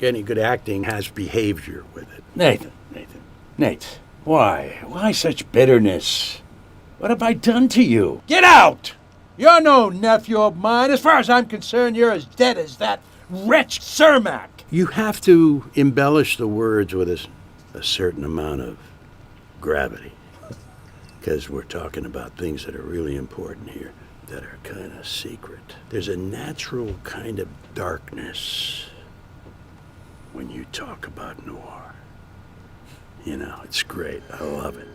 any good acting has behavior with it. Nate, why? Why such bitterness? What have I done to you? Get out! You're no nephew of mine. As far as I'm concerned, you're as dead as that wretch Cermak. You have to embellish the words with a certain amount of gravity. Because we're talking about things that are really important here, that are kind of secret. There's a natural kind of darkness when you talk about noir. You know, it's great. I love it.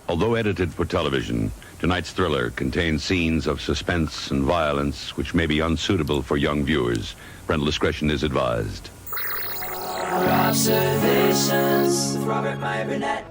Although edited for television, tonight's thriller contains scenes of suspense and violence which may be unsuitable for young viewers. Parental discretion is advised. Robservations with Robert, Meyer, Burnett.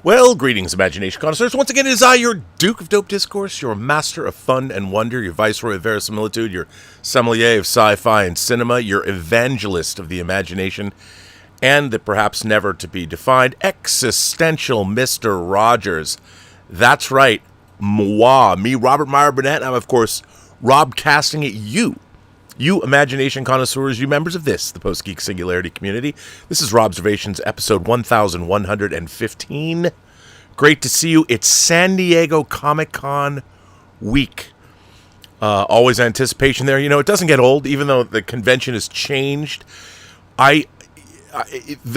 Well, greetings, Imagination Connoisseurs. Once again, it is I, your Duke of Dope Discourse, your master of fun and wonder, your viceroy of verisimilitude, your sommelier of sci-fi and cinema, your evangelist of the imagination, and the perhaps never to be defined existential Mr. Rogers. That's right, moi, me, Robert Meyer Burnett. I'm, of course, Robcasting at you. You Imagination Connoisseurs, you members of this, the Post-Geek Singularity community. This is Robservations, episode 1115. Great to see you. It's San Diego Comic-Con week. Always anticipation there. You know, it doesn't get old, even though the convention has changed. The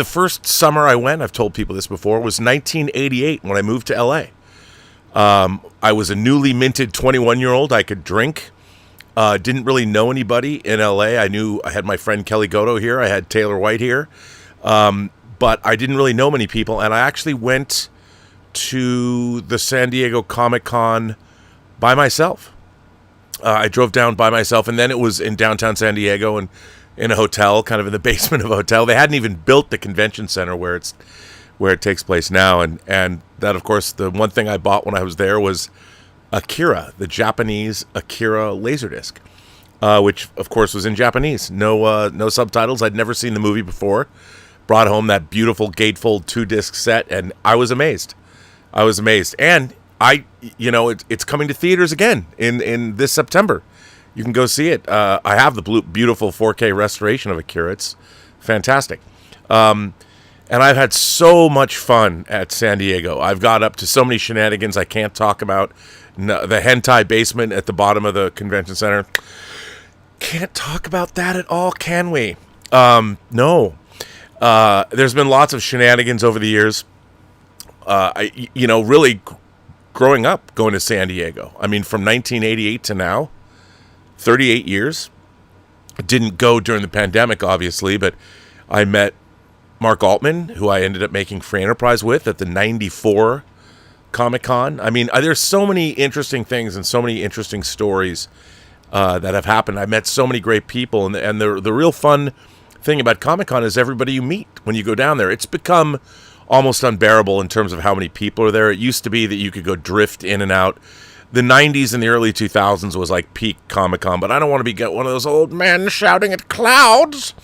first summer I went, I've told people this before, was 1988 when I moved to L.A. I was a newly minted 21-year-old. I could drink. Didn't really know anybody in L.A. I had my friend Kelly Goto here. I had Taylor White here. But I didn't really know many people. And I actually went to the San Diego Comic-Con by myself. I drove down by myself. And then it was in downtown San Diego and in a hotel, kind of in the basement of a hotel. They hadn't even built the convention center where it takes place now. And that, of course, the one thing I bought when I was there was Akira, the Japanese Akira Laserdisc, which, of course, was in Japanese. No subtitles. I'd never seen the movie before. Brought home that beautiful gatefold 2-disc set, and I was amazed. And it's coming to theaters again in this September. You can go see it. I have the beautiful 4K restoration of Akira. It's fantastic. And I've had so much fun at San Diego. I've got up to so many shenanigans I can't talk about. No, the hentai basement at the bottom of the convention center. Can't talk about that at all, can we? No. There's been lots of shenanigans over the years. Really growing up, going to San Diego. I mean, from 1988 to now, 38 years. Didn't go during the pandemic, obviously, but I met Mark Altman, who I ended up making Free Enterprise with at the 94 Comic-Con. I mean, there's so many interesting things and so many interesting stories that have happened. I met so many great people, and the real fun thing about Comic-Con is everybody you meet when you go down there. It's become almost unbearable in terms of how many people are there. It used to be that you could go drift in and out. The 90s and the early 2000s was like peak Comic-Con, but I don't want to be one of those old men shouting at clouds.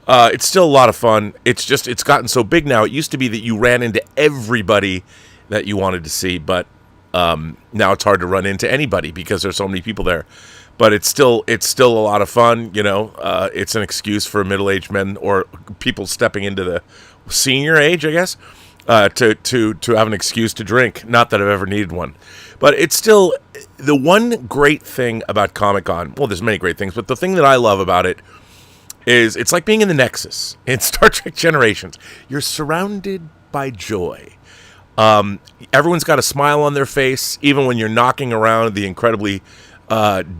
It's still a lot of fun. It's gotten so big now. It used to be that you ran into everybody that you wanted to see, but now it's hard to run into anybody because there's so many people there. But it's still a lot of fun. You know, it's an excuse for middle-aged men or people stepping into the senior age, I guess, to have an excuse to drink. Not that I've ever needed one, but it's still the one great thing about Comic-Con. Well, there's many great things, but the thing that I love about it is it's like being in the Nexus in Star Trek Generations. You're surrounded by joy. Everyone's got a smile on their face, even when you're knocking around the incredibly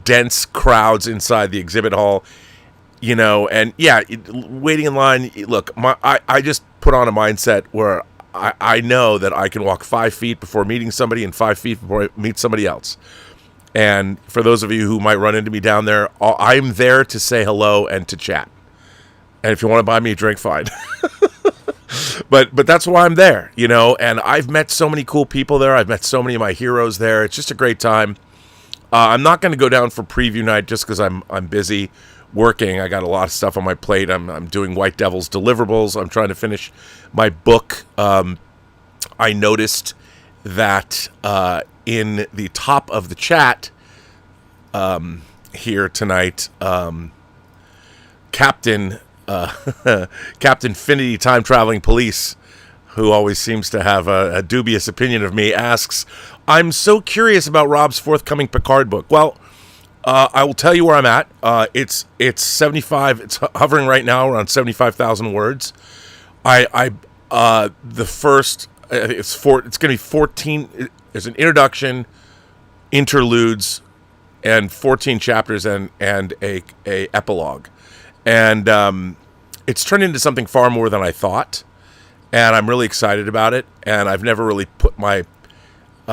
dense crowds inside the exhibit hall. You know, and yeah, waiting in line. Look, I just put on a mindset where I know that I can walk 5 feet before meeting somebody and 5 feet before I meet somebody else. And for those of you who might run into me down there, I'm there to say hello and to chat. And if you want to buy me a drink, fine. But that's why I'm there, you know. And I've met so many cool people there. I've met so many of my heroes there. It's just a great time. I'm not going to go down for preview night just because I'm busy working. I got a lot of stuff on my plate. I'm doing White Devil's deliverables. I'm trying to finish my book. I noticed that in the top of the chat here tonight, Captain Finity Time Traveling Police, who always seems to have a dubious opinion of me, asks, I'm so curious about Rob's forthcoming Picard book. Well, I will tell you where I'm at. It's 75. It's hovering right now around 75,000 words. The first, it's going to be 14. There's an introduction, interludes, and 14 chapters and a epilogue. And it's turned into something far more than I thought. And I'm really excited about it. And I've never really put my...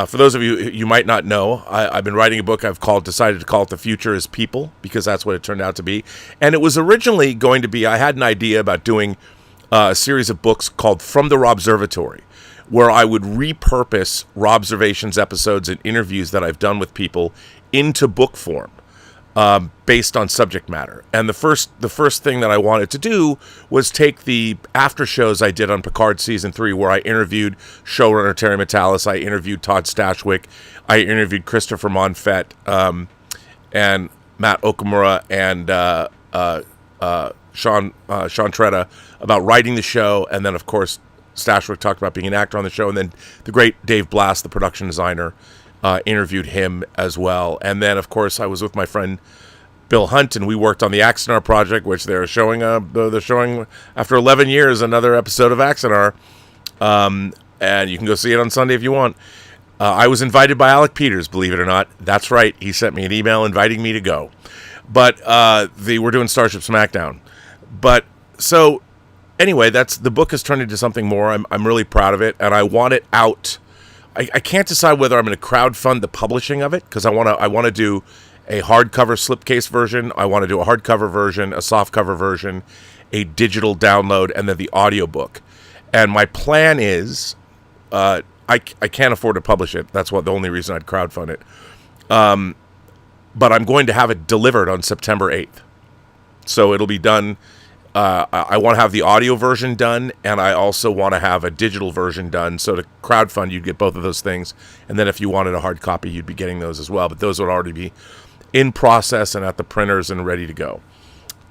for those of you might not know, I've been writing a book decided to call it The Future is People, because that's what it turned out to be. And it was originally going to be, I had an idea about doing a series of books called From the Robservatory, where I would repurpose Robservations episodes and interviews that I've done with people into book form. Based on subject matter. And the first thing that I wanted to do was take the after shows I did on Picard Season 3, where I interviewed showrunner Terry Matalas, I interviewed Todd Stashwick, I interviewed Christopher Monfett, and Matt Okamura, and Sean Tretta about writing the show, and then, of course, Stashwick talked about being an actor on the show, and then the great Dave Blass, the production designer, interviewed him as well. And then, of course, I was with my friend Bill Hunt, and we worked on the Axanar project, which they're showing after 11 years another episode of Axanar, and you can go see it on Sunday if you want. I was invited by Alec Peters, believe it or not. That's right, he sent me an email inviting me to go. But we're doing Starship Smackdown. But so anyway, the book has turned into something more. I'm really proud of it, and I want it out. I can't decide whether I'm going to crowdfund the publishing of it, because I want to do a hardcover slipcase version. I want to do a hardcover version, a softcover version, a digital download, and then the audiobook. And my plan is, I can't afford to publish it. That's the only reason I'd crowdfund it. But I'm going to have it delivered on September 8th. So it'll be done. I want to have the audio version done, and I also want to have a digital version done. So to crowdfund, you'd get both of those things. And then if you wanted a hard copy, you'd be getting those as well. But those would already be in process and at the printers and ready to go.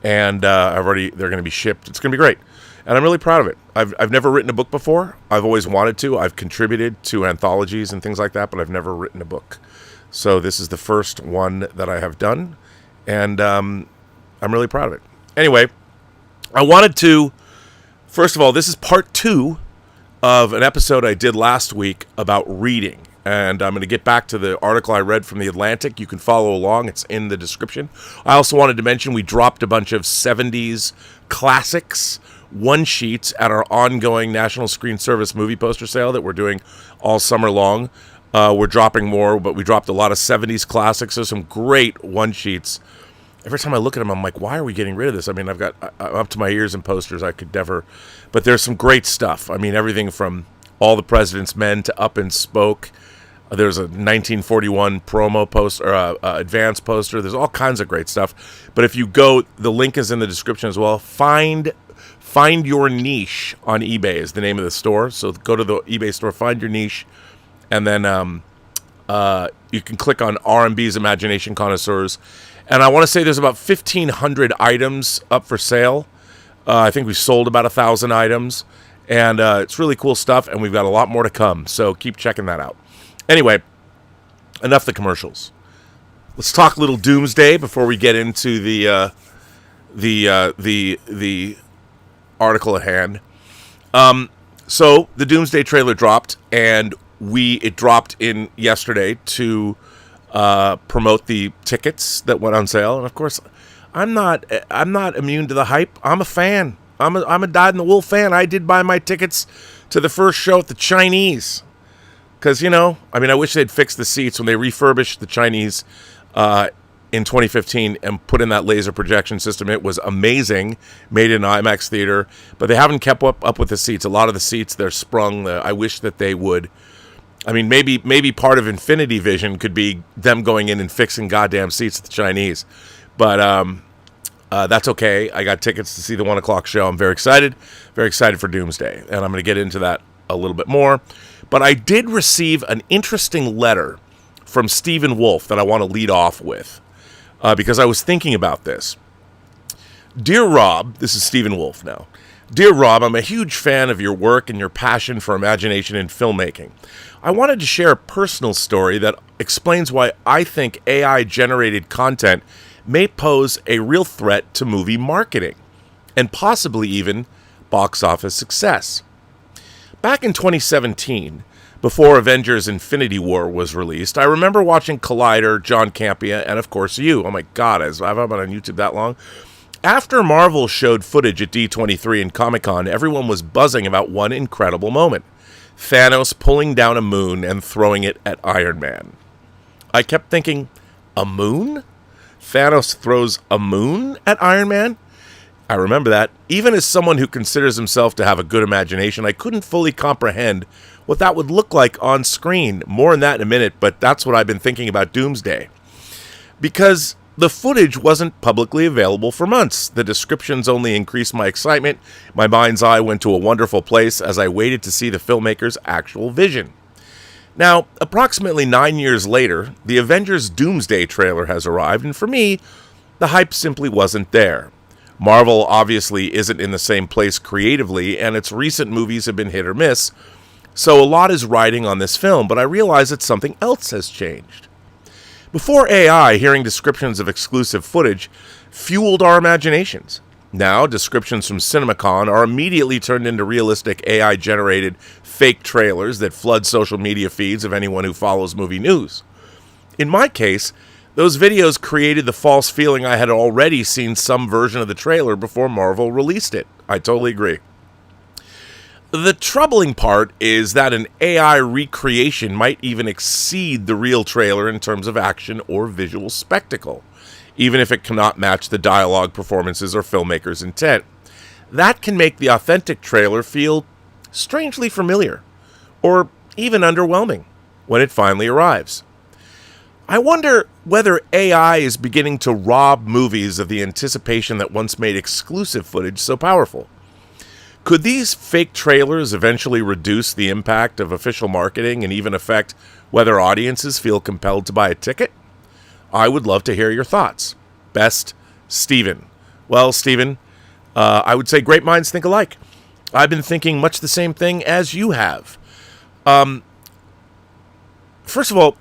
And they're going to be shipped. It's going to be great. And I'm really proud of it. I've never written a book before. I've always wanted to. I've contributed to anthologies and things like that, but I've never written a book. So this is the first one that I have done. And I'm really proud of it. Anyway, I wanted to, first of all, this is part 2 of an episode I did last week about reading. And I'm going to get back to the article I read from The Atlantic. You can follow along. It's in the description. I also wanted to mention we dropped a bunch of 70s classics, one-sheets at our ongoing National Screen Service movie poster sale that we're doing all summer long. We're dropping more, but we dropped a lot of 70s classics. There's some great one-sheets. Every time I look at them, I'm like, why are we getting rid of this? I mean, I'm up to my ears in posters. I could never... But there's some great stuff. I mean, everything from All the President's Men to Up and Spoke. There's a 1941 promo poster, or advance poster. There's all kinds of great stuff. But if you go, the link is in the description as well. Find Your Niche on eBay is the name of the store. So go to the eBay store, find your niche, and then you can click on R&B's Imagination Connoisseurs. And I want to say there's about 1,500 items up for sale. I think we've sold about 1,000 items. And it's really cool stuff, and we've got a lot more to come. So keep checking that out. Anyway, enough the commercials. Let's talk a little Doomsday before we get into the article at hand. So the Doomsday trailer dropped, and it dropped in yesterday to promote the tickets that went on sale. And of course, I'm not immune to the hype. I'm a fan. I'm a dyed-in-the-wool fan. I did buy my tickets to the first show at the Chinese. Because, I wish they'd fix the seats when they refurbished the Chinese in 2015 and put in that laser projection system. It was amazing, made in an IMAX theater, but they haven't kept up with the seats. A lot of the seats, they're sprung. I wish that they would. Maybe part of Infinity Vision could be them going in and fixing goddamn seats at the Chinese. But that's okay. I got tickets to see the 1 o'clock show. I'm very excited for Doomsday, and I'm going to get into that a little bit more. But I did receive an interesting letter from Stephen Wolfe that I want to lead off with. Because I was thinking about this. Dear Rob, this is Stephen Wolfe now. Dear Rob, I'm a huge fan of your work and your passion for imagination in filmmaking. I wanted to share a personal story that explains why I think AI-generated content may pose a real threat to movie marketing, and possibly even box office success. Back in 2017, before Avengers Infinity War was released, I remember watching Collider, John Campea, and of course you. Oh my God, I've been on YouTube that long. After Marvel showed footage at D23 and Comic-Con, everyone was buzzing about one incredible moment. Thanos pulling down a moon and throwing it at Iron Man. I kept thinking, a moon? Thanos throws a moon at Iron Man? I remember that. Even as someone who considers himself to have a good imagination, I couldn't fully comprehend what that would look like on screen. More on that in a minute, but that's what I've been thinking about Doomsday. Because the footage wasn't publicly available for months. The descriptions only increased my excitement. My mind's eye went to a wonderful place as I waited to see the filmmaker's actual vision. Now, approximately 9 years later, the Avengers Doomsday trailer has arrived, and for me, the hype simply wasn't there. Marvel obviously isn't in the same place creatively, and its recent movies have been hit or miss, so a lot is riding on this film, but I realize that something else has changed. Before AI, hearing descriptions of exclusive footage fueled our imaginations. Now, descriptions from CinemaCon are immediately turned into realistic AI-generated fake trailers that flood social media feeds of anyone who follows movie news. In my case, those videos created the false feeling I had already seen some version of the trailer before Marvel released it. I totally agree. The troubling part is that an AI recreation might even exceed the real trailer in terms of action or visual spectacle, even if it cannot match the dialogue, performances, or filmmaker's intent. That can make the authentic trailer feel strangely familiar, or even underwhelming, when it finally arrives. I wonder whether AI is beginning to rob movies of the anticipation that once made exclusive footage so powerful. Could these fake trailers eventually reduce the impact of official marketing and even affect whether audiences feel compelled to buy a ticket? I would love to hear your thoughts. Best, Stephen. Well, Stephen, I would say great minds think alike. I've been thinking much the same thing as you have. First of all,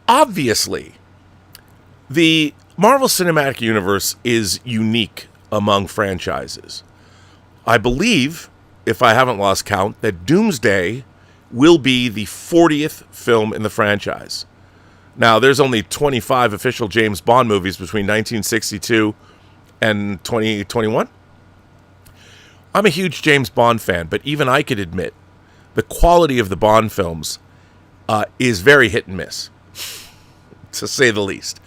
obviously, the Marvel Cinematic Universe is unique among franchises. I believe, if I haven't lost count, that Doomsday will be the 40th film in the franchise. Now, there's only 25 official James Bond movies between 1962 and 2021. I'm a huge James Bond fan, but even I could admit the quality of the Bond films is very hit and miss, to say the least.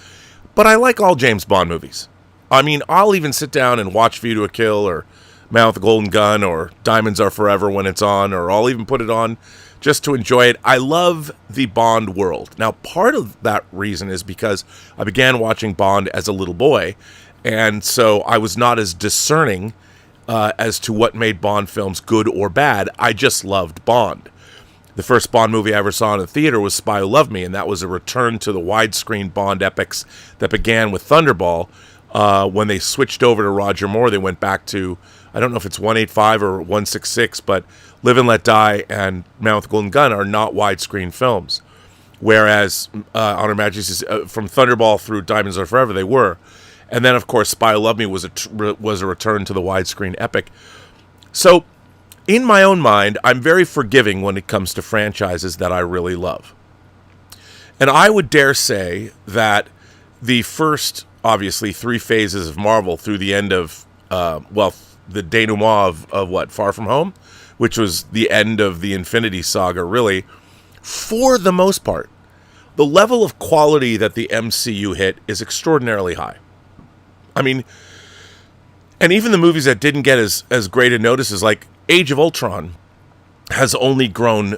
But I like all James Bond movies. I mean, I'll even sit down and watch View to a Kill or Man with the Golden Gun or Diamonds Are Forever when it's on, or I'll even put it on just to enjoy it. I love the Bond world. Now, part of that reason is because I began watching Bond as a little boy, and so I was not as discerning as to what made Bond films good or bad. I just loved Bond. The first Bond movie I ever saw in a theater was Spy Who Loved Me, and that was a return to the widescreen Bond epics that began with Thunderball. When they switched over to Roger Moore, they went back to, I don't know if it's 185 or 166, but Live and Let Die and Man with the Golden Gun are not widescreen films. Whereas on Her Majesty's, from Thunderball through Diamonds Are Forever, they were. And then, of course, Spy Who Loved Me was a return to the widescreen epic. So, in my own mind, I'm very forgiving when it comes to franchises that I really love. And I would dare say that the first, obviously, 3 phases of Marvel through the end of, the denouement of what, Far From Home, which was the end of the Infinity Saga, really, for the most part, the level of quality that the MCU hit is extraordinarily high. I mean, and even the movies that didn't get as great a notice as like Age of Ultron has only grown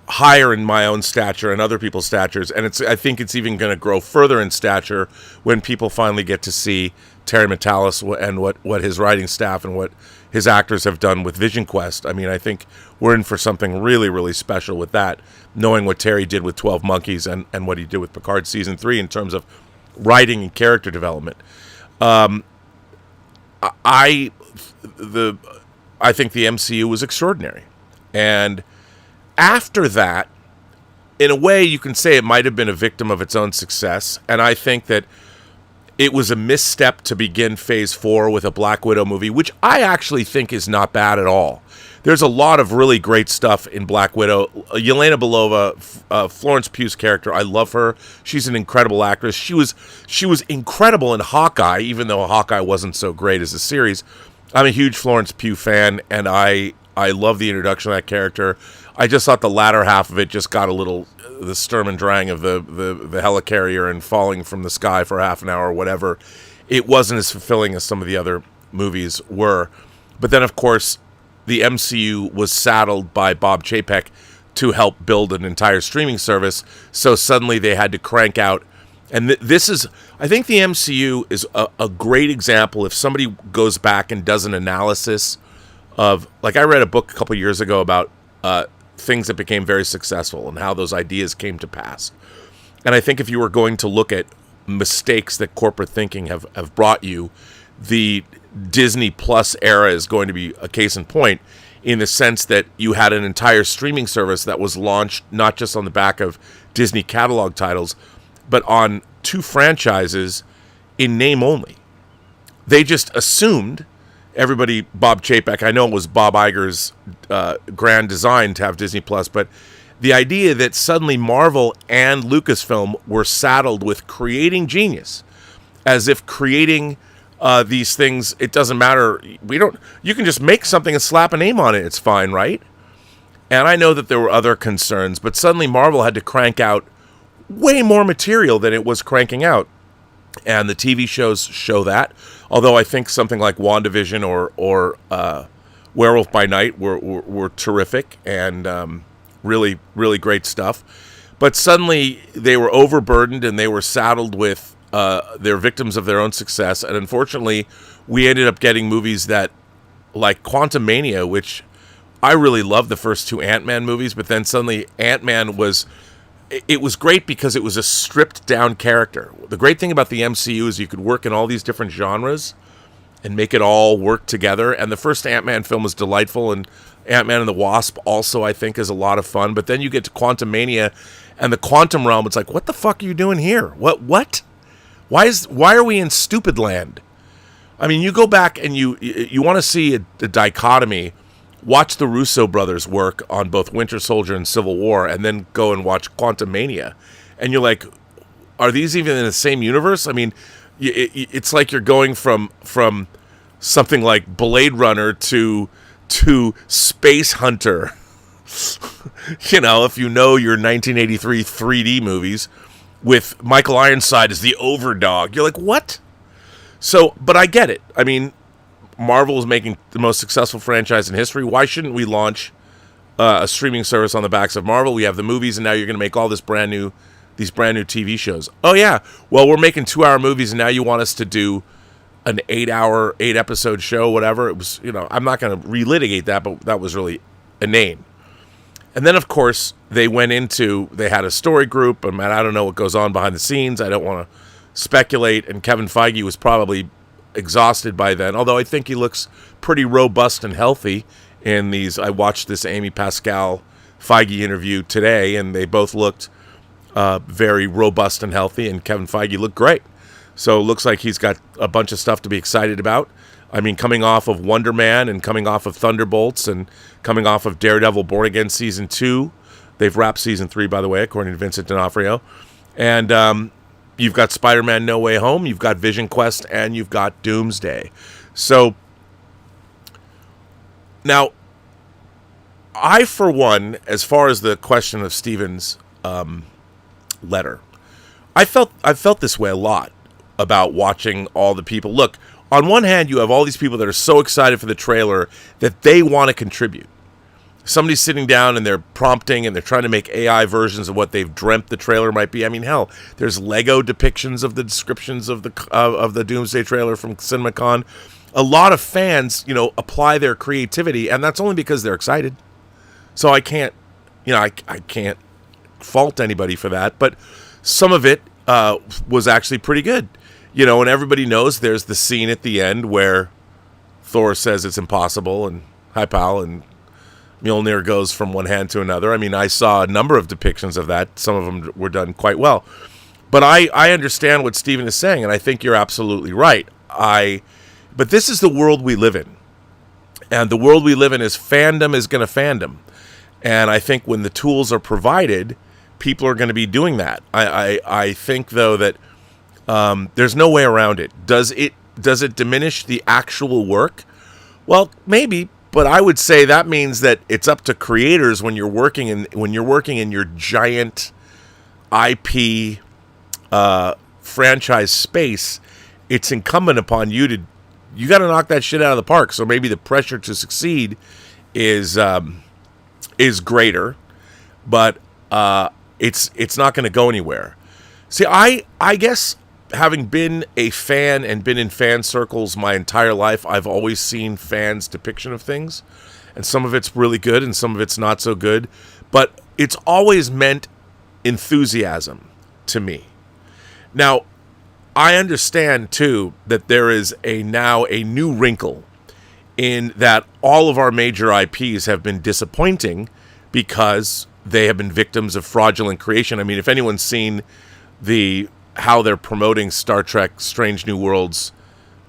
higher in my own stature and other people's statures, and I think it's even going to grow further in stature when people finally get to see Terry Matalas and what his writing staff and what his actors have done with Vision Quest. I mean, I think we're in for something really, really special with that, knowing what Terry did with 12 Monkeys and what he did with Picard Season 3 in terms of writing and character development. I think the MCU was extraordinary. And after that, in a way, you can say it might have been a victim of its own success. And I think that it was a misstep to begin Phase 4 with a Black Widow movie, which I actually think is not bad at all. There's a lot of really great stuff in Black Widow. Yelena Belova, Florence Pugh's character, I love her. She's an incredible actress. She was incredible in Hawkeye, even though Hawkeye wasn't so great as a series. I'm a huge Florence Pugh fan, and I love the introduction of that character. I just thought the latter half of it just got a little, the Sturm und Drang of the helicarrier and falling from the sky for half an hour or whatever. It wasn't as fulfilling as some of the other movies were. But then, of course, the MCU was saddled by Bob Chapek to help build an entire streaming service. So suddenly they had to crank out. And this is, I think the MCU is a great example. If somebody goes back and does an analysis of, like I read a book a couple years ago about things that became very successful and how those ideas came to pass. And I think if you were going to look at mistakes that corporate thinking have brought you, the Disney Plus era is going to be a case in point, in the sense that you had an entire streaming service that was launched not just on the back of Disney catalog titles, but on two franchises in name only. They just assumed everybody, Bob Chapek, I know it was Bob Iger's grand design to have Disney Plus, but the idea that suddenly Marvel and Lucasfilm were saddled with creating genius, as if creating these things, it doesn't matter. You can just make something and slap a name on it. It's fine, right? And I know that there were other concerns, but suddenly Marvel had to crank out way more material than it was cranking out. And the TV shows show that. Although I think something like WandaVision or Werewolf by Night were terrific and really, really great stuff. But suddenly they were overburdened and they were saddled with they're victims of their own success. And unfortunately, we ended up getting movies that, like Quantumania, which I really loved the first two Ant-Man movies, but then suddenly Ant-Man was great because it was a stripped down character. The great thing about the MCU is you could work in all these different genres and make it all work together. And the first Ant-Man film was delightful, and Ant-Man and the Wasp also, I think, is a lot of fun. But then you get to Quantumania and the quantum realm. It's like, what the fuck are you doing here? What? Why are we in stupid land? I mean, you go back and you want to see a dichotomy. Watch the Russo brothers work on both Winter Soldier and Civil War, and then go and watch Quantumania. And you're like, are these even in the same universe? I mean, it's like you're going from something like Blade Runner to Space Hunter. You know, if you know your 1983 3D movies with Michael Ironside as the overdog, you're like, what? So, but I get it. I mean, Marvel is making the most successful franchise in history. Why shouldn't we launch a streaming service on the backs of Marvel? We have the movies, and now you're going to make all these brand new TV shows. Oh yeah, well, we're making 2-hour movies, and now you want us to do an 8-episode show, whatever. It was, I'm not going to relitigate that, but that was really inane. And then, of course, they had a story group, and I don't know what goes on behind the scenes. I don't want to speculate, and Kevin Feige was probably exhausted by then, although I think he looks pretty robust and healthy in these. I watched this Amy Pascal Feige interview today, and they both looked very robust and healthy, and Kevin Feige looked great. So it looks like he's got a bunch of stuff to be excited about. I mean, coming off of Wonder Man and coming off of Thunderbolts and coming off of Daredevil Born Again Season 2. They've wrapped Season 3, by the way, according to Vincent D'Onofrio. And you've got Spider-Man No Way Home, you've got Vision Quest, and you've got Doomsday. So, now, I, for one, as far as the question of Stephen's letter, I felt this way a lot about watching all the people. Look, on one hand, you have all these people that are so excited for the trailer that they want to contribute. Somebody's sitting down and they're prompting and they're trying to make AI versions of what they've dreamt the trailer might be. I mean, hell, there's Lego depictions of the descriptions of the Doomsday trailer from CinemaCon. A lot of fans, apply their creativity, and that's only because they're excited. So I can't, I can't fault anybody for that. But some of it was actually pretty good, and everybody knows there's the scene at the end where Thor says it's impossible, and hi pal, and Mjolnir goes from one hand to another. I mean, I saw a number of depictions of that. Some of them were done quite well. But I understand what Stephen is saying, and I think you're absolutely right. But this is the world we live in. And the world we live in is fandom is going to fandom. And I think when the tools are provided, people are going to be doing that. I think, though, that there's no way around it. Does it diminish the actual work? Well, maybe. But I would say that means that it's up to creators when you're working in your giant IP franchise space. It's incumbent upon you got to knock that shit out of the park. So maybe the pressure to succeed is greater, but it's not going to go anywhere. See, I guess having been a fan and been in fan circles my entire life, I've always seen fans' depiction of things. And some of it's really good and some of it's not so good. But it's always meant enthusiasm to me. Now, I understand, too, that there is now a new wrinkle in that all of our major IPs have been disappointing because they have been victims of fraudulent creation. I mean, if anyone's seen how they're promoting Star Trek Strange New Worlds,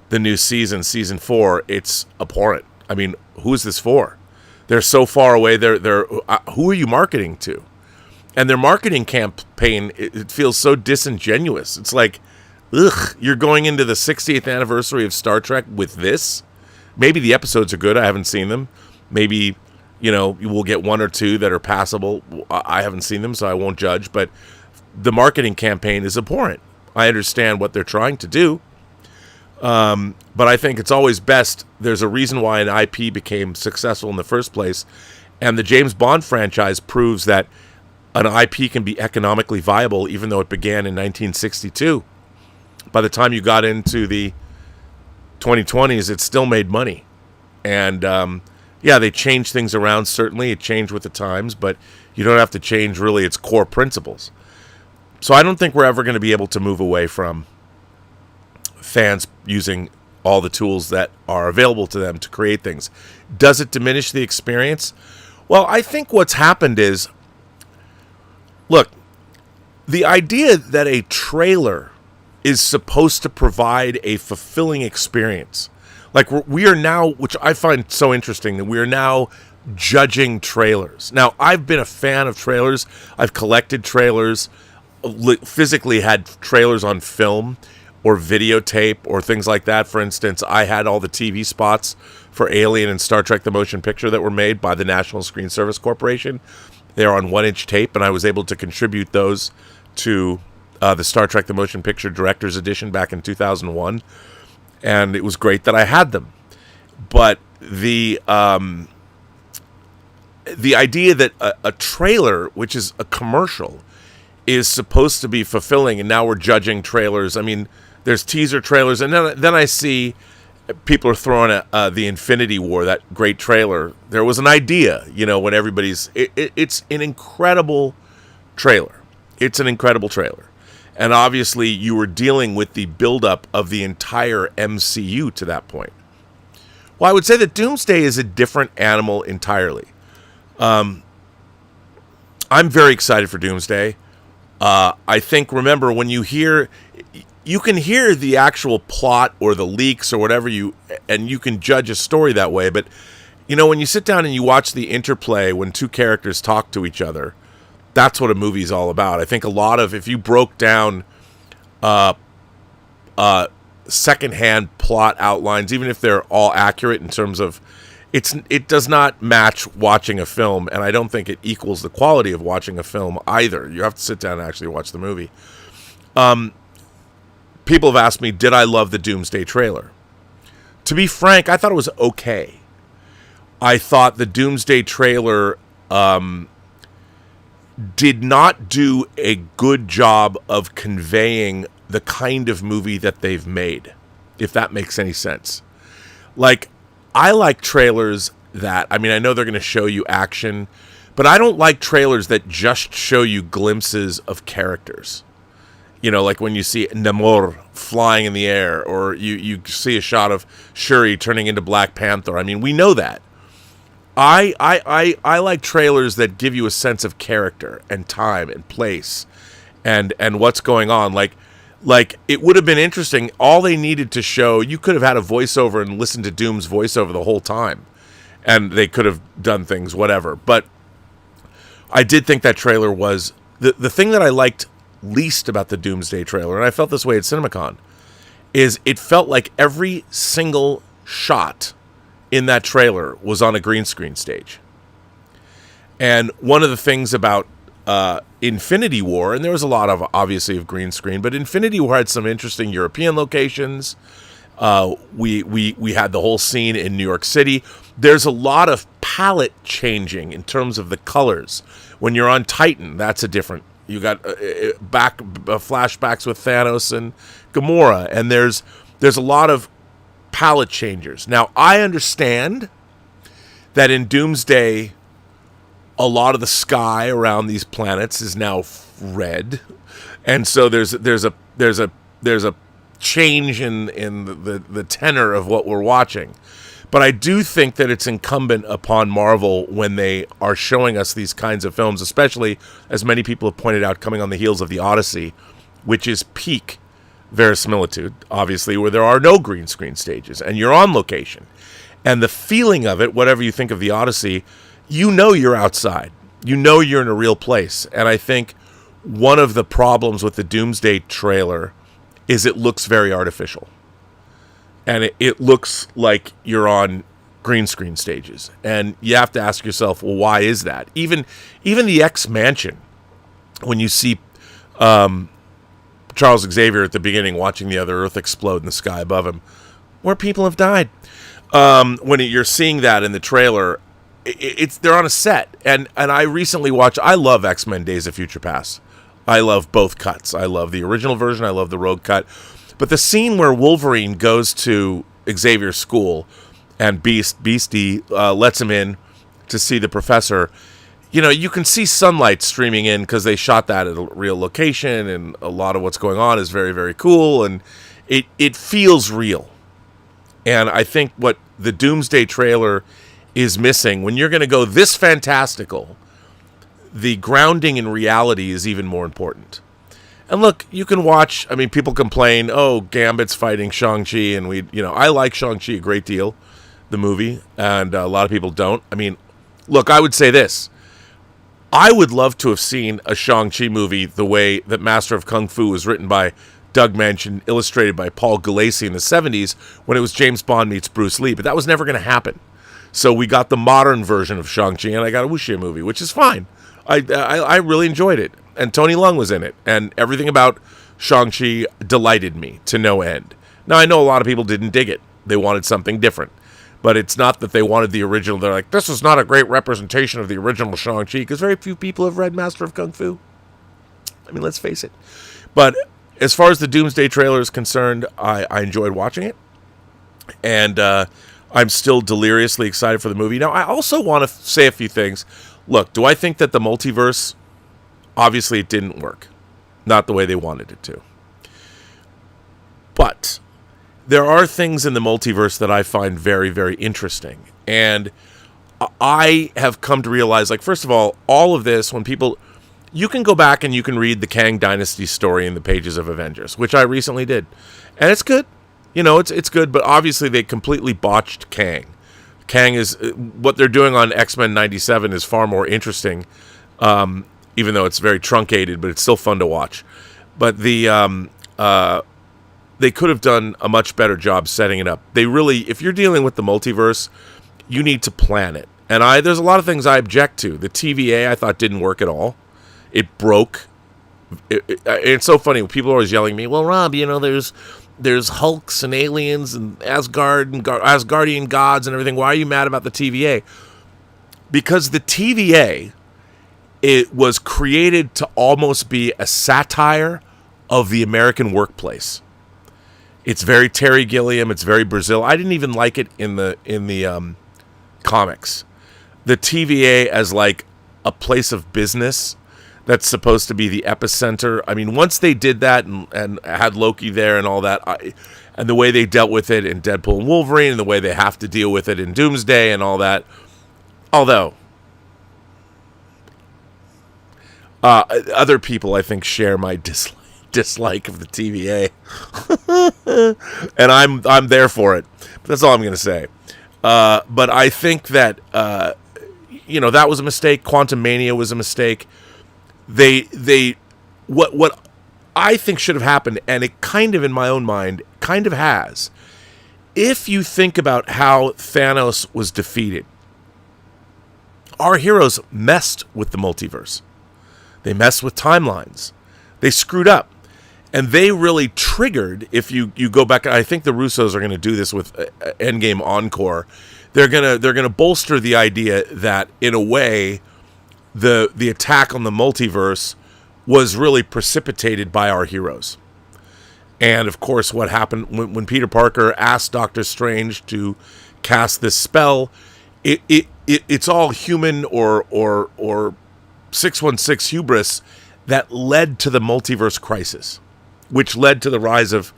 the new season 4, it's abhorrent. I mean, who is this for? They're so far away. Who are you marketing to? And their marketing campaign, it feels so disingenuous. It's like, ugh, you're going into the 60th anniversary of Star Trek with this? Maybe the episodes are good. I haven't seen them. Maybe, you will get one or two that are passable. I haven't seen them, so I won't judge. But the marketing campaign is abhorrent. I understand what they're trying to do. But I think it's always best. There's a reason why an IP became successful in the first place. And the James Bond franchise proves that an IP can be economically viable even though it began in 1962. By the time you got into the 2020s, it still made money. And, they changed things around. Certainly, it changed with the times, but you don't have to change really its core principles. So I don't think we're ever going to be able to move away from fans using all the tools that are available to them to create things. Does it diminish the experience? Well, I think what's happened is, look, the idea that a trailer is supposed to provide a fulfilling experience. Like we are now, which I find so interesting, that we are now judging trailers. Now, I've been a fan of trailers. I've collected trailers, physically had trailers on film or videotape or things like that. For instance, I had all the TV spots for Alien and Star Trek the Motion Picture that were made by the National Screen Service Corporation. They're on 1-inch tape, and I was able to contribute those to the Star Trek the Motion Picture Director's Edition back in 2001. And it was great that I had them. But the idea that a trailer, which is a commercial, is supposed to be fulfilling, and now we're judging trailers. I mean, there's teaser trailers, and then I see people are throwing the Infinity War, that great trailer. There was an idea, when everybody's... It's an incredible trailer. It's an incredible trailer. And obviously, you were dealing with the buildup of the entire MCU to that point. Well, I would say that Doomsday is a different animal entirely. I'm very excited for Doomsday. I think, remember, when you can hear the actual plot or the leaks or whatever and you can judge a story that way. But, when you sit down and you watch the interplay when two characters talk to each other, that's what a movie's all about. I think if you broke down secondhand plot outlines, even if they're all accurate in terms of it does not match watching a film, and I don't think it equals the quality of watching a film either. You have to sit down and actually watch the movie. People have asked me, did I love the Doomsday trailer? To be frank, I thought it was okay. I thought the Doomsday trailer did not do a good job of conveying the kind of movie that they've made, if that makes any sense. Like, I like trailers that, I mean, I know they're going to show you action, but I don't like trailers that just show you glimpses of characters. You know, like when you see Namor flying in the air, or you see a shot of Shuri turning into Black Panther. I mean, we know that. I like trailers that give you a sense of character and time and place and what's going on. Like it would have been interesting. All they needed to show, you could have had a voiceover and listened to Doom's voiceover the whole time, and they could have done things, whatever. But I did think that trailer was the thing that I liked least about the Doomsday trailer, and I felt this way at CinemaCon, is it felt like every single shot in that trailer was on a green screen stage. And one of the things about Infinity War, and there was a lot of, obviously, of green screen, but Infinity War had some interesting European locations. We had the whole scene in New York City. There's a lot of palette changing in terms of the colors. When you're on Titan, that's a different. You got flashbacks with Thanos and Gamora, and there's a lot of palette changers. Now, I understand that in Doomsday, a lot of the sky around these planets is now red, and so there's a change in the tenor of what we're watching. But I do think that it's incumbent upon Marvel, when they are showing us these kinds of films, especially, as many people have pointed out, coming on the heels of the Odyssey, which is peak verisimilitude, obviously, where there are no green screen stages, and you're on location. And the feeling of it, whatever you think of the Odyssey, you know you're outside. You know you're in a real place. And I think one of the problems with the Doomsday trailer is it looks very artificial. And it looks like you're on green screen stages. And you have to ask yourself, well, why is that? Even the X-Mansion, when you see Charles Xavier at the beginning watching the other Earth explode in the sky above him, where people have died. When you're seeing that in the trailer, they're on a set. And I recently watched, I love X-Men Days of Future Past. I love both cuts. I love the original version. I love the Rogue cut. But the scene where Wolverine goes to Xavier's school and Beastie lets him in to see the professor, you know, you can see sunlight streaming in because they shot that at a real location, and a lot of what's going on is very, very cool, and it feels real. And I think what the Doomsday trailer is missing, when you're going to go this fantastical, the grounding in reality is even more important. And look, you can watch, I mean, people complain, oh, Gambit's fighting Shang-Chi, and I like Shang-Chi a great deal, the movie, and a lot of people don't. I mean, look, I would say this. I would love to have seen a Shang-Chi movie the way that Master of Kung Fu was written by Doug Manchin, illustrated by Paul Gulacy in the 70s, when it was James Bond meets Bruce Lee, but that was never going to happen. So we got the modern version of Shang-Chi, and I got a wuxia movie, which is fine. I really enjoyed it. And Tony Leung was in it, and everything about Shang-Chi delighted me to no end. Now, I know a lot of people didn't dig it. They wanted something different. But it's not that they wanted the original. They're like, this is not a great representation of the original Shang-Chi, because very few people have read Master of Kung Fu. I mean, let's face it. But as far as the Doomsday trailer is concerned, I enjoyed watching it. And I'm still deliriously excited for the movie. Now, I also want to say a few things. Look, do I think that the multiverse, obviously it didn't work. Not the way they wanted it to. But there are things in the multiverse that I find very, very interesting. And I have come to realize, like, first of all of this, when people, you can go back and you can read the Kang Dynasty story in the pages of Avengers, which I recently did. And it's good. You know, it's good, but obviously they completely botched Kang. Kang is, what they're doing on X-Men 97 is far more interesting, even though it's very truncated, but it's still fun to watch. But they could have done a much better job setting it up. They really, if you're dealing with the multiverse, you need to plan it. And there's a lot of things I object to. The TVA I thought didn't work at all. It broke. It's so funny. People are always yelling at me, well, Rob, there's Hulks and aliens and Asgard and Asgardian gods and everything. Why are you mad about the TVA? Because the TVA, it was created to almost be a satire of the American workplace. It's very Terry Gilliam. It's very Brazil. I didn't even like it in the comics. The TVA as like a place of business that's supposed to be the epicenter. I mean, once they did that and had Loki there and all that, and the way they dealt with it in Deadpool and Wolverine, and the way they have to deal with it in Doomsday and all that, although other people, I think, share my dislike of the TVA, and I'm there for it. But that's all I'm going to say. But I think that that was a mistake. Quantum Mania was a mistake. What I think should have happened, and it kind of, in my own mind, kind of has. If you think about how Thanos was defeated, our heroes messed with the multiverse. They messed with timelines. They screwed up. And they really triggered, if you go back, I think the Russos are going to do this with Endgame Encore. They're gonna bolster the idea that, in a way, the attack on the multiverse was really precipitated by our heroes. And of course, what happened when Peter Parker asked Doctor Strange to cast this spell, it's all human or 616 hubris that led to the multiverse crisis, which led to the rise of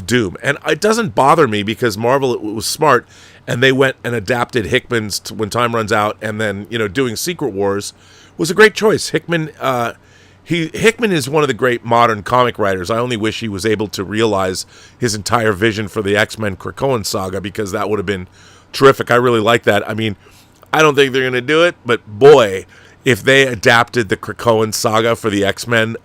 Doom. And it doesn't bother me, because Marvel was smart, and they went and adapted Hickman's When Time Runs Out, and then doing Secret Wars was a great choice. Hickman is one of the great modern comic writers. I only wish he was able to realize his entire vision for the X-Men Krakoan saga, because that would have been terrific. I really like that. I mean, I don't think they're going to do it, but boy, if they adapted the Krakoan saga for the X-Men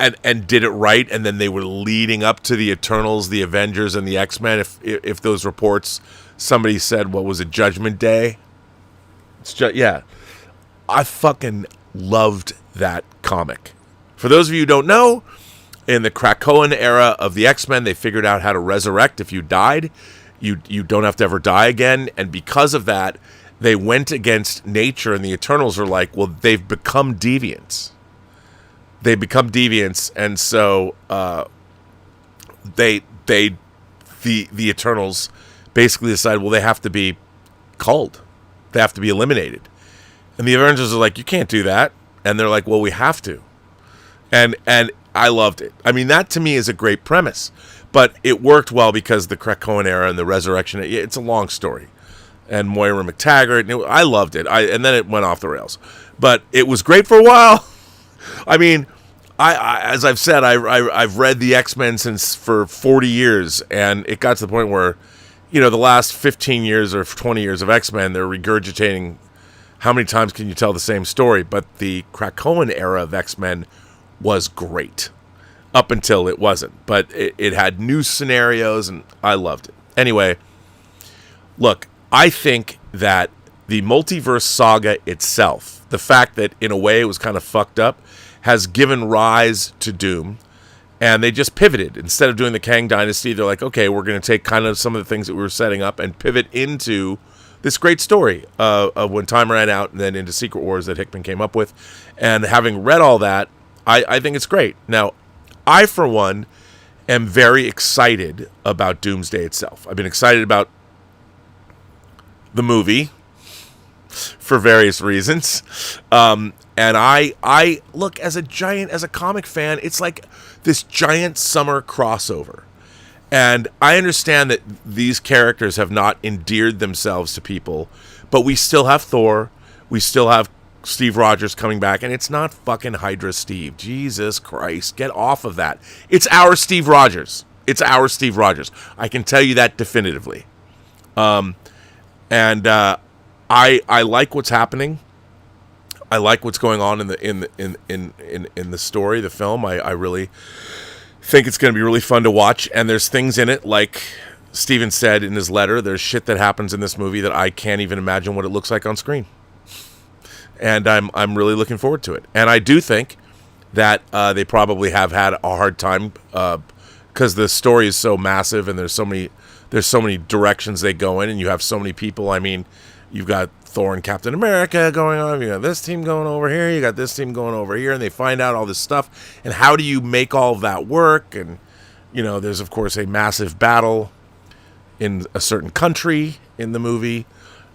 and did it right, and then they were leading up to the Eternals, the Avengers, and the X-Men, if those reports, somebody said, what was it, Judgment Day? Yeah. I fucking loved that comic. For those of you who don't know, in the Krakoan era of the X-Men, they figured out how to resurrect if you died. You don't have to ever die again. And because of that, they went against nature, and the Eternals are like, well, they've become deviants. And so the Eternals basically decide, well, they have to be culled. They have to be eliminated. And the Avengers are like, you can't do that. And they're like, well, we have to. And I loved it. I mean, that to me is a great premise. But it worked well because the Krakoan era and the resurrection, it's a long story. And Moira McTaggart, I loved it. And then it went off the rails. But it was great for a while. I mean, I as I've said, I've read the X-Men for 40 years, and it got to the point where, the last 15 years or 20 years of X-Men, they're regurgitating. How many times can you tell the same story? But the Krakoan era of X-Men was great, up until it wasn't. But it had new scenarios, and I loved it. Anyway, look, I think that the multiverse saga itself, the fact that in a way it was kind of fucked up, has given rise to Doom, and they just pivoted. Instead of doing the Kang Dynasty, they're like, okay, we're going to take kind of some of the things that we were setting up and pivot into this great story of When Time Ran Out, and then into Secret Wars that Hickman came up with. And having read all that, I think it's great. Now, I, for one, am very excited about Doomsday itself. I've been excited about the movie for various reasons. And I look, as a comic fan, it's like this giant summer crossover. And I understand that these characters have not endeared themselves to people, but we still have Thor, we still have Steve Rogers coming back, and it's not fucking Hydra Steve. Jesus Christ, get off of that. It's our Steve Rogers. It's our Steve Rogers. I can tell you that definitively. I like what's happening. I like what's going on in the story, the film. I really think it's going to be really fun to watch, and there's things in it like Steven said in his letter, there's shit that happens in this movie that I can't even imagine what it looks like on screen. And I'm really looking forward to it. And I do think that they probably have had a hard time because the story is so massive and there's so many directions they go in, and you have so many people. I mean, you've got Thor and Captain America going on, you got this team going over here, you got this team going over here, and they find out all this stuff. And how do you make all of that work? And, you know, there's, of course, a massive battle in a certain country in the movie.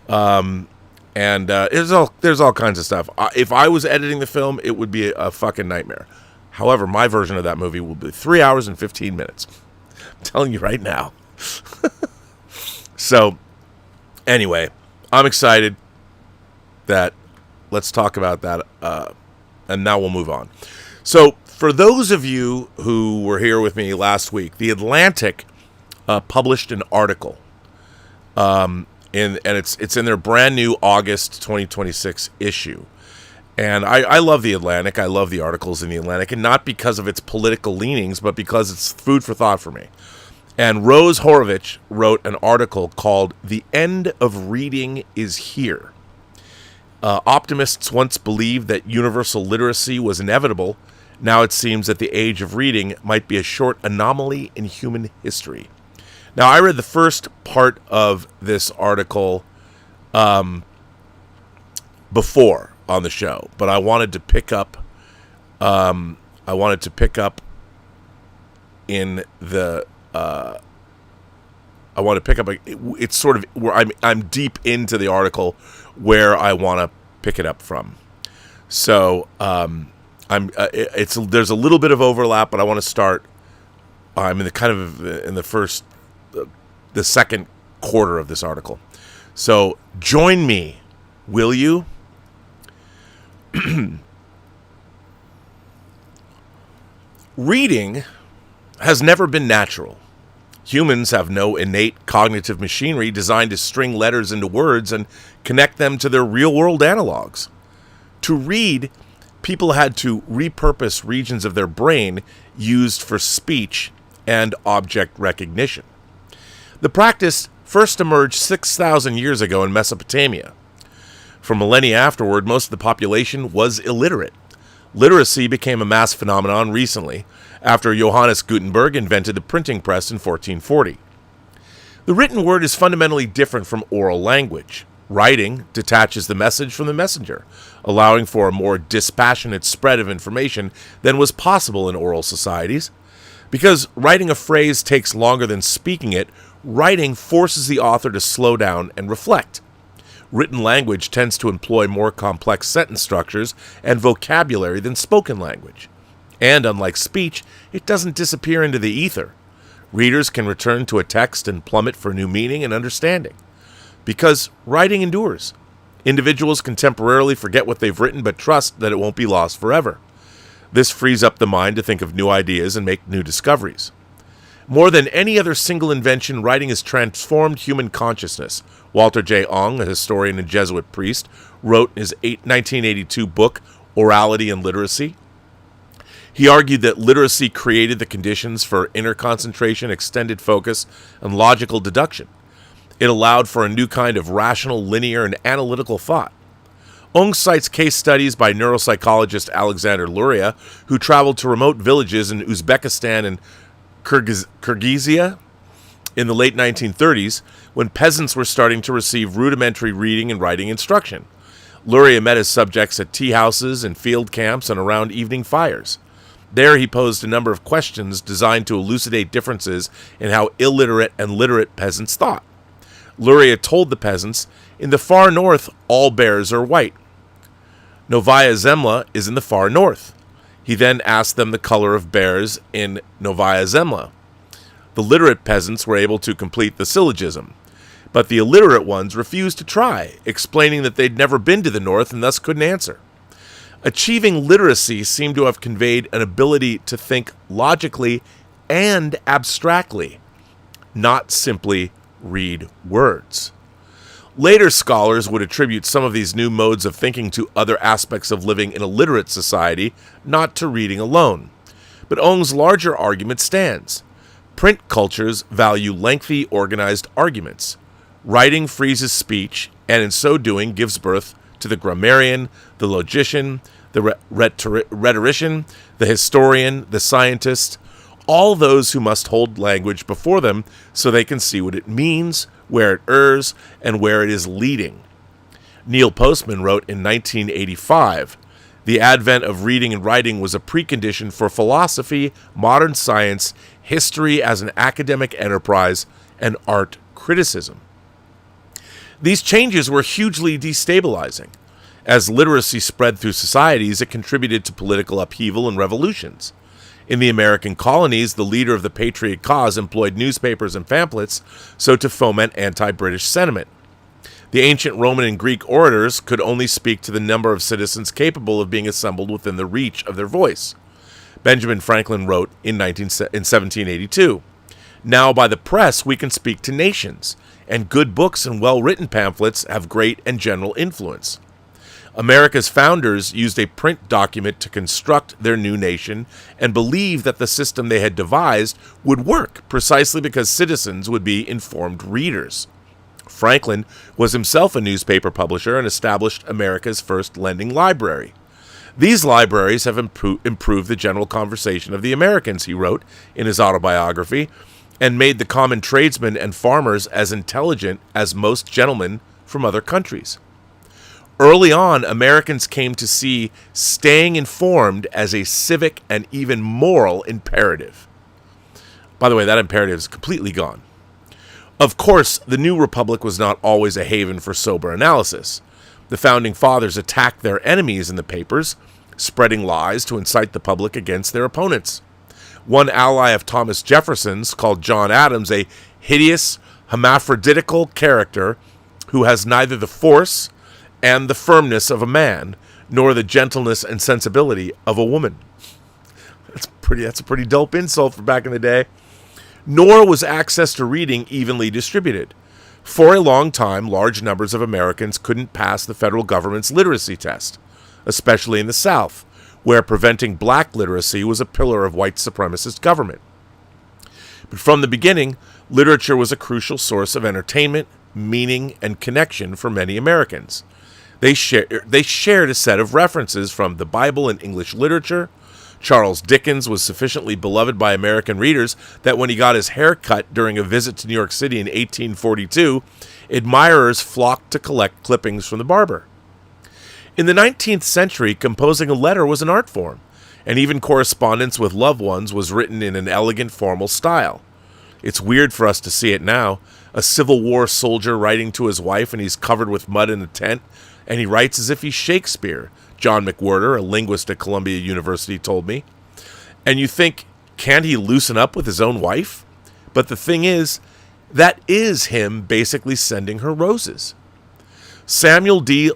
There's all kinds of stuff. If I was editing the film, it would be a fucking nightmare. However, my version of that movie will be 3 hours and 15 minutes. I'm telling you right now. So, anyway, I'm excited that let's talk about that, and now we'll move on. So, for those of you who were here with me last week, The Atlantic published an article, and it's in their brand new August 2026 issue. And I love The Atlantic. I love the articles in The Atlantic, and not because of its political leanings, but because it's food for thought for me. And Rose Horovitch wrote an article called "The End of Reading is Here." Optimists once believed that universal literacy was inevitable. Now it seems that the age of reading might be a short anomaly in human history. Now, I read the first part of this article before on the show, but I wanted to pick up. In the. I want to pick up. It's sort of where I'm deep into the article, where I want to pick it up from. So there's a little bit of overlap, but I want to start. I'm in the second quarter of this article. So join me, will you? Reading has never been natural. Humans have no innate cognitive machinery designed to string letters into words and connect them to their real-world analogs. To read, people had to repurpose regions of their brain used for speech and object recognition. The practice first emerged 6,000 years ago in Mesopotamia. For millennia afterward, most of the population was illiterate. Literacy became a mass phenomenon recently, after Johannes Gutenberg invented the printing press in 1440. The written word is fundamentally different from oral language. Writing detaches the message from the messenger, allowing for a more dispassionate spread of information than was possible in oral societies. Because writing a phrase takes longer than speaking it, writing forces the author to slow down and reflect. Written language tends to employ more complex sentence structures and vocabulary than spoken language. And unlike speech, it doesn't disappear into the ether. Readers can return to a text and plummet for new meaning and understanding. Because writing endures. Individuals can temporarily forget what they've written, but trust that it won't be lost forever. This frees up the mind to think of new ideas and make new discoveries. More than any other single invention, writing has transformed human consciousness. Walter J. Ong, a historian and Jesuit priest, wrote in his 1982 book, Orality and Literacy. He argued that literacy created the conditions for inner concentration, extended focus, and logical deduction. It allowed for a new kind of rational, linear, and analytical thought. Ong cites case studies by neuropsychologist Alexander Luria, who traveled to remote villages in Uzbekistan and Kyrgyzia in the late 1930s, when peasants were starting to receive rudimentary reading and writing instruction. Luria met his subjects at tea houses and field camps and around evening fires. There he posed a number of questions designed to elucidate differences in how illiterate and literate peasants thought. Luria told the peasants, "In the far north, all bears are white. Novaya Zemlya is in the far north." He then asked them the color of bears in Novaya Zemlya. The literate peasants were able to complete the syllogism, but the illiterate ones refused to try, explaining that they'd never been to the north and thus couldn't answer. Achieving literacy seemed to have conveyed an ability to think logically and abstractly, not simply read words. Later scholars would attribute some of these new modes of thinking to other aspects of living in a literate society, not to reading alone. But Ong's larger argument stands. Print cultures value lengthy, organized arguments. Writing freezes speech, and in so doing gives birth to the grammarian, the logician, the rhetorician, the historian, the scientist, all those who must hold language before them so they can see what it means, where it errs, and where it is leading. Neil Postman wrote in 1985, "The advent of reading and writing was a precondition for philosophy, modern science, history as an academic enterprise, and art criticism." These changes were hugely destabilizing. As literacy spread through societies, it contributed to political upheaval and revolutions. In the American colonies, the leader of the patriot cause employed newspapers and pamphlets so to foment anti-British sentiment. The ancient Roman and Greek orators could only speak to the number of citizens capable of being assembled within the reach of their voice. Benjamin Franklin wrote in 1782, "Now by the press we can speak to nations, and good books and well-written pamphlets have great and general influence." America's founders used a print document to construct their new nation and believed that the system they had devised would work precisely because citizens would be informed readers. Franklin was himself a newspaper publisher and established America's first lending library. "These libraries have improved the general conversation of the Americans," he wrote in his autobiography, "and made the common tradesmen and farmers as intelligent as most gentlemen from other countries." Early on, Americans came to see staying informed as a civic and even moral imperative. By the way, that imperative is completely gone. Of course, the new republic was not always a haven for sober analysis. The founding fathers attacked their enemies in the papers, spreading lies to incite the public against their opponents. One ally of Thomas Jefferson's called John Adams a hideous, hermaphroditical character who has neither the force and the firmness of a man, nor the gentleness and sensibility of a woman. That's a pretty dope insult for back in the day. Nor was access to reading evenly distributed. For a long time, large numbers of Americans couldn't pass the federal government's literacy test, especially in the South, where preventing black literacy was a pillar of white supremacist government. But from the beginning, literature was a crucial source of entertainment, meaning, and connection for many Americans. They shared a set of references from the Bible and English literature. Charles Dickens was sufficiently beloved by American readers that when he got his hair cut during a visit to New York City in 1842, admirers flocked to collect clippings from the barber. In the 19th century, composing a letter was an art form, and even correspondence with loved ones was written in an elegant, formal style. It's weird for us to see it now. A Civil War soldier writing to his wife, and he's covered with mud in a tent, and he writes as if he's Shakespeare, John McWhorter, a linguist at Columbia University, told me. And you think, can't he loosen up with his own wife? But the thing is, that is him basically sending her roses. Samuel D.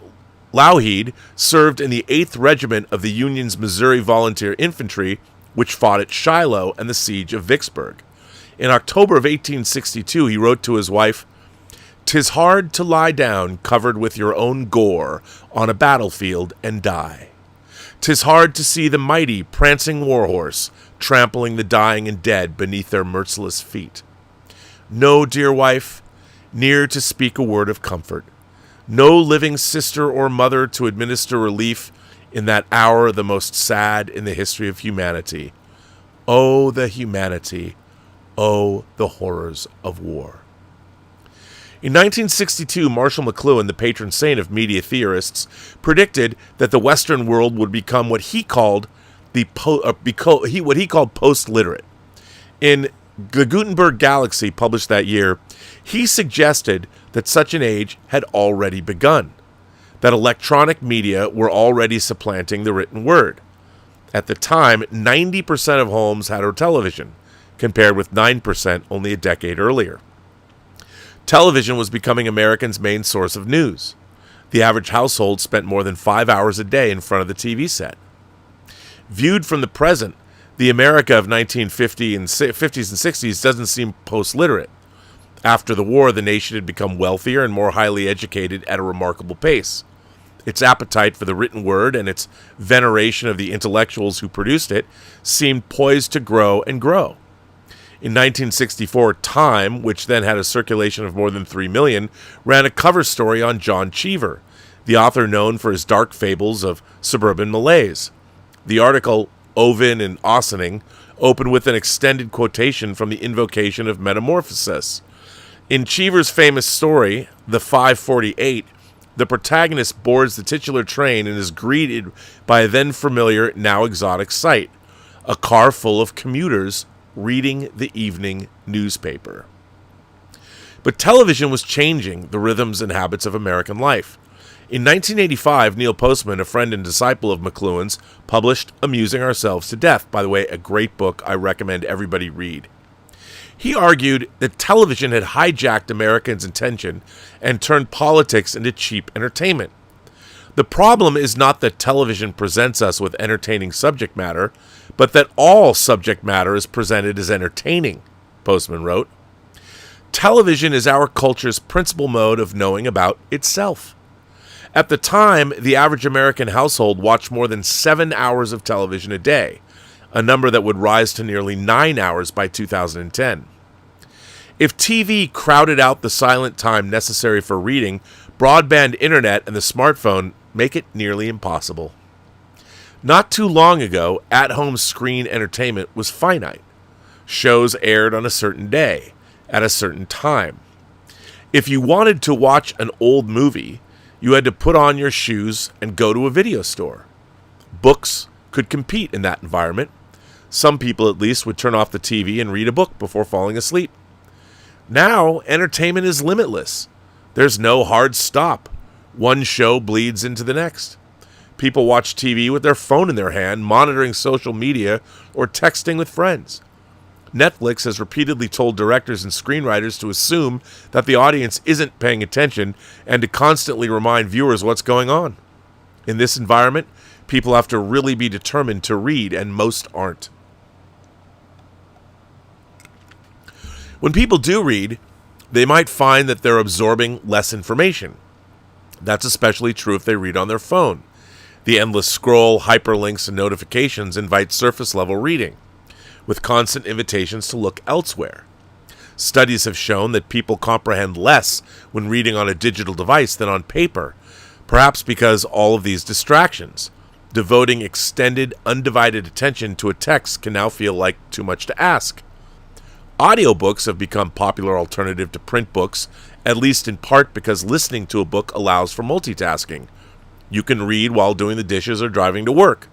Lougheed served in the 8th Regiment of the Union's Missouri Volunteer Infantry, which fought at Shiloh and the siege of Vicksburg. In October of 1862, he wrote to his wife, "'Tis hard to lie down covered with your own gore on a battlefield and die. 'Tis hard to see the mighty, prancing warhorse trampling the dying and dead beneath their merciless feet. No, dear wife, near to speak a word of comfort. No living sister or mother to administer relief in that hour the most sad in the history of humanity. Oh, the humanity! Oh, the horrors of war." In 1962, Marshall McLuhan, the patron saint of media theorists, predicted that the Western world would become what he called post-literate. In The Gutenberg Galaxy, published that year, he suggested that such an age had already begun, that electronic media were already supplanting the written word. At the time, 90% of homes had a television, compared with 9% only a decade earlier. Television was becoming Americans' main source of news. The average household spent more than 5 hours a day in front of the TV set. Viewed from the present, the America of 1950s and 60s doesn't seem post-literate. After the war, the nation had become wealthier and more highly educated at a remarkable pace. Its appetite for the written word and its veneration of the intellectuals who produced it seemed poised to grow and grow. In 1964, Time, which then had a circulation of more than 3 million, ran a cover story on John Cheever, the author known for his dark fables of suburban malaise. The article, Ovin and Ossining, opened with an extended quotation from the invocation of Metamorphosis. In Cheever's famous story, The 548, the protagonist boards the titular train and is greeted by a then familiar, now exotic sight, a car full of commuters reading the evening newspaper. But television was changing the rhythms and habits of American life. In 1985, Neil Postman, a friend and disciple of McLuhan's, published Amusing Ourselves to Death. By the way, a great book I recommend everybody read. He argued that television had hijacked Americans' attention and turned politics into cheap entertainment. The problem is not that television presents us with entertaining subject matter, but that all subject matter is presented as entertaining, Postman wrote. Television is our culture's principal mode of knowing about itself. At the time, the average American household watched more than 7 hours of television a day, a number that would rise to nearly 9 hours by 2010. If TV crowded out the silent time necessary for reading, broadband internet and the smartphone make it nearly impossible. Not too long ago, at-home screen entertainment was finite. Shows aired on a certain day, at a certain time. If you wanted to watch an old movie, you had to put on your shoes and go to a video store. Books could compete in that environment. Some people, at least, would turn off the TV and read a book before falling asleep. Now, entertainment is limitless. There's no hard stop. One show bleeds into the next. People watch TV with their phone in their hand, monitoring social media, or texting with friends. Netflix has repeatedly told directors and screenwriters to assume that the audience isn't paying attention and to constantly remind viewers what's going on. In this environment, people have to really be determined to read, and most aren't. When people do read, they might find that they're absorbing less information. That's especially true if they read on their phone. The endless scroll, hyperlinks, and notifications invite surface-level reading, with constant invitations to look elsewhere. Studies have shown that people comprehend less when reading on a digital device than on paper, perhaps because all of these distractions. Devoting extended, undivided attention to a text can now feel like too much to ask. Audiobooks have become a popular alternative to print books, at least in part because listening to a book allows for multitasking. You can read while doing the dishes or driving to work.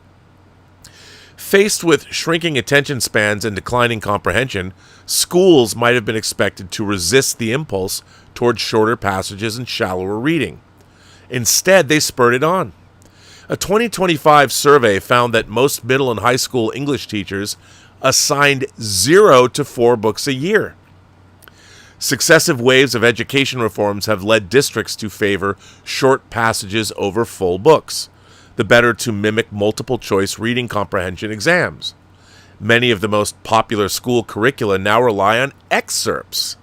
Faced with shrinking attention spans and declining comprehension, schools might have been expected to resist the impulse towards shorter passages and shallower reading. Instead, they spurred it on. A 2025 survey found that most middle and high school English teachers assigned 0 to 4 books a year. Successive waves of education reforms have led districts to favor short passages over full books, the better to mimic multiple-choice reading comprehension exams. Many of the most popular school curricula now rely on excerpts.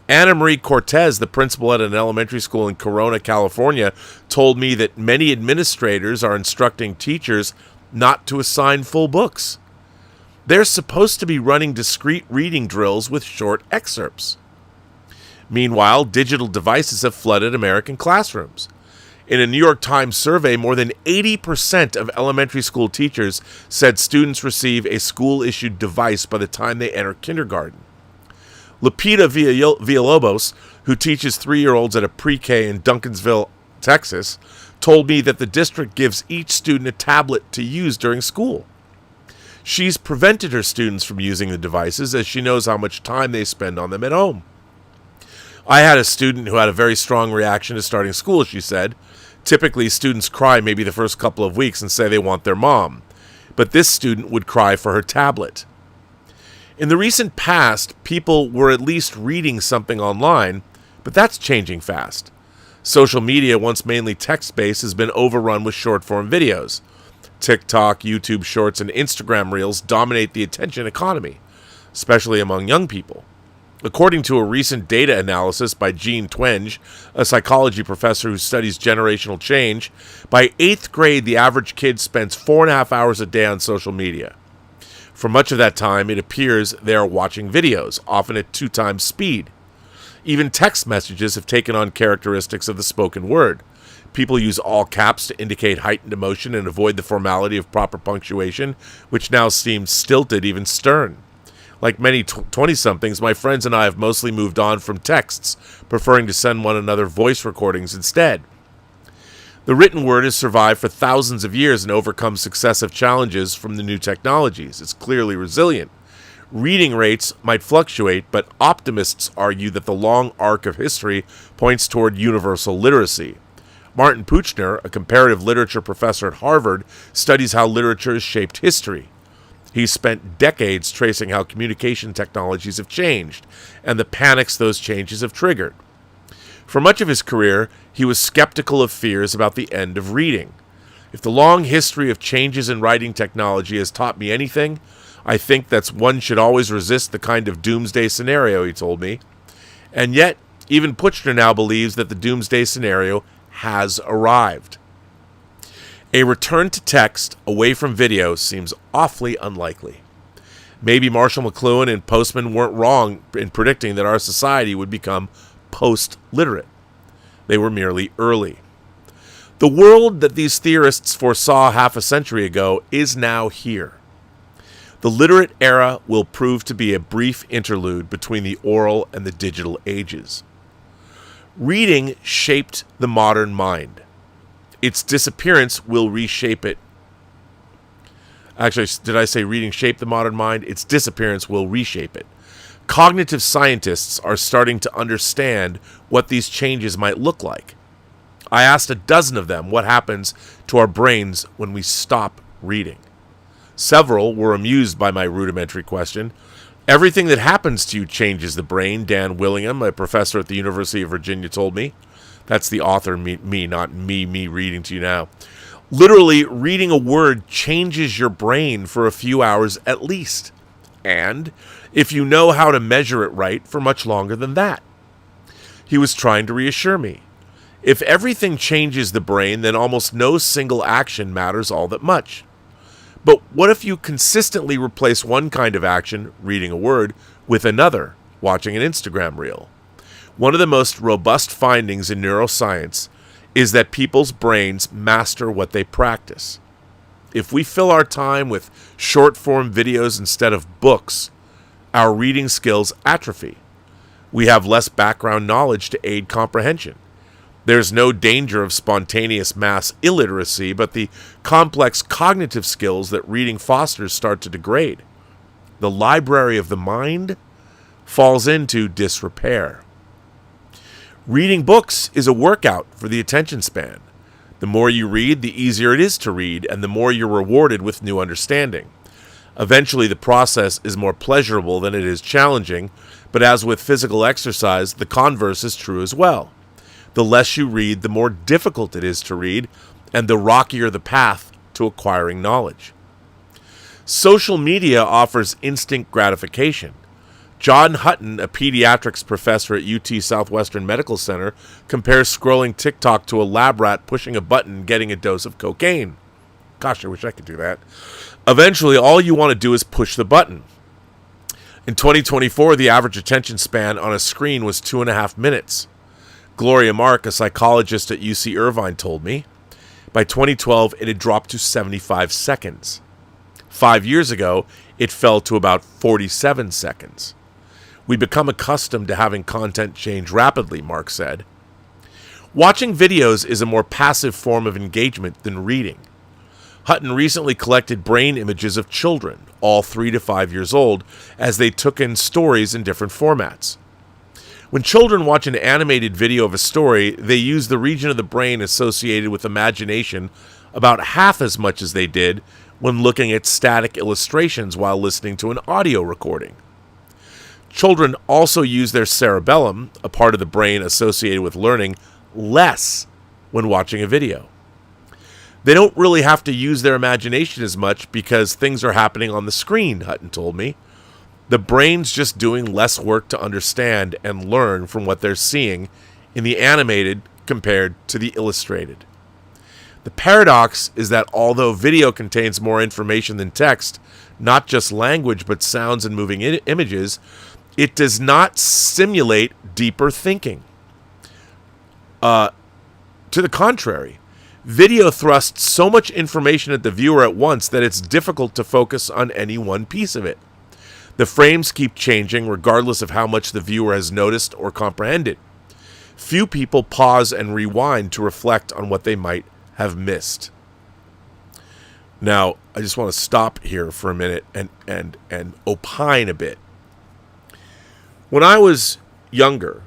Anna Marie Cortez, the principal at an elementary school in Corona, California, told me that many administrators are instructing teachers not to assign full books. They're supposed to be running discrete reading drills with short excerpts. Meanwhile, digital devices have flooded American classrooms. In a New York Times survey, more than 80% of elementary school teachers said students receive a school-issued device by the time they enter kindergarten. Lupita Villalobos, who teaches 3-year-olds at a pre-K in Duncansville, Texas, told me that the district gives each student a tablet to use during school. She's prevented her students from using the devices as she knows how much time they spend on them at home. I had a student who had a very strong reaction to starting school, she said. Typically, students cry maybe the first couple of weeks and say they want their mom. But this student would cry for her tablet. In the recent past, people were at least reading something online, but that's changing fast. Social media, once mainly text-based, has been overrun with short-form videos. TikTok, YouTube Shorts, and Instagram Reels dominate the attention economy, especially among young people. According to a recent data analysis by Jean Twenge, a psychology professor who studies generational change, by 8th grade, the average kid spends 4.5 hours a day on social media. For much of that time, it appears they are watching videos, often at 2 times speed. Even text messages have taken on characteristics of the spoken word. People use all caps to indicate heightened emotion and avoid the formality of proper punctuation, which now seems stilted, even stern. Like many 20-somethings, my friends and I have mostly moved on from texts, preferring to send one another voice recordings instead. The written word has survived for thousands of years and overcome successive challenges from the new technologies. It's clearly resilient. Reading rates might fluctuate, but optimists argue that the long arc of history points toward universal literacy. Martin Puchner, a comparative literature professor at Harvard, studies how literature has shaped history. He's spent decades tracing how communication technologies have changed and the panics those changes have triggered. For much of his career, he was skeptical of fears about the end of reading. If the long history of changes in writing technology has taught me anything, I think that one should always resist the kind of doomsday scenario, he told me. And yet, even Puchner now believes that the doomsday scenario has arrived. A return to text away from video seems awfully unlikely. Maybe Marshall McLuhan and Postman weren't wrong in predicting that our society would become post-literate. They were merely early. The world that these theorists foresaw half a century ago is now here. The literate era will prove to be a brief interlude between the oral and the digital ages. Reading shaped the modern mind. Its disappearance will reshape it. Actually, did I say reading shaped the modern mind? Its disappearance will reshape it. Cognitive scientists are starting to understand what these changes might look like. I asked a dozen of them what happens to our brains when we stop reading. Several were amused by my rudimentary question. Everything that happens to you changes the brain, Dan Willingham, a professor at the University of Virginia, told me. That's the author, me, not me reading to you now. Literally, reading a word changes your brain for a few hours at least. And, if you know how to measure it right, for much longer than that. He was trying to reassure me. If everything changes the brain, then almost no single action matters all that much. But what if you consistently replace one kind of action, reading a word, with another, watching an Instagram reel? One of the most robust findings in neuroscience is that people's brains master what they practice. If we fill our time with short-form videos instead of books, our reading skills atrophy. We have less background knowledge to aid comprehension. There's no danger of spontaneous mass illiteracy, but the complex cognitive skills that reading fosters start to degrade. The library of the mind falls into disrepair. Reading books is a workout for the attention span. The more you read, the easier it is to read, and the more you're rewarded with new understanding. Eventually, the process is more pleasurable than it is challenging, but as with physical exercise, the converse is true as well. The less you read, the more difficult it is to read, and the rockier the path to acquiring knowledge. Social media offers instant gratification. John Hutton, a pediatrics professor at UT Southwestern Medical Center, compares scrolling TikTok to a lab rat pushing a button and getting a dose of cocaine. Gosh, I wish I could do that. Eventually, all you want to do is push the button. In 2024, the average attention span on a screen was 2.5 minutes. Gloria Mark, a psychologist at UC Irvine, told me. By 2012, it had dropped to 75 seconds. 5 years ago, it fell to about 47 seconds. We become accustomed to having content change rapidly, Mark said. Watching videos is a more passive form of engagement than reading. Hutton recently collected brain images of children, all 3 to 5 years old, as they took in stories in different formats. When children watch an animated video of a story, they use the region of the brain associated with imagination about half as much as they did when looking at static illustrations while listening to an audio recording. Children also use their cerebellum, a part of the brain associated with learning, less when watching a video. They don't really have to use their imagination as much because things are happening on the screen, Hutton told me. The brain's just doing less work to understand and learn from what they're seeing in the animated compared to the illustrated. The paradox is that although video contains more information than text, not just language but sounds and moving images, it does not simulate deeper thinking. To the contrary, video thrusts so much information at the viewer at once that it's difficult to focus on any one piece of it. The frames keep changing regardless of how much the viewer has noticed or comprehended. Few people pause and rewind to reflect on what they might have missed. Now, I just want to stop here for a minute and opine a bit. When I was younger,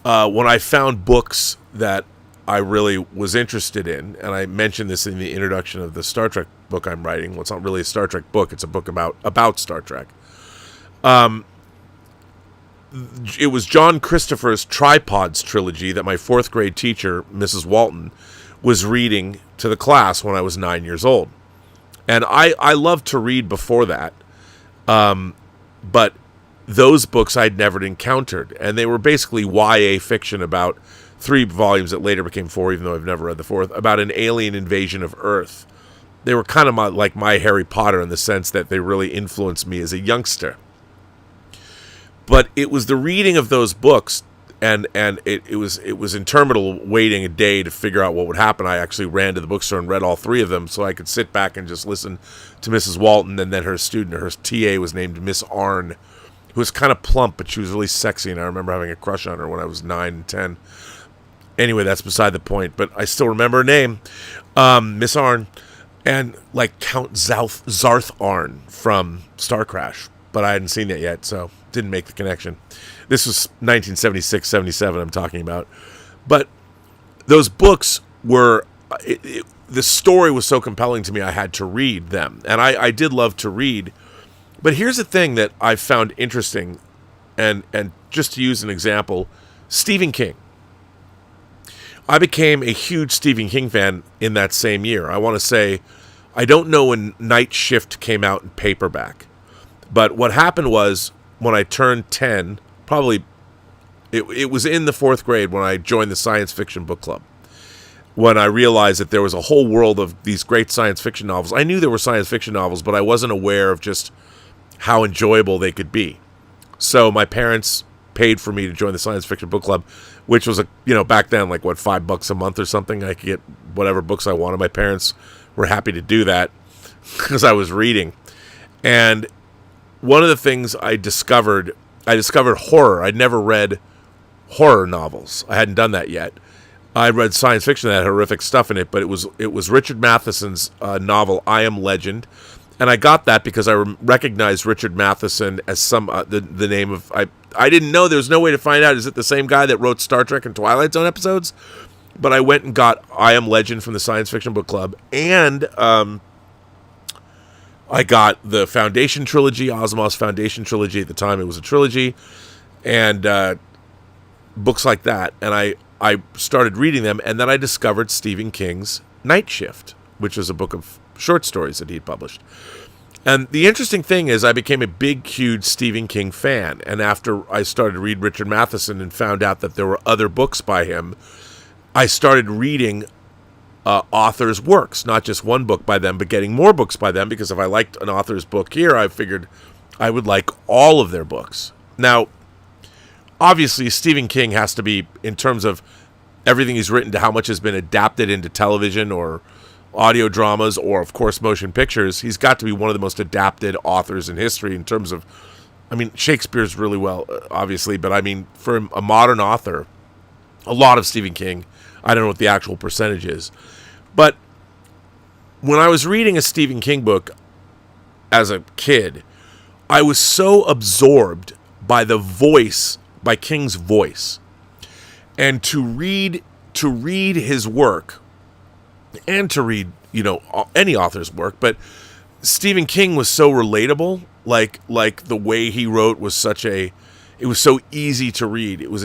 when I found books that I really was interested in, and I mentioned this in the introduction of the Star Trek book I'm writing. Well, it's not really a Star Trek book. It's a book about Star Trek. It was John Christopher's Tripods trilogy that my fourth grade teacher, Mrs. Walton, was reading to the class when I was 9 years old. And I loved to read before that. But those books I'd never encountered. And they were basically YA fiction about 3 volumes that later became 4, even though I've never read the 4th, about an alien invasion of Earth. They were kind of like my Harry Potter in the sense that they really influenced me as a youngster. But it was the reading of those books, and it was interminable waiting a day to figure out what would happen. I actually ran to the bookstore and read all 3 of them so I could sit back and just listen to Mrs. Walton, and then her student, her TA was named Miss Arn, who was kind of plump, but she was really sexy, and I remember having a crush on her when I was 9 and 10. Anyway, that's beside the point, but I still remember her name, Miss Arn, and like Count Zarth Arn from Star Crash, but I hadn't seen that yet, so didn't make the connection. This was 1976, 77 I'm talking about. But those books were, the story was so compelling to me I had to read them. And I did love to read. But here's the thing that I found interesting, and just to use an example, Stephen King. I became a huge Stephen King fan in that same year. I want to say, I don't know when Night Shift came out in paperback. But what happened was, when I turned 10, probably, it was in the 4th grade when I joined the science fiction book club. When I realized that there was a whole world of these great science fiction novels. I knew there were science fiction novels, but I wasn't aware of just how enjoyable they could be. So my parents paid for me to join the science fiction book club, which was, back then, like, what, $5 a month or something? I could get whatever books I wanted. My parents were happy to do that because I was reading. And one of the things I discovered horror. I'd never read horror novels. I hadn't done that yet. I read science fiction that had horrific stuff in it, but it was Richard Matheson's novel, I Am Legend. And I got that because I recognized Richard Matheson as some the name of... I didn't know, there was no way to find out, is it the same guy that wrote Star Trek and Twilight Zone episodes? But I went and got I Am Legend from the Science Fiction Book Club, and I got the Foundation trilogy, Asimov's Foundation trilogy. At the time, it was a trilogy, and books like that. And I started reading them, and then I discovered Stephen King's Night Shift, which was a book of short stories that he'd published. And the interesting thing is I became a big, huge Stephen King fan. And after I started to read Richard Matheson and found out that there were other books by him, I started reading authors' works, not just one book by them, but getting more books by them, because if I liked an author's book here, I figured I would like all of their books. Now, obviously, Stephen King has to be, in terms of everything he's written to how much has been adapted into television or audio dramas or, of course, motion pictures, he's got to be one of the most adapted authors in history in terms of, Shakespeare's really well, obviously, but for a modern author, a lot of Stephen King, I don't know what the actual percentage is, but when I was reading a Stephen King book as a kid, I was so absorbed by by King's voice, and to read his work, and to read, any author's work, but Stephen King was so relatable, like the way he wrote was it was so easy to read. It was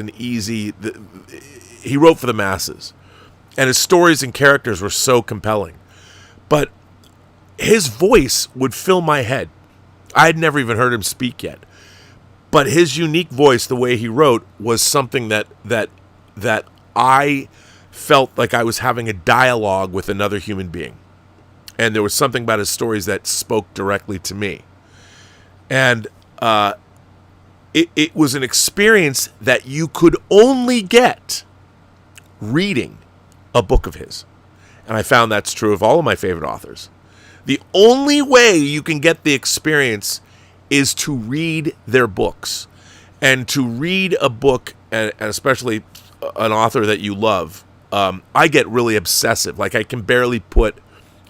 he wrote for the masses, and his stories and characters were so compelling, but his voice would fill my head. I had never even heard him speak yet, but his unique voice, the way he wrote, was something that I felt like I was having a dialogue with another human being. And there was something about his stories that spoke directly to me. And it was an experience that you could only get reading a book of his. And I found that's true of all of my favorite authors. The only way you can get the experience is to read their books. And to read a book, and especially an author that you love, I get really obsessive. Like, I can barely put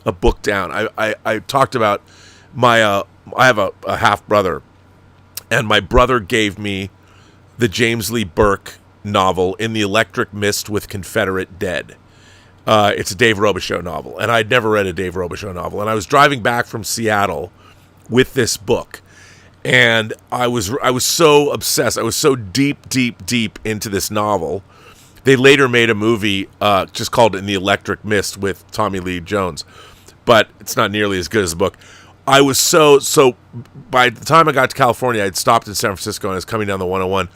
a book down. I talked about I have a half-brother, and my brother gave me the James Lee Burke novel In the Electric Mist with Confederate Dead. It's a Dave Robichaux novel, and I'd never read a Dave Robichaux novel. And I was driving back from Seattle with this book, and I was so obsessed. I was so deep into this novel. They later made a movie just called In the Electric Mist with Tommy Lee Jones, but it's not nearly as good as the book. I was so by the time I got to California, I'd stopped in San Francisco and I was coming down the 101.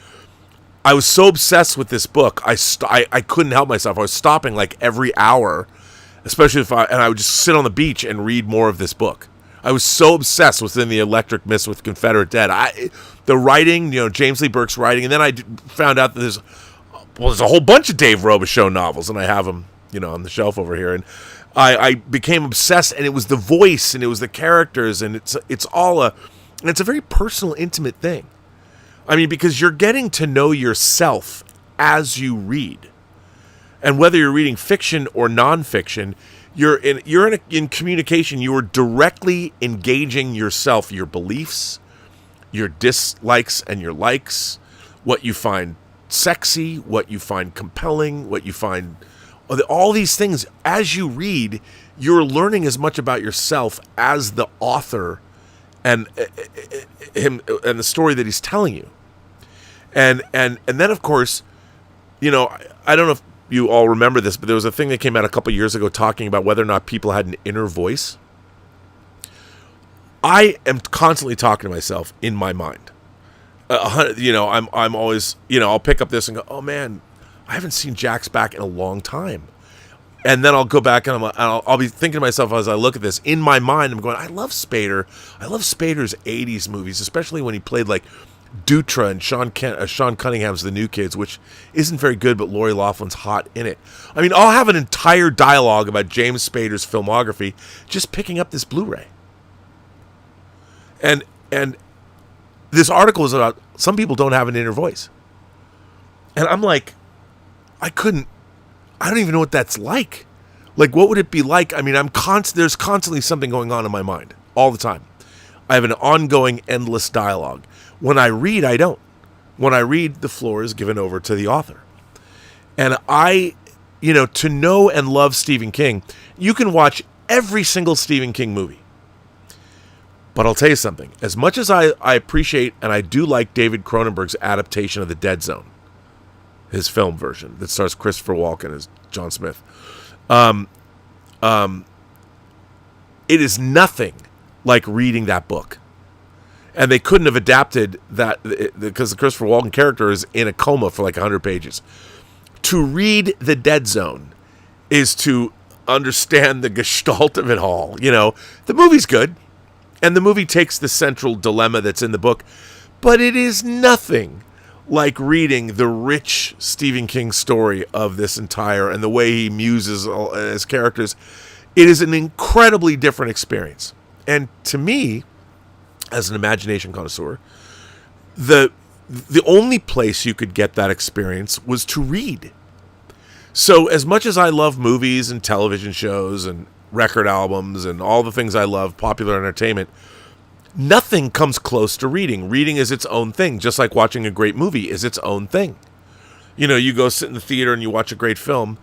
I was so obsessed with this book, I couldn't help myself. I was stopping like every hour, especially and I would just sit on the beach and read more of this book. I was so obsessed with In the Electric Mist with Confederate Dead. The writing, James Lee Burke's writing, and then I found out that there's a whole bunch of Dave Robichaux novels, and I have them, on the shelf over here. And I became obsessed, and it was the voice, and it was the characters, and it's a very personal, intimate thing. I mean, because you're getting to know yourself as you read. And whether you're reading fiction or nonfiction, you're in communication. You are directly engaging yourself, your beliefs, your dislikes and your likes, what you find sexy, what you find compelling, what you find, all these things. As you read, you're learning as much about yourself as the author and him and the story that he's telling you. And then, of course, I don't know if you all remember this, but there was a thing that came out a couple years ago talking about whether or not people had an inner voice. I am constantly talking to myself in my mind. I'm always, I'll pick up this and go, oh man, I haven't seen Jack's back in a long time. And then I'll go back and I'll be thinking to myself as I look at this. In my mind, I'm going, I love Spader. I love Spader's 80s movies, especially when he played like Dutra and Sean Cunningham's The New Kids, which isn't very good, but Lori Loughlin's hot in it. I mean, I'll have an entire dialogue about James Spader's filmography just picking up this Blu-ray. And this article is about some people don't have an inner voice. And I'm like, I don't even know what that's like. Like, what would it be like? I mean, there's constantly something going on in my mind all the time. I have an ongoing, endless dialogue. When I read, I don't. When I read, the floor is given over to the author. And to know and love Stephen King, you can watch every single Stephen King movie. But I'll tell you something. As much as I appreciate and I do like David Cronenberg's adaptation of The Dead Zone, his film version that stars Christopher Walken as John Smith, it is nothing like reading that book. And they couldn't have adapted that because the Christopher Walken character is in a coma for like 100 pages. To read The Dead Zone is to understand the gestalt of it all. The movie's good, and the movie takes the central dilemma that's in the book, but it is nothing like reading the rich Stephen King story of this entire, and the way he muses his characters. It is an incredibly different experience. And to me, as an imagination connoisseur, the only place you could get that experience was to read. So as much as I love movies and television shows and record albums and all the things I love, popular entertainment, nothing comes close to reading. Reading is its own thing, just like watching a great movie is its own thing. You go sit in the theater and you watch a great film,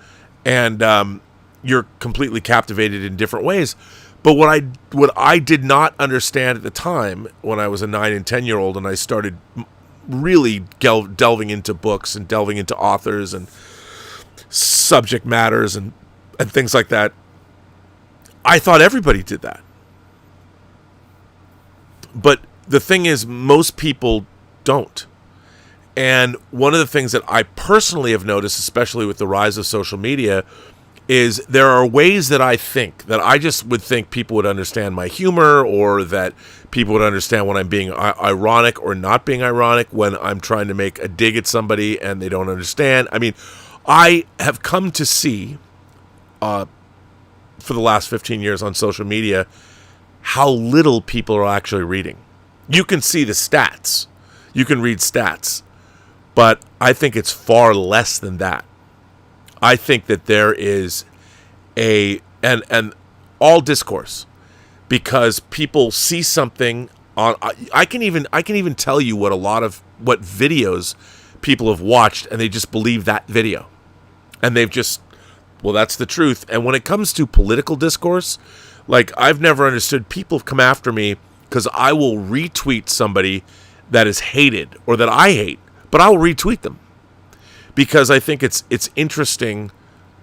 and you're completely captivated in different ways. But what I did not understand at the time, when I was a 9 and 10-year-old and I started really delving into books and delving into authors and subject matters and things like that, I thought everybody did that. But the thing is, most people don't. And one of the things that I personally have noticed, especially with the rise of social media, is there are ways that I think that I just would think people would understand my humor, or that people would understand when I'm being ironic or not being ironic, when I'm trying to make a dig at somebody and they don't understand. I mean, I have come to see for the last 15 years on social media how little people are actually reading. You can see the stats. You can read stats. But I think it's far less than that. I think that there is and all discourse, because people see something on. I can even tell you what videos people have watched, and they just believe that video, and they've just, well, that's the truth. And when it comes to political discourse, like, I've never understood, people have come after me because I will retweet somebody that is hated or that I hate, but I will retweet them because I think it's interesting.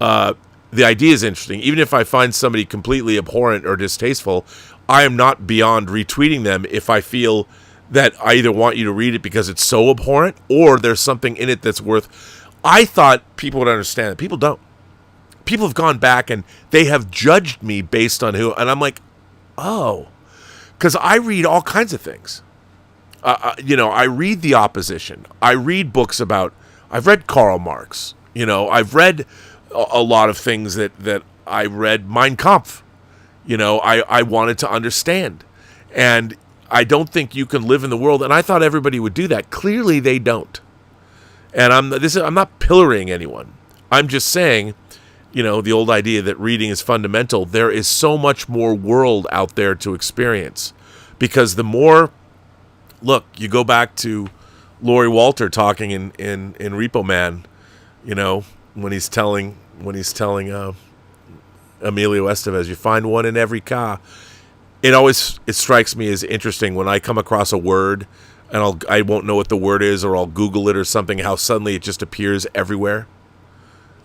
The idea is interesting. Even if I find somebody completely abhorrent or distasteful, I am not beyond retweeting them if I feel that I either want you to read it because it's so abhorrent, or there's something in it that's worth. I thought people would understand it. People don't. People have gone back and they have judged me based on who, and I'm like, oh, because I read all kinds of things. I read the opposition. I read books about. I've read Karl Marx. I've read a lot of things that I read. Mein Kampf. I wanted to understand, and I don't think you can live in the world. And I thought everybody would do that. Clearly, they don't. And I'm not pillorying anyone. I'm just saying, the old idea that reading is fundamental. There is so much more world out there to experience, because the more. Look, you go back to Laurie Walter talking in Repo Man, when he's telling Emilio Estevez, you find one in every car. It strikes me as interesting when I come across a word and I won't know what the word is, or I'll Google it or something, how suddenly it just appears everywhere.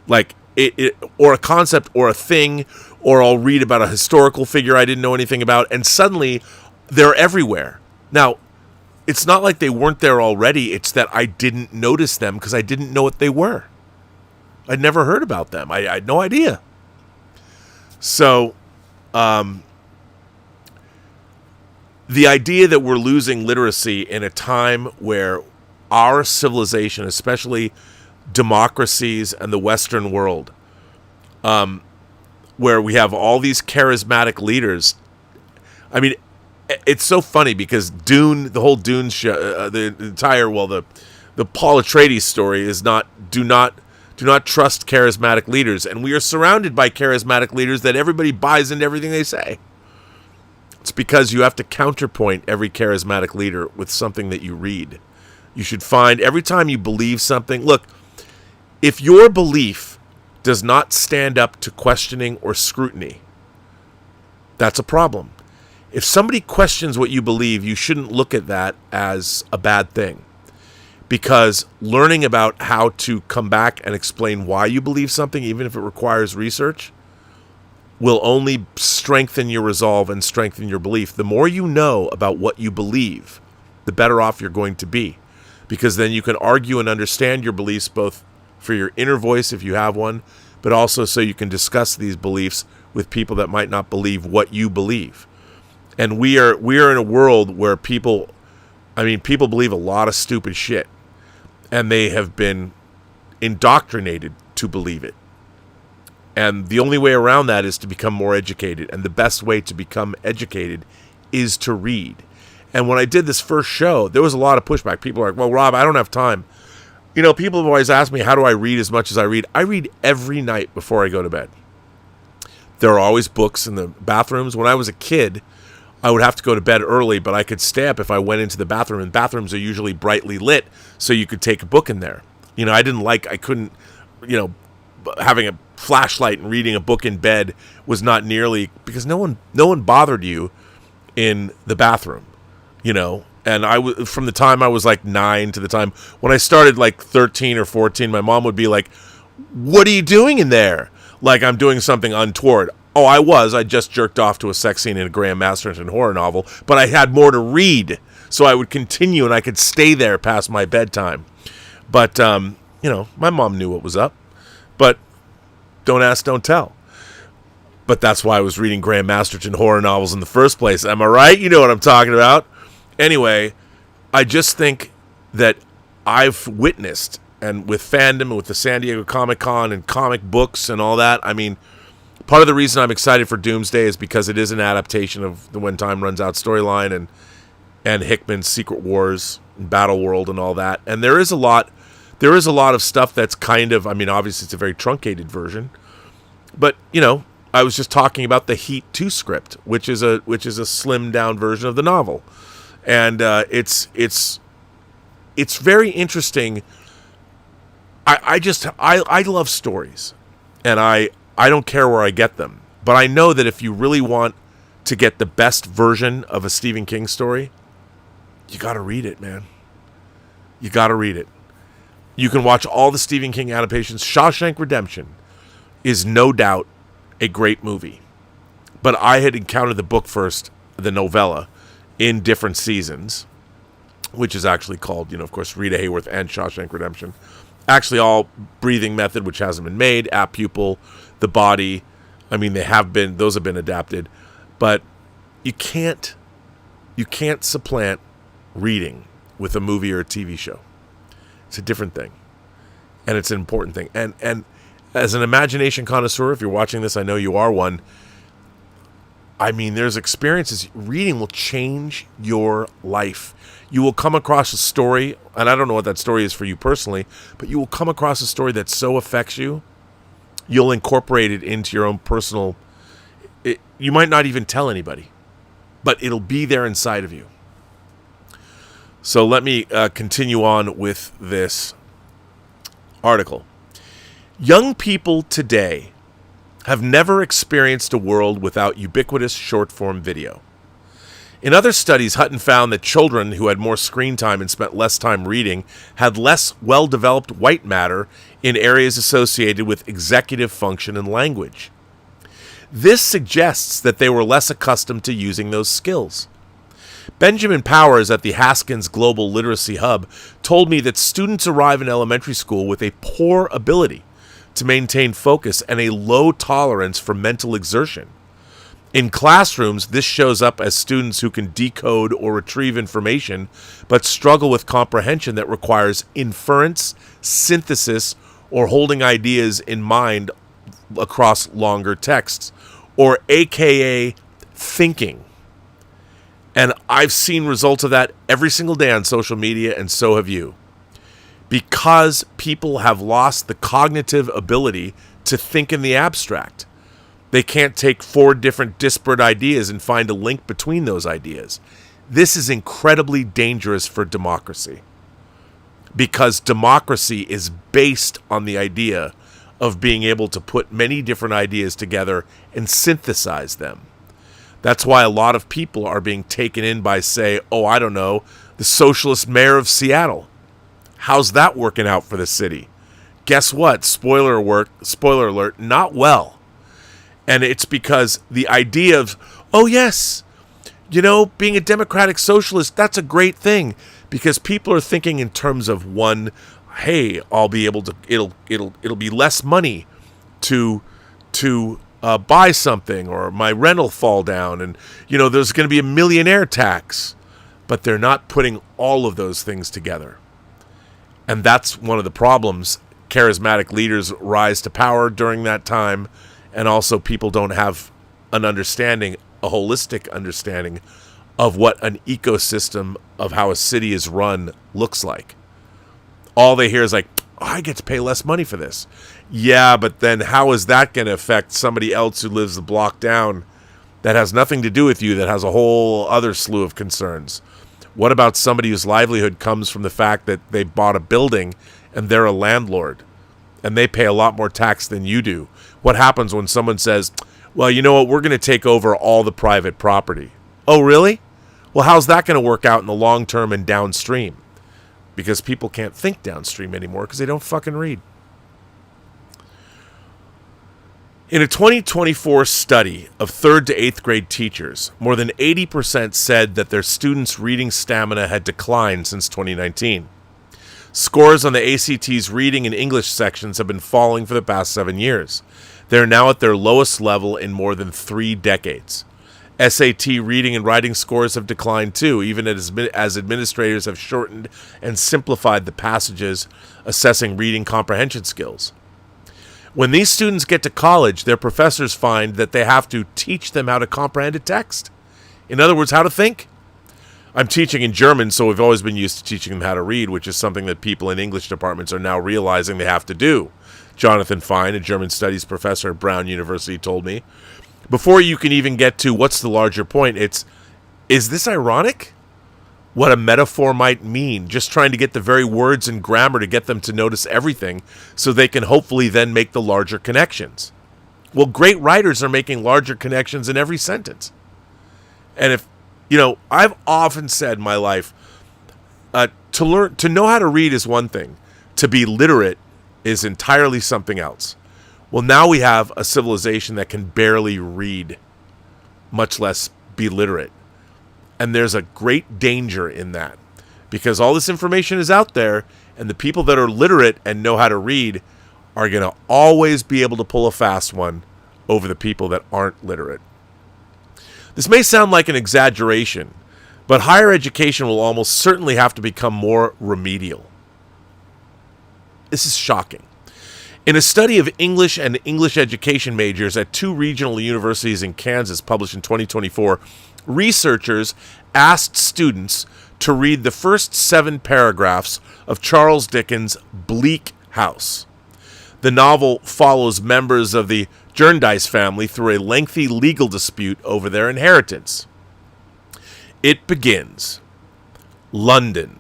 Like it or a concept or a thing, or I'll read about a historical figure I didn't know anything about, and suddenly they're everywhere. Now, it's not like they weren't there already. It's that I didn't notice them because I didn't know what they were. I'd never heard about them. I had no idea. So, the idea that we're losing literacy in a time where our civilization, especially democracies and the Western world, where we have all these charismatic leaders. I mean, it's so funny because Dune, the whole Dune show, the Paul Atreides story is do not trust charismatic leaders, and we are surrounded by charismatic leaders that everybody buys into everything they say. It's because you have to counterpoint every charismatic leader with something that you read. You should find every time you believe something. Look, if your belief does not stand up to questioning or scrutiny, that's a problem. If somebody questions what you believe, you shouldn't look at that as a bad thing. Because learning about how to come back and explain why you believe something, even if it requires research, will only strengthen your resolve and strengthen your belief. The more you know about what you believe, the better off you're going to be. Because then you can argue and understand your beliefs, both for your inner voice, if you have one, but also so you can discuss these beliefs with people that might not believe what you believe. And we are in a world where people believe a lot of stupid shit, and they have been indoctrinated to believe it. And the only way around that is to become more educated, and the best way to become educated is to read. And when I did this first show, there was a lot of pushback. People are like, well, Rob, I don't have time. People have always asked me, how do I read as much as I read? I read every night before I go to bed. There are always books in the bathrooms. When I was a kid, I would have to go to bed early, but I could stay up if I went into the bathroom, and bathrooms are usually brightly lit, so you could take a book in there. I couldn't, having a flashlight and reading a book in bed was not nearly, because no one bothered you in the bathroom, and from the time I was like 9 to the time when I started like 13 or 14, my mom would be like, what are you doing in there? Like I'm doing something untoward. Oh, I just jerked off to a sex scene in a Graham Masterton horror novel, but I had more to read, so I would continue and I could stay there past my bedtime. But, my mom knew what was up. But don't ask, don't tell. But that's why I was reading Graham Masterton horror novels in the first place. Am I right? You know what I'm talking about. Anyway, I just think that I've witnessed, and with fandom and with the San Diego Comic-Con and comic books and all that, I mean, part of the reason I'm excited for Doomsday is because it is an adaptation of the When Time Runs Out storyline and Hickman's Secret Wars and Battle World and all that. And there is a lot of stuff that's kind of, I mean, obviously it's a very truncated version, but, I was just talking about the Heat 2 script, which is a slimmed down version of the novel. And it's very interesting. I love stories, and I don't care where I get them. But I know that if you really want to get the best version of a Stephen King story, you got to read it, man. You got to read it. You can watch all the Stephen King adaptations. Shawshank Redemption is no doubt a great movie. But I had encountered the book first, the novella, in different seasons, which is actually called, of course, Rita Hayworth and Shawshank Redemption. Actually, all Breathing Method, which hasn't been made, Apt Pupil, The Body. I mean, those have been adapted. But you can't supplant reading with a movie or a TV show. It's a different thing. And it's an important thing. And as an imagination connoisseur, if you're watching this, I know you are one. I mean, there's experiences. Reading will change your life. You will come across a story, and I don't know what that story is for you personally, but you will come across a story that so affects you, you'll incorporate it into your own personal... you might not even tell anybody, but it'll be there inside of you. So let me continue on with this article. Young people today have never experienced a world without ubiquitous short-form video. In other studies, Hutton found that children who had more screen time and spent less time reading had less well-developed white matter in areas associated with executive function and language. This suggests that they were less accustomed to using those skills. Benjamin Powers at the Haskins Global Literacy Hub told me that students arrive in elementary school with a poor ability to maintain focus and a low tolerance for mental exertion. In classrooms, this shows up as students who can decode or retrieve information, but struggle with comprehension that requires inference, synthesis, or holding ideas in mind across longer texts, or AKA thinking. And I've seen results of that every single day on social media, and so have you. Because people have lost the cognitive ability to think in the abstract. They can't take 4 different disparate ideas and find a link between those ideas. This is incredibly dangerous for democracy. Because democracy is based on the idea of being able to put many different ideas together and synthesize them. That's why a lot of people are being taken in by, say, the socialist mayor of Seattle. How's that working out for the city? Guess what? Spoiler alert, not well. And it's because the idea of, being a democratic socialist, that's a great thing. Because people are thinking in terms of one, hey, I'll be able to, it'll be less money to buy something, or my rent will fall down, and, there's going to be a millionaire tax. But they're not putting all of those things together. And that's one of the problems. Charismatic leaders rise to power during that time, and also people don't have a holistic understanding of what an ecosystem of how a city is run looks like. All they hear is I get to pay less money for this. Yeah, but then how is that going to affect somebody else who lives the block down that has nothing to do with you, that has a whole other slew of concerns? What about somebody whose livelihood comes from the fact that they bought a building and they're a landlord and they pay a lot more tax than you do? What happens when someone says, well, you know what, we're going to take over all the private property? Oh, really? Well, how's that going to work out in the long term and downstream? Because people can't think downstream anymore because they don't fucking read. In a 2024 study of 3rd to 8th grade teachers, more than 80% said that their students' reading stamina had declined since 2019. Scores on the ACT's reading and English sections have been falling for the past 7 years. They're now at their lowest level in more than 3 decades. SAT reading and writing scores have declined too, even as administrators have shortened and simplified the passages assessing reading comprehension skills. When these students get to college, their professors find that they have to teach them how to comprehend a text. In other words, how to think. I'm teaching in German, so we've always been used to teaching them how to read, which is something that people in English departments are now realizing they have to do. Jonathan Fine, a German studies professor at Brown University, told me. Before you can even get to what's the larger point, is this ironic? What a metaphor might mean, just trying to get the very words and grammar to get them to notice everything so they can hopefully then make the larger connections. Well, great writers are making larger connections in every sentence. And I've often said in my life, to know how to read is one thing. To be literate is entirely something else. Well, now we have a civilization that can barely read, much less be literate. And there's a great danger in that, because all this information is out there, and the people that are literate and know how to read are going to always be able to pull a fast one over the people that aren't literate. This may sound like an exaggeration, but higher education will almost certainly have to become more remedial. This is shocking. In a study of English and English education majors at 2 regional universities in Kansas published in 2024, researchers asked students to read the first 7 paragraphs of Charles Dickens' Bleak House. The novel follows members of the Jarndyce family through a lengthy legal dispute over their inheritance. It begins. London.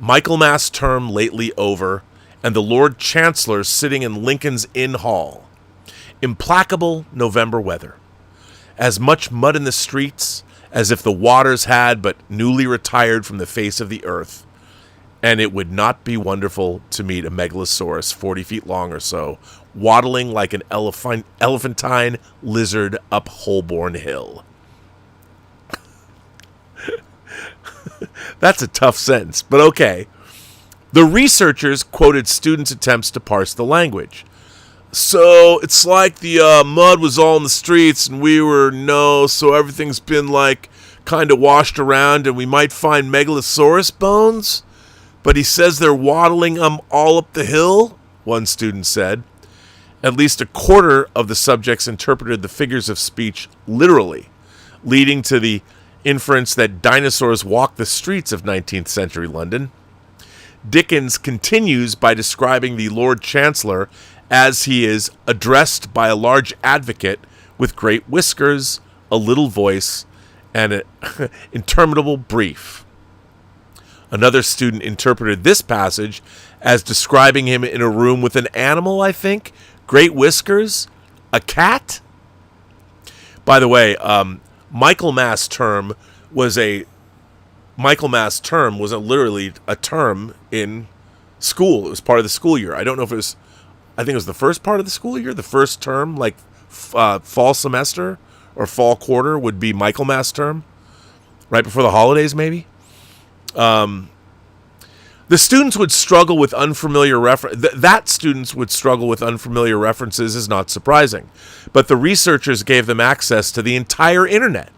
Michaelmas term lately over, and the Lord Chancellor sitting in Lincoln's Inn Hall. Implacable November weather. As much mud in the streets as if the waters had but newly retired from the face of the earth. And it would not be wonderful to meet a megalosaurus 40 feet long or so, waddling like an elephantine lizard up Holborn Hill. That's a tough sentence, but okay. The researchers quoted students' attempts to parse the language. So it's like the mud was all in the streets and so everything's been like kind of washed around and we might find megalosaurus bones? But he says they're waddling all up the hill, one student said. At least a quarter of the subjects interpreted the figures of speech literally, leading to the inference that dinosaurs walked the streets of 19th century London. Dickens continues by describing the Lord Chancellor as he is addressed by a large advocate with great whiskers, a little voice, and an interminable brief. Another student interpreted this passage as describing him in a room with an animal, I think. Great whiskers? A cat? By the way, Michaelmas term was literally a term in school. It was part of the school year. I don't know if I think it was the first part of the school year, the first term, like fall semester or fall quarter would be Michaelmas term, right before the holidays maybe. The students would struggle with unfamiliar students would struggle with unfamiliar references is not surprising, but the researchers gave them access to the entire internet.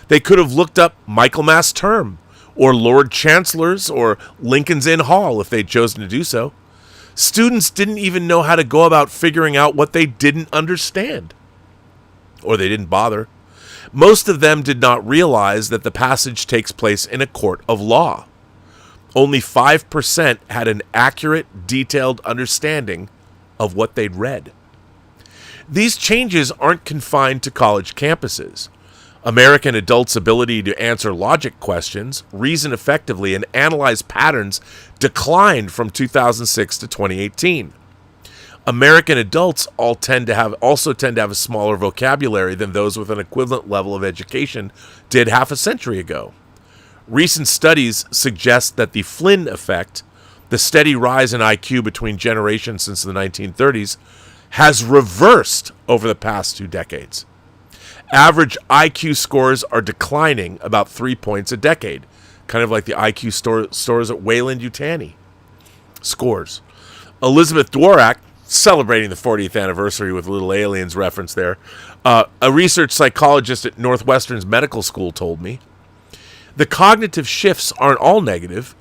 They could have looked up Michaelmas term or Lord Chancellor's or Lincoln's Inn Hall if they'd chosen to do so. Students didn't even know how to go about figuring out what they didn't understand, or they didn't bother. Most of them did not realize that the passage takes place in a court of law. Only 5% had an accurate, detailed understanding of what they'd read. These changes aren't confined to college campuses. American adults' ability to answer logic questions, reason effectively, and analyze patterns declined from 2006 to 2018. American adults also tend to have a smaller vocabulary than those with an equivalent level of education did half a century ago. Recent studies suggest that the Flynn effect, the steady rise in IQ between generations since the 1930s, has reversed over the past 2 decades. Average IQ scores are declining about 3 points a decade, kind of like the IQ scores at Wayland Yutani. scores. Elizabeth Dworak, celebrating the 40th anniversary with Little Aliens reference there, a research psychologist at Northwestern's medical school told me, the cognitive shifts aren't all negative.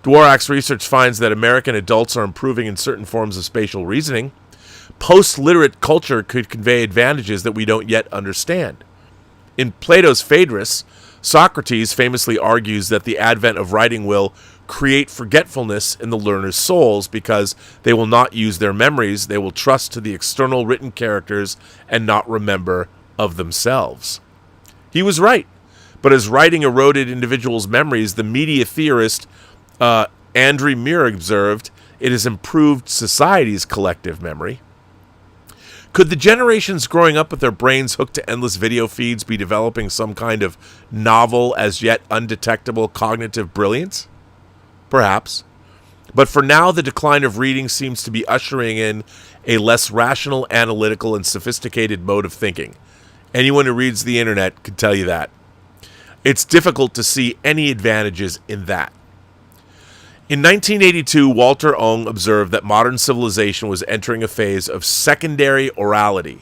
Dworak's research finds that American adults are improving in certain forms of spatial reasoning. Post-literate culture could convey advantages that we don't yet understand. In Plato's Phaedrus, Socrates famously argues that the advent of writing will create forgetfulness in the learner's souls because they will not use their memories, they will trust to the external written characters and not remember of themselves. He was right, but as writing eroded individuals' memories, the media theorist Andrew Meyer observed, it has improved society's collective memory. Could the generations growing up with their brains hooked to endless video feeds be developing some kind of novel, as yet undetectable cognitive brilliance? Perhaps. But for now, the decline of reading seems to be ushering in a less rational, analytical, and sophisticated mode of thinking. Anyone who reads the internet can tell you that. It's difficult to see any advantages in that. In 1982, Walter Ong observed that modern civilization was entering a phase of secondary orality,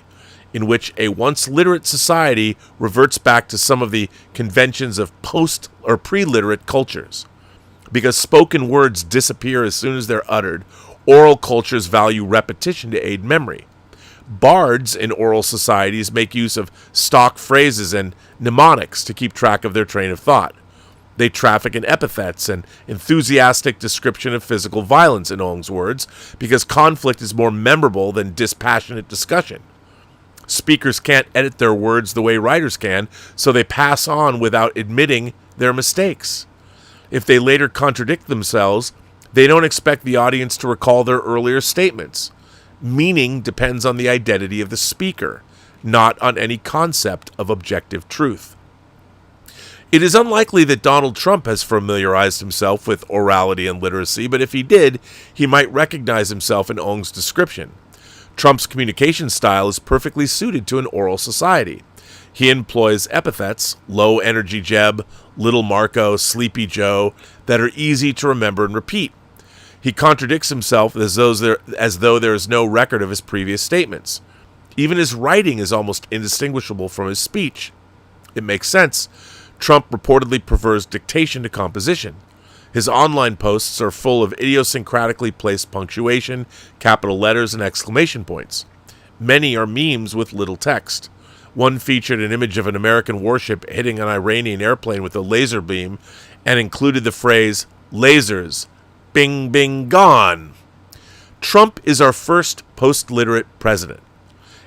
in which a once literate society reverts back to some of the conventions of post or pre-literate cultures. Because spoken words disappear as soon as they're uttered, oral cultures value repetition to aid memory. Bards in oral societies make use of stock phrases and mnemonics to keep track of their train of thought. They traffic in epithets and enthusiastic description of physical violence, in Ong's words, because conflict is more memorable than dispassionate discussion. Speakers can't edit their words the way writers can, so they pass on without admitting their mistakes. If they later contradict themselves, they don't expect the audience to recall their earlier statements. Meaning depends on the identity of the speaker, not on any concept of objective truth. It is unlikely that Donald Trump has familiarized himself with orality and literacy, but if he did, he might recognize himself in Ong's description. Trump's communication style is perfectly suited to an oral society. He employs epithets, low energy Jeb, little Marco, sleepy Joe, that are easy to remember and repeat. He contradicts himself as though there is no record of his previous statements. Even his writing is almost indistinguishable from his speech. It makes sense. Trump reportedly prefers dictation to composition. His online posts are full of idiosyncratically placed punctuation, capital letters, and exclamation points. Many are memes with little text. One featured an image of an American warship hitting an Iranian airplane with a laser beam and included the phrase, "Lasers, bing, bing, gone." Trump is our first post-literate president.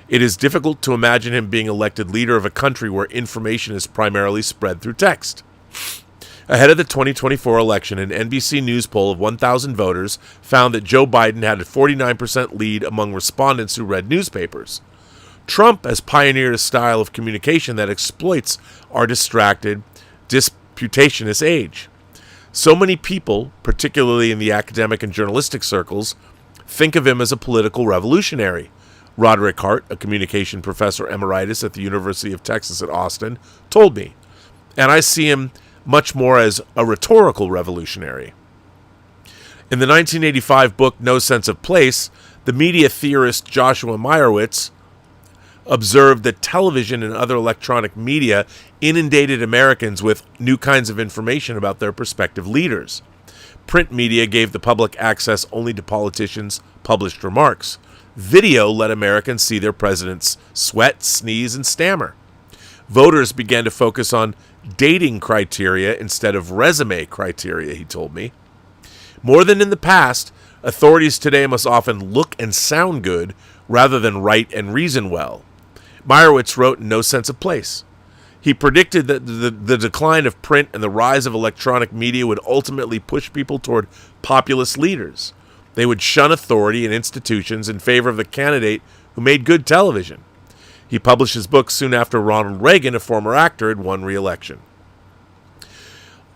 It is difficult to imagine him being elected leader of a country where information is primarily spread through text. Ahead of the 2024 election, an NBC News poll of 1,000 voters found that Joe Biden had a 49% lead among respondents who read newspapers. Trump has pioneered a style of communication that exploits our distracted, disputationist age. So many people, particularly in the academic and journalistic circles, think of him as a political revolutionary. Roderick Hart, a communication professor emeritus at the University of Texas at Austin, told me, and I see him much more as a rhetorical revolutionary. In the 1985 book No Sense of Place, the media theorist Joshua Meyerowitz observed that television and other electronic media inundated Americans with new kinds of information about their prospective leaders. Print media gave the public access only to politicians' published remarks. Video let Americans see their presidents sweat, sneeze, and stammer. Voters began to focus on dating criteria instead of resume criteria, he told me. More than in the past, authorities today must often look and sound good rather than write and reason well. Meyerowitz wrote in No Sense of Place. He predicted that the decline of print and the rise of electronic media would ultimately push people toward populist leaders. They would shun authority and institutions in favor of the candidate who made good television. He published his book soon after Ronald Reagan, a former actor, had won re-election.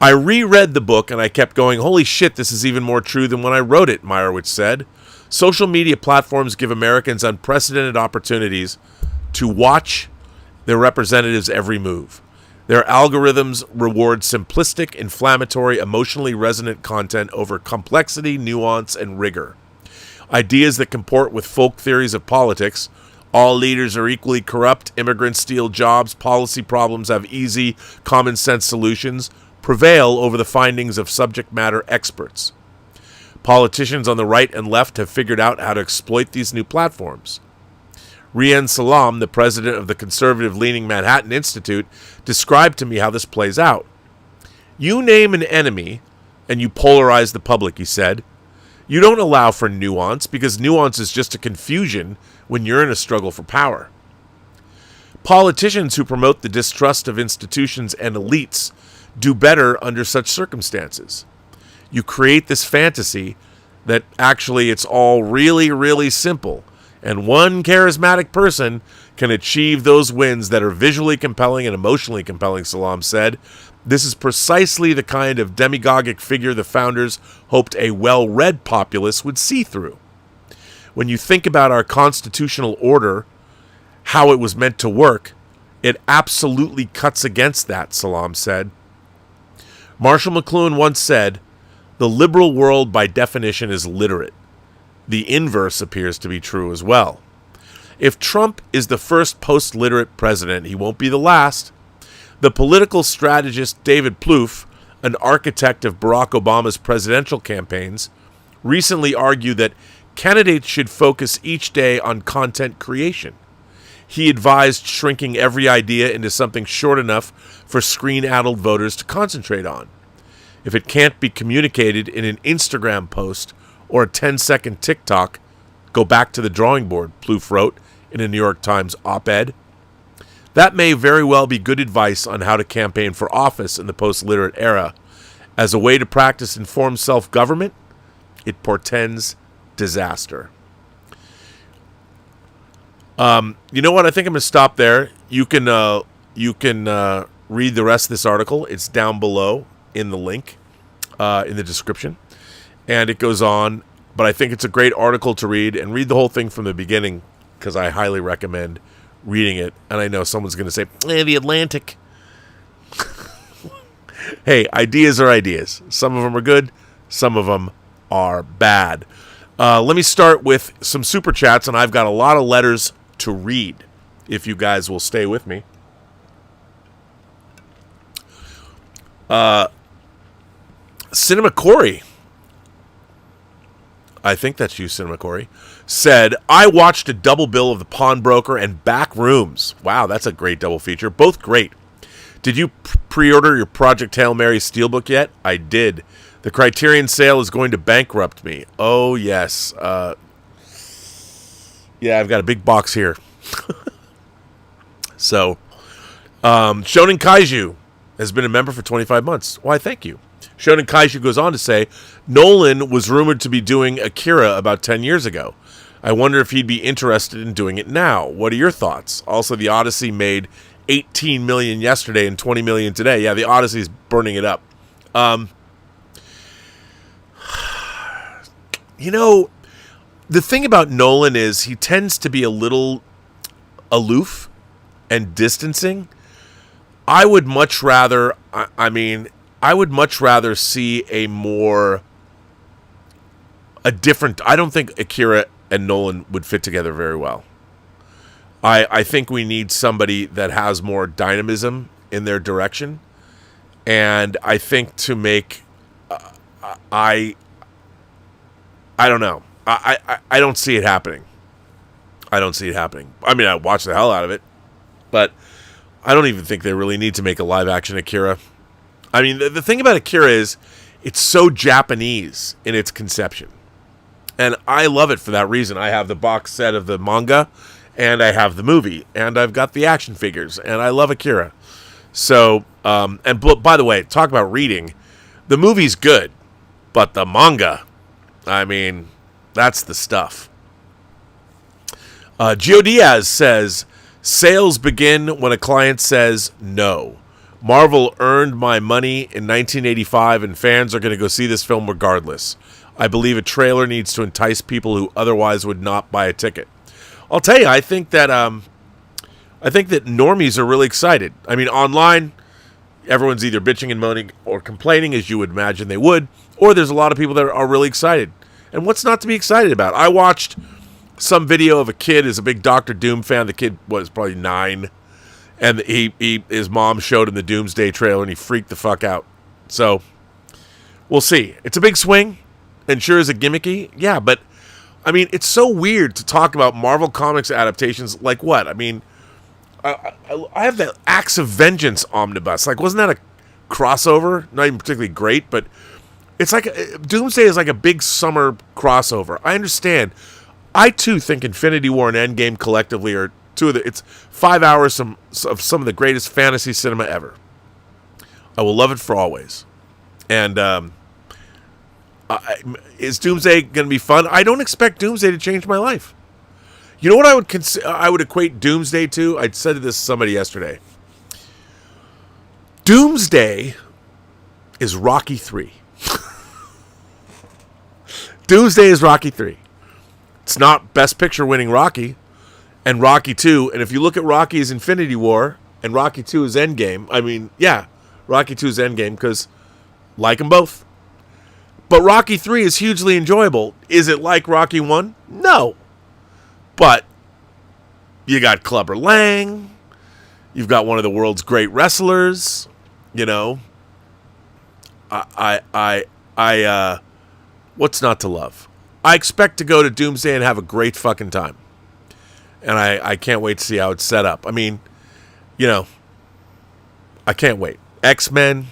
I reread the book and I kept going, holy shit, this is even more true than when I wrote it, Meyerowitz said. Social media platforms give Americans unprecedented opportunities to watch their representatives' every move. Their algorithms reward simplistic, inflammatory, emotionally resonant content over complexity, nuance, and rigor. Ideas that comport with folk theories of politics, all leaders are equally corrupt, immigrants steal jobs, policy problems have easy, common sense solutions, prevail over the findings of subject matter experts. Politicians on the right and left have figured out how to exploit these new platforms. Rian Salam, the president of the conservative-leaning Manhattan Institute, described to me how this plays out. You name an enemy, and you polarize the public, he said. You don't allow for nuance, because nuance is just a confusion when you're in a struggle for power. Politicians who promote the distrust of institutions and elites do better under such circumstances. You create this fantasy that actually it's all really, really simple, and one charismatic person can achieve those wins that are visually compelling and emotionally compelling, Salam said. This is precisely the kind of demagogic figure the founders hoped a well-read populace would see through. When you think about our constitutional order, how it was meant to work, it absolutely cuts against that, Salam said. Marshall McLuhan once said, "The liberal world by definition is literate. The inverse appears to be true as well. If Trump is the first post-literate president, he won't be the last." The political strategist David Plouffe, an architect of Barack Obama's presidential campaigns, recently argued that candidates should focus each day on content creation. He advised shrinking every idea into something short enough for screen-addled voters to concentrate on. If it can't be communicated in an Instagram post or a 10-second TikTok, go back to the drawing board, Plouffe wrote in a New York Times op-ed. That may very well be good advice on how to campaign for office in the post-literate era. As a way to practice informed self-government, it portends disaster. You know what? I think I'm going to stop there. You can read the rest of this article. It's down below in the link in the description. And it goes on, but I think it's a great article to read, and read the whole thing from the beginning, because I highly recommend reading it. And I know someone's going to say, The Atlantic. Hey, ideas are ideas. Some of them are good, some of them are bad. Let me start with some super chats, and I've got a lot of letters to read, if you guys will stay with me. Cinema Corey, I think that's you, Cinema Corey, said, I watched a double bill of The Pawnbroker and Back Rooms. Wow, that's a great double feature. Both great. Did you pre-order your Project Hail Mary Steelbook yet? I did. The Criterion sale is going to bankrupt me. Oh, yes. Yeah, I've got a big box here. So, Shonen Kaiju has been a member for 25 months. Why, thank you. Shonen Kaiju goes on to say, Nolan was rumored to be doing Akira about 10 years ago. I wonder if he'd be interested in doing it now. What are your thoughts? Also, the Odyssey made 18 million yesterday and 20 million today. Yeah, the Odyssey's burning it up. You know, the thing about Nolan is he tends to be a little aloof and distancing. I would much rather, I would much rather see a different, I don't think Akira and Nolan would fit together very well. I think we need somebody that has more dynamism in their direction. And I think to make, I don't know. I don't see it happening. I don't see it happening. I mean, I watch the hell out of it. But I don't even think they really need to make a live-action Akira. I mean, the thing about Akira is it's so Japanese in its conception. And I love it for that reason. I have the box set of the manga, and I have the movie, and I've got the action figures, and I love Akira. So, and by the way, talk about reading. The movie's good, but the manga, I mean, that's the stuff. Gio Diaz says, sales begin when a client says no. Marvel earned my money in 1985, and fans are going to go see this film regardless. I believe a trailer needs to entice people who otherwise would not buy a ticket. I'll tell you, I think that normies are really excited. I mean, online, everyone's either bitching and moaning or complaining, as you would imagine they would, or there's a lot of people that are really excited. And what's not to be excited about? I watched some video of a kid who's a big Dr. Doom fan. The kid was probably 9, and his mom showed him the Doomsday trailer, and he freaked the fuck out. So we'll see. It's a big swing, and sure is a gimmicky. Yeah, but I mean, it's so weird to talk about Marvel Comics adaptations. Like what? I mean, I have that Acts of Vengeance omnibus. Like, wasn't that a crossover? Not even particularly great, but it's like Doomsday is like a big summer crossover. I understand. I too think Infinity War and Endgame collectively are it's 5 hours of some of the greatest fantasy cinema ever. I will love it for always. And is Doomsday going to be fun? I don't expect Doomsday to change my life. You know what I would equate Doomsday to? I said this to somebody yesterday. Doomsday is Rocky 3. Doomsday is Rocky 3. It's not Best Picture winning Rocky and Rocky 2. And if you look at Rocky's Infinity War and Rocky 2 is Endgame, I mean, yeah, Rocky 2 is Endgame because like them both. But Rocky 3 is hugely enjoyable. Is it like Rocky 1? No. But you got Clubber Lang. You've got one of the world's great wrestlers. You know, what's not to love? I expect to go to Doomsday and have a great fucking time. And I can't wait to see how it's set up. I mean, you know, I can't wait. X-Men,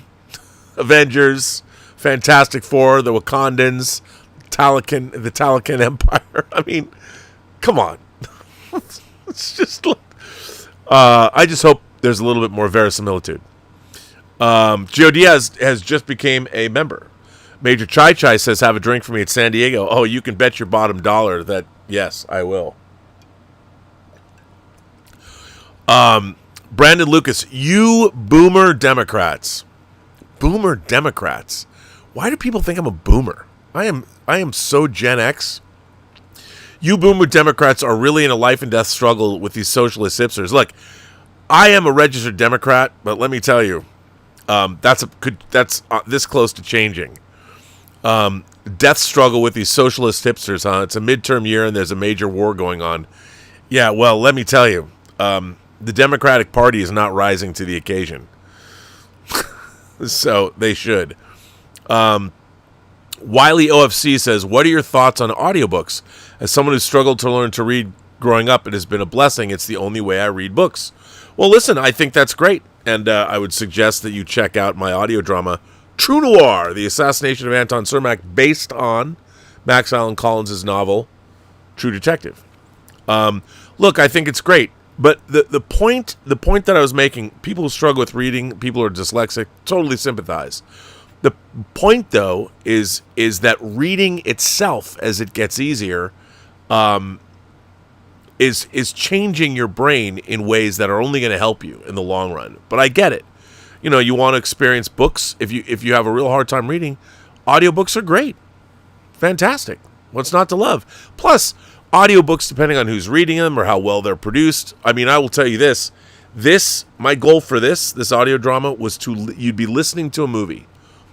Avengers, Fantastic Four, the Wakandans, the Talakan Empire. I mean, come on. It's just like, I just hope there's a little bit more verisimilitude. Gio Diaz has just became a member. Major Chai Chai says, have a drink for me at San Diego. Oh, you can bet your bottom dollar that, yes, I will. Brandon Lucas, you boomer Democrats. Boomer Democrats. Why do people think I'm a boomer? I am so Gen X. You boomer Democrats are really in a life and death struggle with these socialist hipsters. Look, I am a registered Democrat, but let me tell you, that's this close to changing. Death struggle with these socialist hipsters, huh? It's a midterm year and there's a major war going on. Yeah, well, let me tell you, the Democratic Party is not rising to the occasion. So they should. Wiley OFC says, what are your thoughts on audiobooks? As someone who struggled to learn to read growing up, it has been a blessing. It's the only way I read books. Well, listen, I think that's great. And I would suggest that you check out my audio drama, True Noir, the assassination of Anton Cermak, based on Max Allan Collins' novel, True Detective. Look, I think it's great. But the point that I was making, people who struggle with reading, people who are dyslexic, totally sympathize. The point, though, is that reading itself, as it gets easier, is changing your brain in ways that are only going to help you in the long run. But I get it. You know, you want to experience books. If you have a real hard time reading, audiobooks are great. Fantastic. What's not to love? Plus, audiobooks, depending on who's reading them or how well they're produced. I mean, I will tell you this. My goal for this audio drama was you'd be listening to a movie,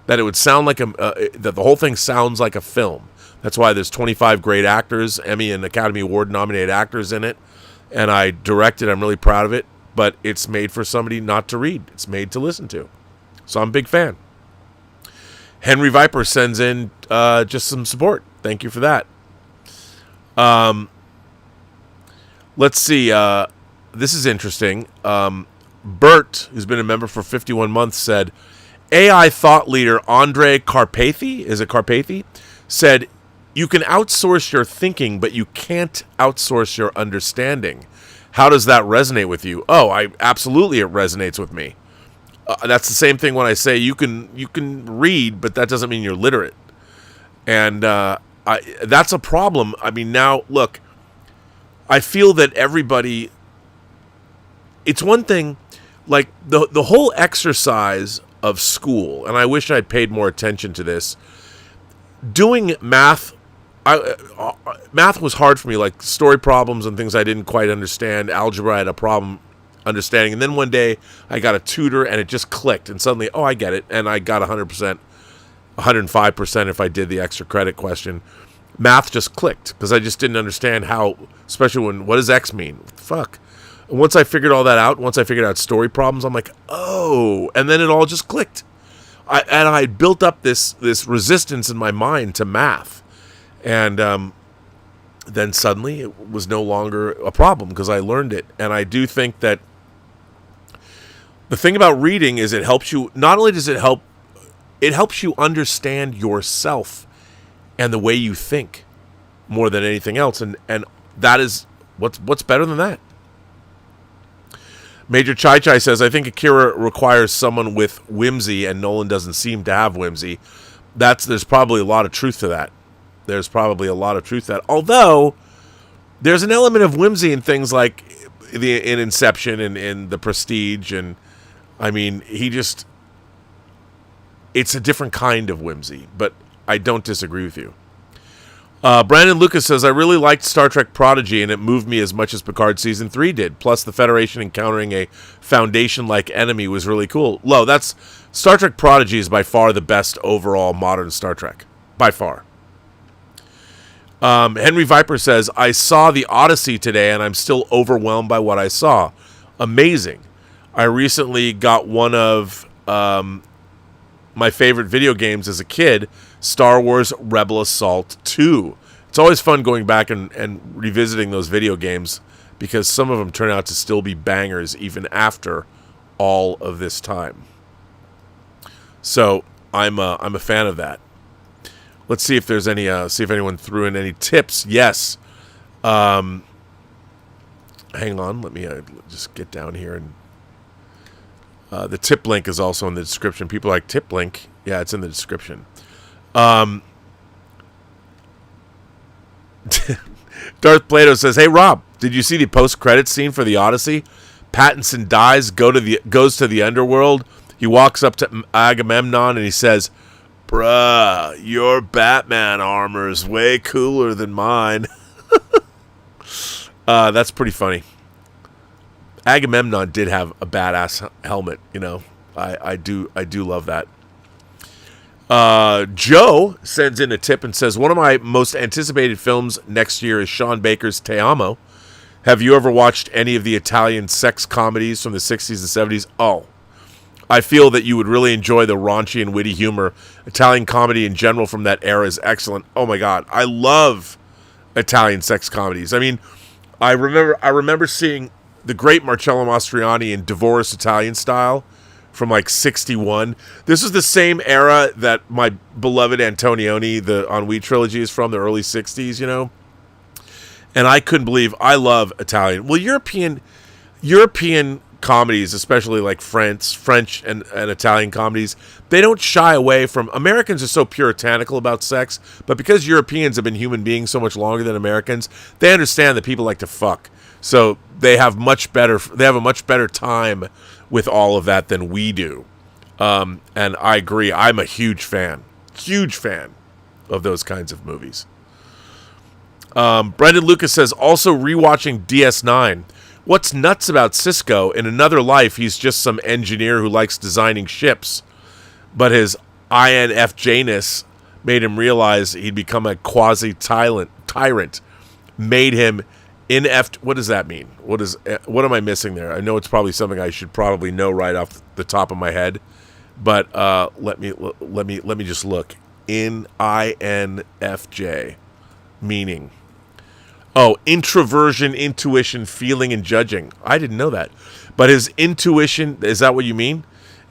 that it would sound like that the whole thing sounds like a film. That's why there's 25 great actors, Emmy and Academy Award nominated actors in it. And I directed, I'm really proud of it, but it's made for somebody not to read. It's made to listen to. So I'm a big fan. Henry Viper sends in just some support. Thank you for that. Let's see. This is interesting. Bert, who's been a member for 51 months, said, AI thought leader Andre Karpathy, said, you can outsource your thinking, but you can't outsource your understanding. How does that resonate with you? Oh, absolutely it resonates with me. That's the same thing when I say you can read, but that doesn't mean you're literate. And that's a problem. I mean, now, look, I feel that everybody... It's one thing, like, the whole exercise of school, and I wish I'd paid more attention to this, doing math... math was hard for me, like story problems and things I didn't quite understand. Algebra, I had a problem understanding. And then one day I got a tutor and it just clicked, and suddenly, I get it. And I got 100%, 105% if I did the extra credit question. Math just clicked because I just didn't understand how, especially when, what does X mean? Fuck. And once I figured all that out, once I figured out story problems, I'm like, oh, and then it all just clicked. I built up this resistance in my mind to math. And then suddenly it was no longer a problem because I learned it. And I do think that the thing about reading is it helps you, not only does it helps you understand yourself and the way you think more than anything else. And that is, what's better than that? Major Chai Chai says, I think Akira requires someone with whimsy, and Nolan doesn't seem to have whimsy. There's probably a lot of truth to that. Although, there's an element of whimsy in things like in Inception and in The Prestige, and I mean, it's a different kind of whimsy, but I don't disagree with you. Brandon Lucas says, I really liked Star Trek Prodigy, and it moved me as much as Picard Season 3 did. Plus, the Federation encountering a Foundation-like enemy was really cool. Star Trek Prodigy is by far the best overall modern Star Trek. By far. Henry Viper says, I saw The Odyssey today, and I'm still overwhelmed by what I saw. Amazing. I recently got one of my favorite video games as a kid, Star Wars Rebel Assault 2. It's always fun going back and revisiting those video games because some of them turn out to still be bangers even after all of this time. So I'm a fan of that. Let's see if there's any. See if anyone threw in any tips. Yes. Hang on. Let me just get down here and. The tip link is also in the description. People like tip link. Yeah, it's in the description. Darth Plato says, "Hey Rob, did you see the post-credits scene for The Odyssey? Pattinson dies, goes to the underworld. He walks up to Agamemnon and he says, 'Bruh, your Batman armor is way cooler than mine.'" That's pretty funny. Agamemnon did have a badass helmet, you know. I do love that. Joe sends in a tip and says, one of my most anticipated films next year is Sean Baker's Te Amo. Have you ever watched any of the Italian sex comedies from the 60s and 70s? Oh, I feel that you would really enjoy the raunchy and witty humor. Italian comedy in general from that era is excellent. Oh my God, I love Italian sex comedies. I mean, I remember seeing the great Marcello Mastroianni in Divorce Italian Style from like 61. This is the same era that my beloved Antonioni, the Ennui trilogy, is from, the early 60s, you know? And I couldn't believe, I love Italian. Well, European comedies, especially like French and Italian comedies, they don't shy away from, Americans are so puritanical about sex, but because Europeans have been human beings so much longer than Americans, they understand that people like to fuck. So they have a much better time with all of that than we do. And I agree. I'm a huge fan of those kinds of movies. Brendan Lucas says, also rewatching DS9. What's nuts about Sisko? In another life, he's just some engineer who likes designing ships. But his INFJ-ness made him realize he'd become a quasi-tyrant. Made him inept. What does that mean? What am I missing there? I know it's probably something I should probably know right off the top of my head, but let me just look. INFJ, meaning, introversion, intuition, feeling, and judging. I didn't know that, but his intuition, is that what you mean?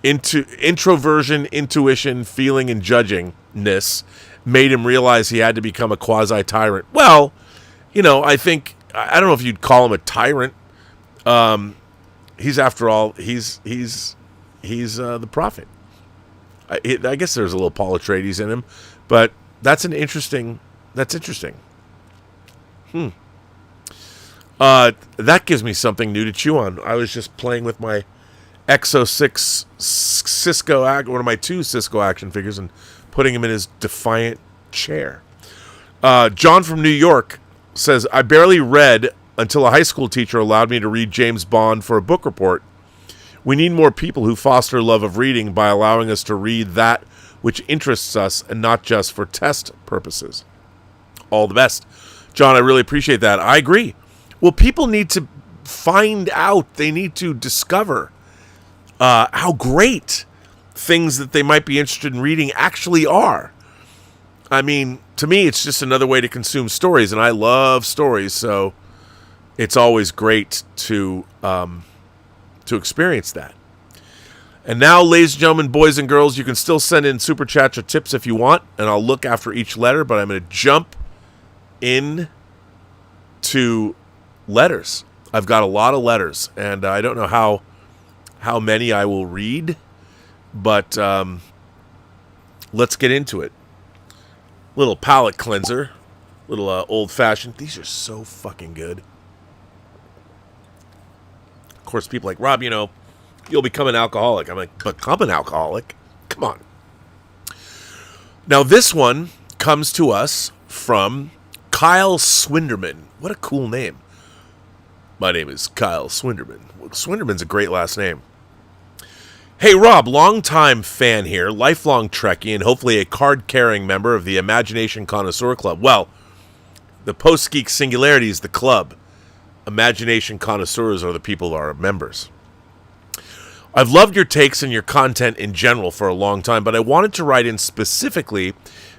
Introversion, intuition, feeling, and judgingness made him realize he had to become a quasi-tyrant. Well, you know, I don't know if you'd call him a tyrant. He's after all, he's the prophet. I guess there's a little Paul Atreides in him, but that's interesting. That gives me something new to chew on. I was just playing with my Exo 6 Cisco, one of my 2 Cisco action figures, and putting him in his defiant chair. John from New York says, I barely read until a high school teacher allowed me to read James Bond for a book report. We need more people who foster love of reading by allowing us to read that which interests us and not just for test purposes. All the best. John, I really appreciate that. I agree. Well, people need to find out. They need to discover how great things that they might be interested in reading actually are. I mean, to me, it's just another way to consume stories, and I love stories, so it's always great to experience that. And now, ladies and gentlemen, boys and girls, you can still send in super chats or tips if you want, and I'll look after each letter, but I'm going to jump in to letters. I've got a lot of letters, and I don't know how many I will read, but let's get into it. Little palate cleanser, little old-fashioned. These are so fucking good. Of course, people are like, Rob, you'll become an alcoholic. I'm like, become an alcoholic? Come on. Now, this one comes to us from Kyle Swinderman. What a cool name. My name is Kyle Swinderman. Well, Swinderman's a great last name. Hey, Rob, longtime fan here, lifelong Trekkie, and hopefully a card-carrying member of the Imagination Connoisseur Club. Well, the Post-Geek Singularity is the club. Imagination Connoisseurs are the people who are members. I've loved your takes and your content in general for a long time, but I wanted to write in specifically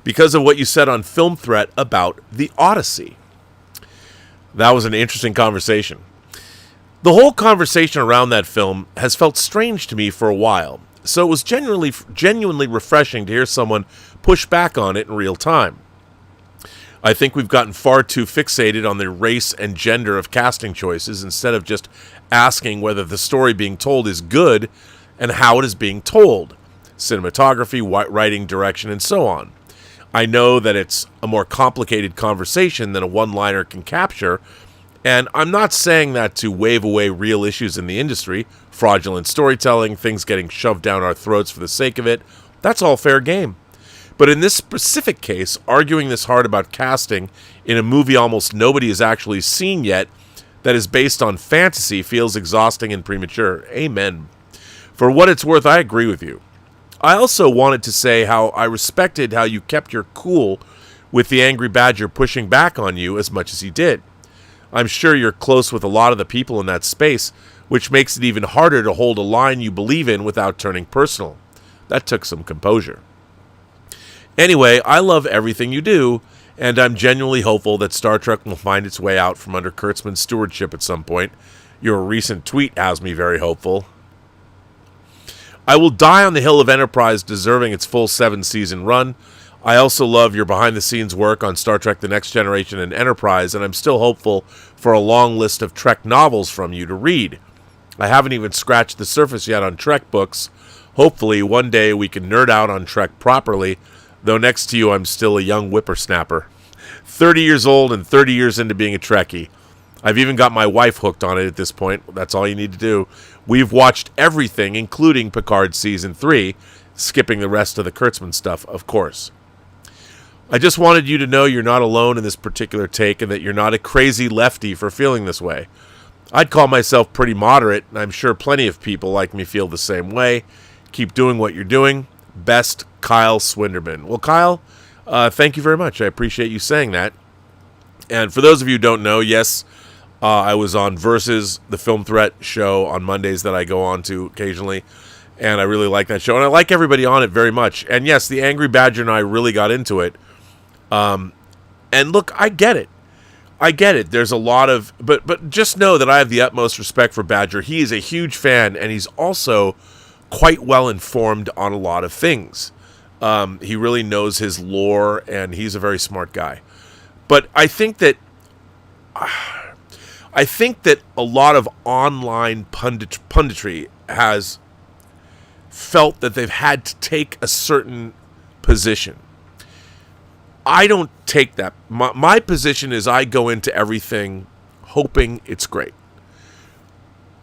because of what you said on Film Threat about The Odyssey. That was an interesting conversation. The whole conversation around that film has felt strange to me for a while, so it was genuinely refreshing to hear someone push back on it in real time. I think we've gotten far too fixated on the race and gender of casting choices instead of just asking whether the story being told is good and how it is being told. Cinematography, writing, direction, and so on. I know that it's a more complicated conversation than a one-liner can capture, and I'm not saying that to wave away real issues in the industry, fraudulent storytelling, things getting shoved down our throats for the sake of it. That's all fair game. But in this specific case, arguing this hard about casting in a movie almost nobody has actually seen yet that is based on fantasy feels exhausting and premature. Amen. For what it's worth, I agree with you. I also wanted to say how I respected how you kept your cool with the Angry Badger pushing back on you as much as he did. I'm sure you're close with a lot of the people in that space, which makes it even harder to hold a line you believe in without turning personal. That took some composure. Anyway, I love everything you do, and I'm genuinely hopeful that Star Trek will find its way out from under Kurtzman's stewardship at some point. Your recent tweet has me very hopeful. I will die on the hill of Enterprise deserving its full 7-season run. I also love your behind-the-scenes work on Star Trek The Next Generation and Enterprise, and I'm still hopeful for a long list of Trek novels from you to read. I haven't even scratched the surface yet on Trek books. Hopefully, one day we can nerd out on Trek properly, though next to you I'm still a young whippersnapper. 30 years old and 30 years into being a Trekkie. I've even got my wife hooked on it at this point. That's all you need to do. We've watched everything, including Picard Season 3, skipping the rest of the Kurtzman stuff, of course. I just wanted you to know you're not alone in this particular take and that you're not a crazy lefty for feeling this way. I'd call myself pretty moderate, and I'm sure plenty of people like me feel the same way. Keep doing what you're doing. Best, Kyle Swinderman. Well, Kyle, thank you very much. I appreciate you saying that. And for those of you who don't know, yes, I was on Versus, the Film Threat show on Mondays that I go on to occasionally, and I really like that show, and I like everybody on it very much. And yes, the Angry Badger and I really got into it. And look, I get it. There's a lot of, but just know that I have the utmost respect for Badger. He is a huge fan, and he's also quite well informed on a lot of things. He really knows his lore, and he's a very smart guy. But I think that a lot of online punditry has felt that they've had to take a certain position. I don't take that. My position is I go into everything hoping it's great.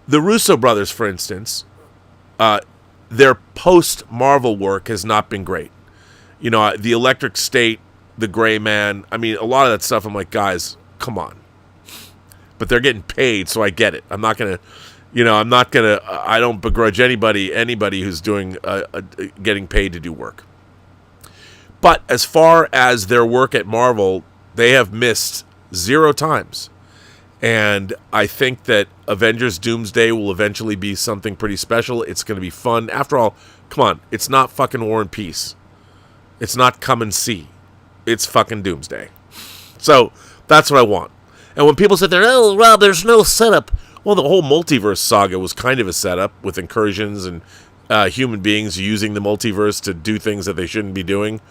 The Russo brothers, for instance, their post-Marvel work has not been great. You know, The Electric State, The Gray Man, I mean, a lot of that stuff, I'm like, guys, come on. but they're getting paid, so I get it. I'm not gonna, I don't begrudge anybody who's doing getting paid to do work. But as far as their work at Marvel, they have missed 0 times. And I think that Avengers Doomsday will eventually be something pretty special. It's going to be fun. After all, come on, it's not fucking War and Peace. It's not Come and See. It's fucking Doomsday. So that's what I want. And when people sit there, oh, Rob, there's no setup. Well, the whole multiverse saga was kind of a setup with incursions and human beings using the multiverse to do things that they shouldn't be doing.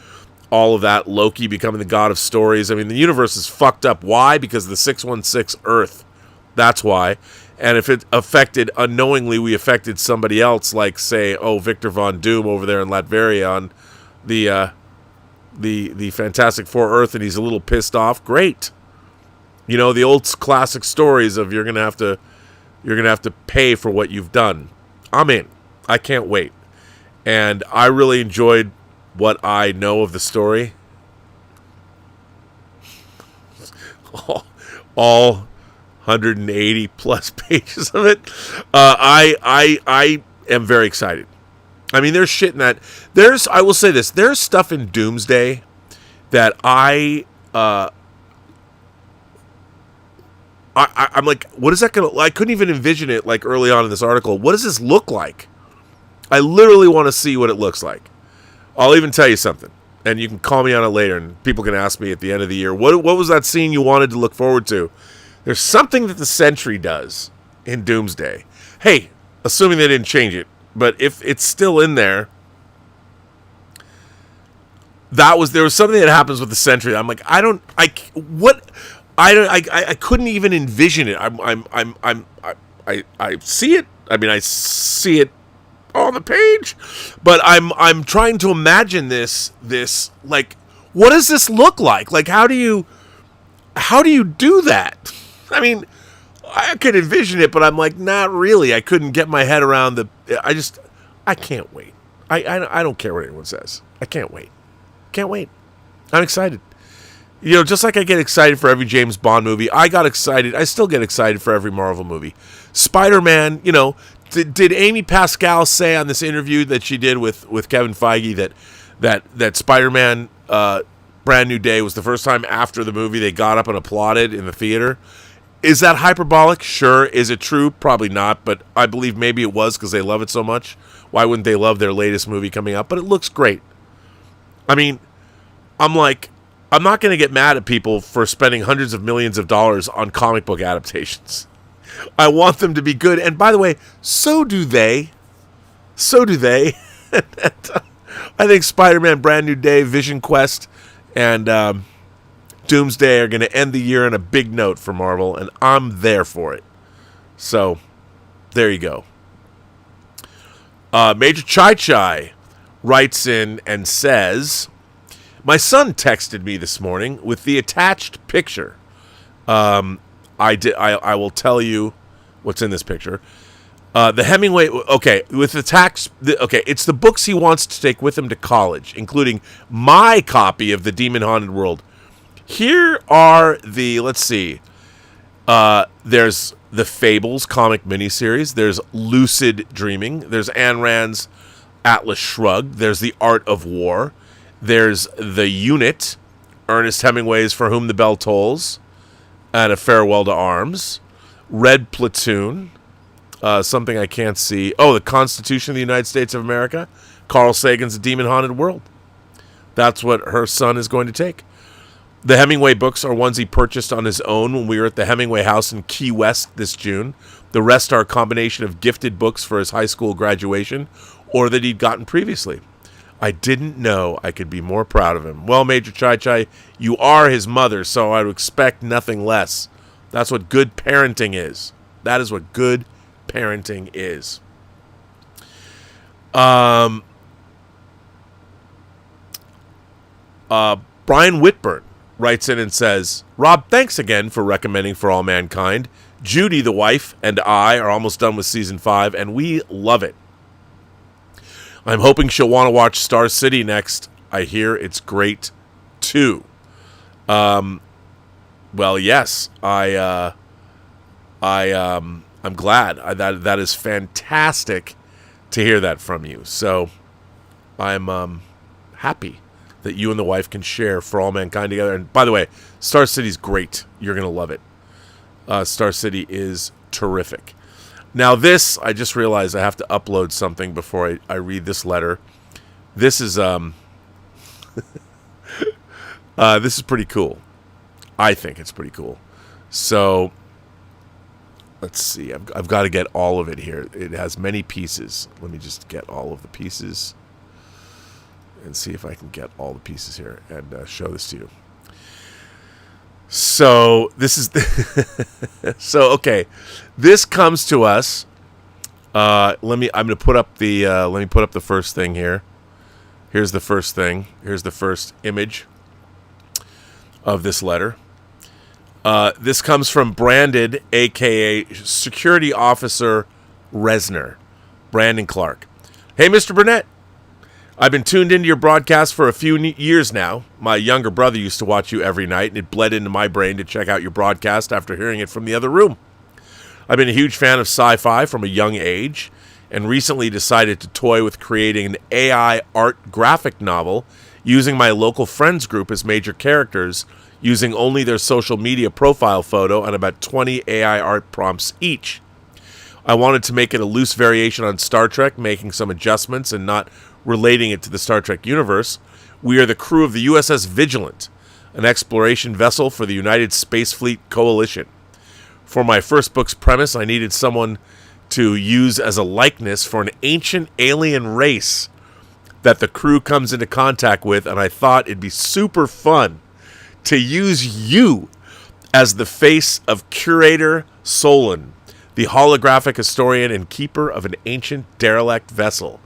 All of that, Loki becoming the god of stories. I mean, the universe is fucked up. Why? Because of the 616 Earth. That's why. And if it affected, unknowingly, we affected somebody else, like, say, Victor Von Doom over there in Latveria on the Fantastic Four Earth, and he's a little pissed off. Great. You know, the old classic stories of you're gonna have to pay for what you've done. I'm in. I can't wait. And I really enjoyed what I know of the story. All 180 plus pages of it. I am very excited. I mean, there's shit in that. I will say this. There's stuff in Doomsday that I'm like, what is that going to... I couldn't even envision it, like, early on in this article. What does this look like? I literally want to see what it looks like. I'll even tell you something, and you can call me on it later, and people can ask me at the end of the year, what was that scene you wanted to look forward to? There's something that the Sentry does in Doomsday. Hey, assuming they didn't change it, but if it's still in there, there was something that happens with the Sentry. I'm like, I couldn't even envision it. I see it. I mean, I see it on the page, but I'm trying to imagine this like, what does this look like? Like, how do you do that? I mean, I could envision it, but I'm like, not really. I couldn't get my head around I can't wait. I don't care what anyone says. I can't wait. Can't wait. I'm excited. You know, just like I get excited for every James Bond movie, I still get excited for every Marvel movie. Spider-Man, you know, did Amy Pascal say on this interview that she did with Kevin Feige that Spider-Man Brand New Day was the first time after the movie they got up and applauded in the theater? Is that hyperbolic? Sure. Is it true? Probably not, but I believe maybe it was because they love it so much. Why wouldn't they love their latest movie coming out? But it looks great. I mean, I'm not going to get mad at people for spending hundreds of millions of dollars on comic book adaptations. I want them to be good. And by the way, so do they. So do they. I think Spider-Man Brand New Day, Vision Quest, and Doomsday are going to end the year on a big note for Marvel, and I'm there for it. So, there you go. Major Chai Chai writes in and says, my son texted me this morning with the attached picture. I will tell you what's in this picture. The Hemingway, it's the books he wants to take with him to college, including my copy of The Demon Haunted World. Here are let's see, there's the Fables comic miniseries, there's Lucid Dreaming, there's Ayn Rand's Atlas Shrugged, there's The Art of War, there's The Unit, Ernest Hemingway's For Whom the Bell Tolls, and A Farewell to Arms, Red Platoon, something I can't see. Oh, The Constitution of the United States of America, Carl Sagan's The Demon Haunted World. That's what her son is going to take. The Hemingway books are ones he purchased on his own when we were at the Hemingway house in Key West this June. The rest are a combination of gifted books for his high school graduation or that he'd gotten previously. I didn't know I could be more proud of him. Well, Major Chai Chai, you are his mother, so I would expect nothing less. That's what good parenting is. That is what good parenting is. Brian Whitburn writes in and says, Rob, thanks again for recommending For All Mankind. Judy, the wife, and I are almost done with season 5, and we love it. I'm hoping she'll want to watch Star City next. I hear it's great, too. Well, yes, I I'm glad. That is fantastic to hear that from you. So I'm happy that you and the wife can share For All Mankind together. And by the way, Star City's great. You're going to love it. Star City is terrific. Now this, I just realized I have to upload something before I read this letter. This is this is pretty cool. I think it's pretty cool. So let's see. I've got to get all of it here. It has many pieces. Let me just get all of the pieces and see if I can get all the pieces here and show this to you. So this is okay. This comes to us. I'm going to put up the let me put up the first thing here. Here's the first thing. Here's the first image of this letter. This comes from Brandon, a.k.a. Security Officer Resner. Brandon Clark. Hey, Mr. Burnett. I've been tuned into your broadcast for a few years now. My younger brother used to watch you every night, and it bled into my brain to check out your broadcast after hearing it from the other room. I've been a huge fan of sci-fi from a young age, and recently decided to toy with creating an AI art graphic novel using my local friends group as major characters, using only their social media profile photo and about 20 AI art prompts each. I wanted to make it a loose variation on Star Trek, making some adjustments and not relating it to the Star Trek universe. We are the crew of the USS Vigilant, an exploration vessel for the United Space Fleet Coalition. For my first book's premise, I needed someone to use as a likeness for an ancient alien race that the crew comes into contact with, and I thought it'd be super fun to use you as the face of Curator Solon, the holographic historian and keeper of an ancient derelict vessel.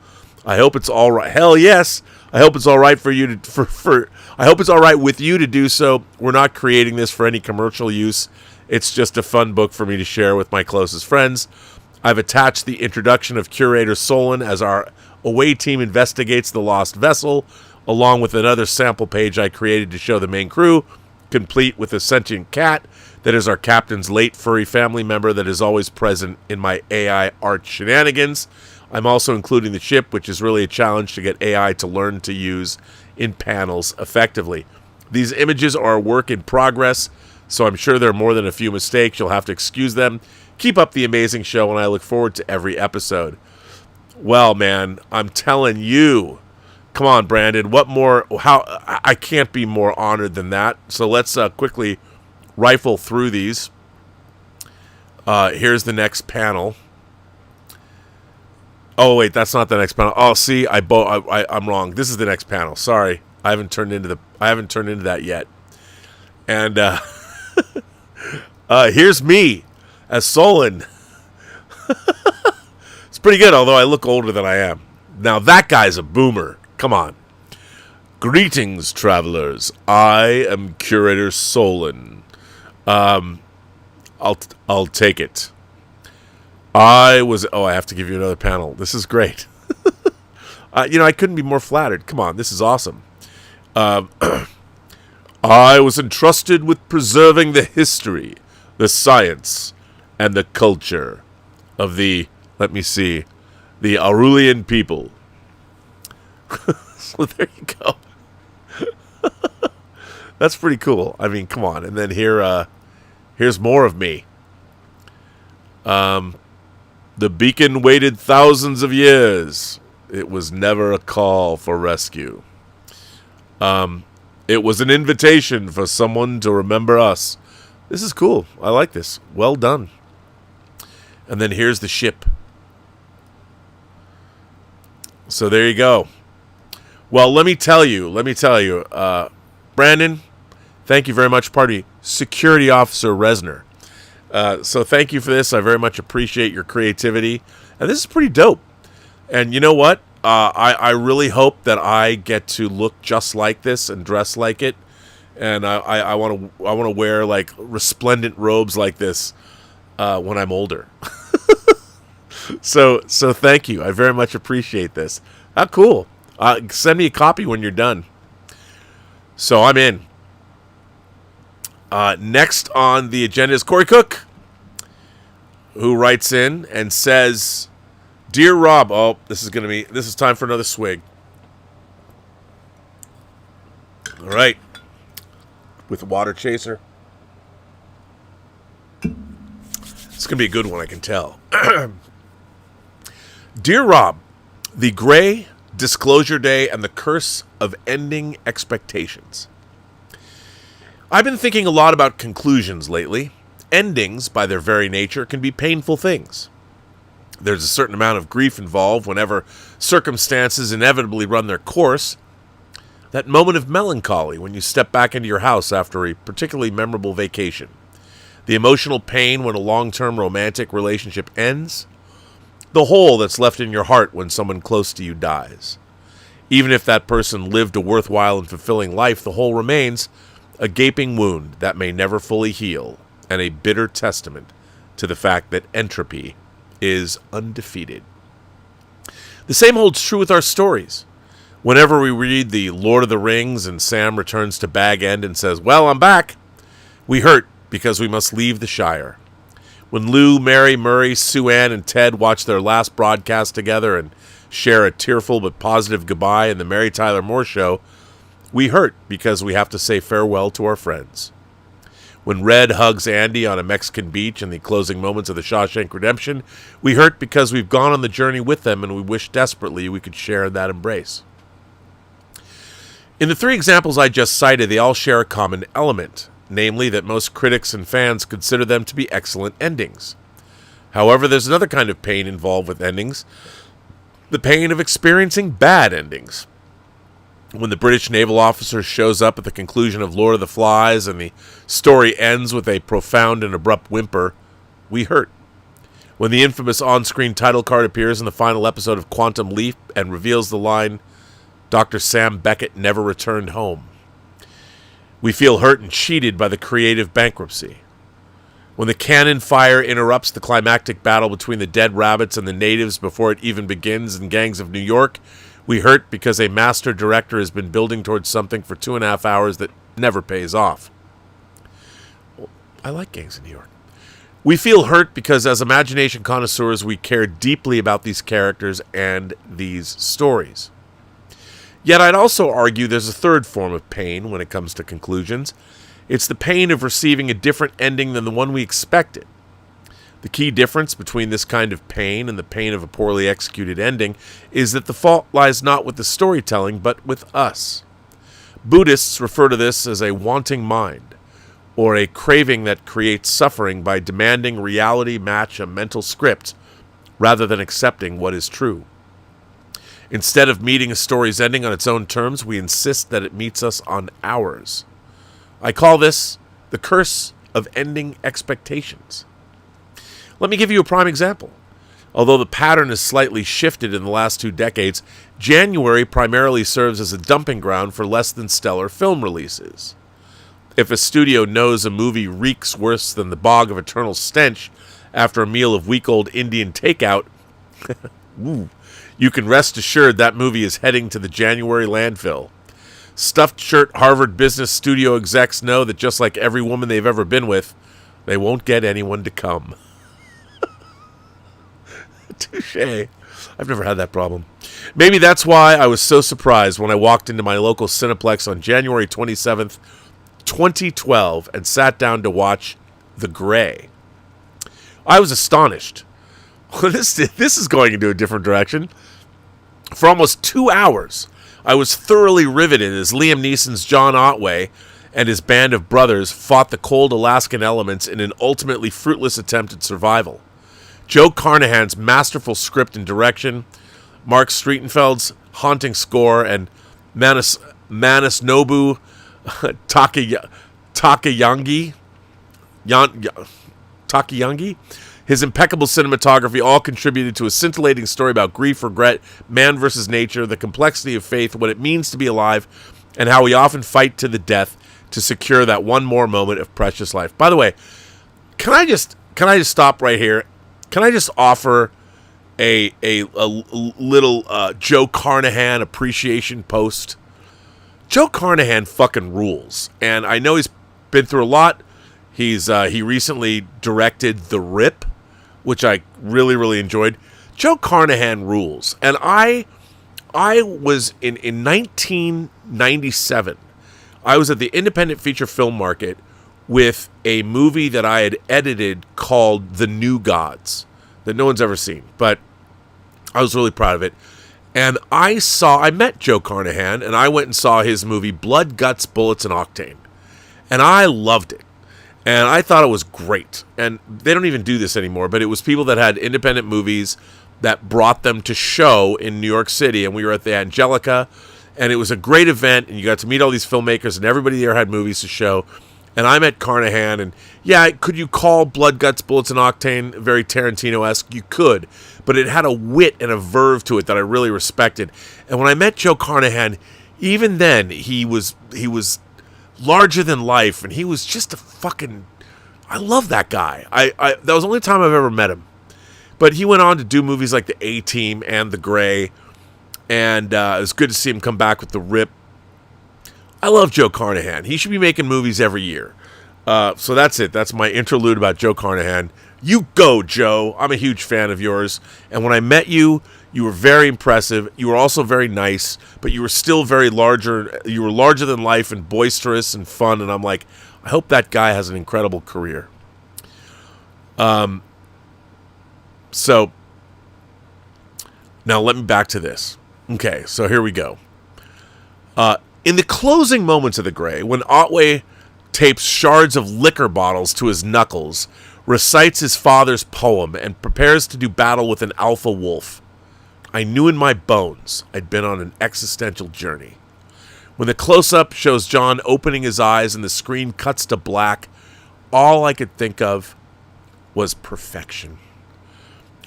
I hope it's all right. Hell yes. I hope it's all right for you to I hope it's all right with you to do so. We're not creating this for any commercial use. It's just a fun book for me to share with my closest friends. I've attached the introduction of Curator Solon as our away team investigates the lost vessel, along with another sample page I created to show the main crew, complete with a sentient cat that is our captain's late furry family member that is always present in my AI art shenanigans. I'm also including the ship, which is really a challenge to get AI to learn to use in panels effectively. These images are a work in progress, so I'm sure there are more than a few mistakes. You'll have to excuse them. Keep up the amazing show, and I look forward to every episode. Well, man, I'm telling you. Come on, Brandon. What more? How? I can't be more honored than that. So let's quickly rifle through these. Here's the next panel. Oh wait, that's not the next panel. Oh, see, I'm wrong. This is the next panel. Sorry, I haven't turned into that yet. And here's me as Solon. It's pretty good, although I look older than I am. Now that guy's a boomer. Come on. Greetings, travelers. I am Curator Solon. I'll take it. I have to give you another panel. This is great. I couldn't be more flattered. Come on, this is awesome. I was entrusted with preserving the history, the science, and the culture of the Arulian people. So there you go. That's pretty cool. I mean, come on. And then here's more of me. The beacon waited thousands of years. It was never a call for rescue. It was an invitation for someone to remember us. This is cool. I like this. Well done. And then here's the ship. So there you go. Well, let me tell you, Brandon, thank you very much. Pardon me, Security Officer Resner. So thank you for this. I very much appreciate your creativity. And this is pretty dope. And you know what? I really hope that I get to look just like this and dress like it. And I want to wear like resplendent robes like this when I'm older. So thank you. I very much appreciate this. How cool. Send me a copy when you're done. So I'm in. Next on the agenda is Corey Cook. who writes in and says, "Dear Rob," this is time for another swig. All right. With a water chaser. It's going to be a good one, I can tell. Dear Rob, the gray, disclosure day, and the curse of ending expectations. I've been thinking a lot about conclusions lately. Endings, by their very nature, can be painful things. There's a certain amount of grief involved whenever circumstances inevitably run their course. That moment of melancholy when you step back into your house after a particularly memorable vacation. The emotional pain when a long-term romantic relationship ends. The hole that's left in your heart when someone close to you dies. Even if that person lived a worthwhile and fulfilling life, the hole remains a gaping wound that may never fully heal, and a bitter testament to the fact that entropy is undefeated. The same holds true with our stories. Whenever we read The Lord of the Rings and Sam returns to Bag End and says, "Well, I'm back," we hurt because we must leave the Shire. When Lou, Mary, Murray, Sue Ann, and Ted watch their last broadcast together and share a tearful but positive goodbye in the Mary Tyler Moore Show, we hurt because we have to say farewell to our friends. When Red hugs Andy on a Mexican beach in the closing moments of The Shawshank Redemption, we hurt because we've gone on the journey with them and we wish desperately we could share in that embrace. In the three examples I just cited, they all share a common element, namely that most critics and fans consider them to be excellent endings. However, there's another kind of pain involved with endings, the pain of experiencing bad endings. When the British naval officer shows up at the conclusion of Lord of the Flies and the story ends with a profound and abrupt whimper, we hurt. When the infamous on-screen title card appears in the final episode of Quantum Leap and reveals the line, "Dr. Sam Beckett never returned home," we feel hurt and cheated by the creative bankruptcy. When the cannon fire interrupts the climactic battle between the dead rabbits and the natives before it even begins in Gangs of New York, we hurt because a master director has been building towards something for 2.5 hours that never pays off. Well, I like Gangs of New York. We feel hurt because as imagination connoisseurs, we care deeply about these characters and these stories. Yet I'd also argue there's a third form of pain when it comes to conclusions. It's the pain of receiving a different ending than the one we expected. The key difference between this kind of pain and the pain of a poorly executed ending is that the fault lies not with the storytelling, but with us. Buddhists refer to this as a wanting mind, or a craving that creates suffering by demanding reality match a mental script, rather than accepting what is true. Instead of meeting a story's ending on its own terms, we insist that it meets us on ours. I call this the curse of ending expectations. Let me give you a prime example. Although the pattern has slightly shifted in the last 2 decades, January primarily serves as a dumping ground for less than stellar film releases. If a studio knows a movie reeks worse than the bog of eternal stench after a meal of week-old Indian takeout, you can rest assured that movie is heading to the January landfill. Stuffed shirt Harvard business studio execs know that just like every woman they've ever been with, they won't get anyone to come. Touché. I've never had that problem. Maybe that's why I was so surprised when I walked into my local Cineplex on January 27th, 2012, and sat down to watch The Gray. I was astonished. This is going into a different direction. For almost 2 hours, I was thoroughly riveted as Liam Neeson's John Otway and his band of brothers fought the cold Alaskan elements in an ultimately fruitless attempt at survival. Joe Carnahan's masterful script and direction, Mark Streitenfeld's haunting score, and Manasunobu Takayangi, his impeccable cinematography all contributed to a scintillating story about grief, regret, man versus nature, the complexity of faith, what it means to be alive, and how we often fight to the death to secure that one more moment of precious life. By the way, can I just stop right here? Can I just offer a little Joe Carnahan appreciation post? Joe Carnahan fucking rules, and I know he's been through a lot. He recently directed The Rip, which I really, really enjoyed. Joe Carnahan rules. And I was in 1997, I was at the Independent Feature Film Market with a movie that I had edited called The New Gods that no one's ever seen, but I was really proud of it. And I met Joe Carnahan, and I went and saw his movie Blood, Guts, Bullets, and Octane. And I loved it. And I thought it was great. And they don't even do this anymore, but it was people that had independent movies that brought them to show in New York City. And we were at the Angelica, and it was a great event, and you got to meet all these filmmakers, and everybody there had movies to show. And I met Carnahan, and yeah, could you call Blood, Guts, Bullets, and Octane very Tarantino-esque? You could, but it had a wit and a verve to it that I really respected. And when I met Joe Carnahan, even then, he was larger than life, and he was just a fucking... I love that guy. That was the only time I've ever met him. But he went on to do movies like The A-Team and The Gray, and it was good to see him come back with The Rip. I love Joe Carnahan. He should be making movies every year. So that's it. That's my interlude about Joe Carnahan. You go, Joe. I'm a huge fan of yours. And when I met you, you were very impressive. You were also very nice, but you were still very larger. You were larger than life and boisterous and fun. And I'm like, I hope that guy has an incredible career. So now let me back to this. Okay, so here we go. In the closing moments of The Gray, when Otway tapes shards of liquor bottles to his knuckles, recites his father's poem, and prepares to do battle with an alpha wolf, I knew in my bones I'd been on an existential journey. When the close-up shows John opening his eyes and the screen cuts to black, all I could think of was perfection.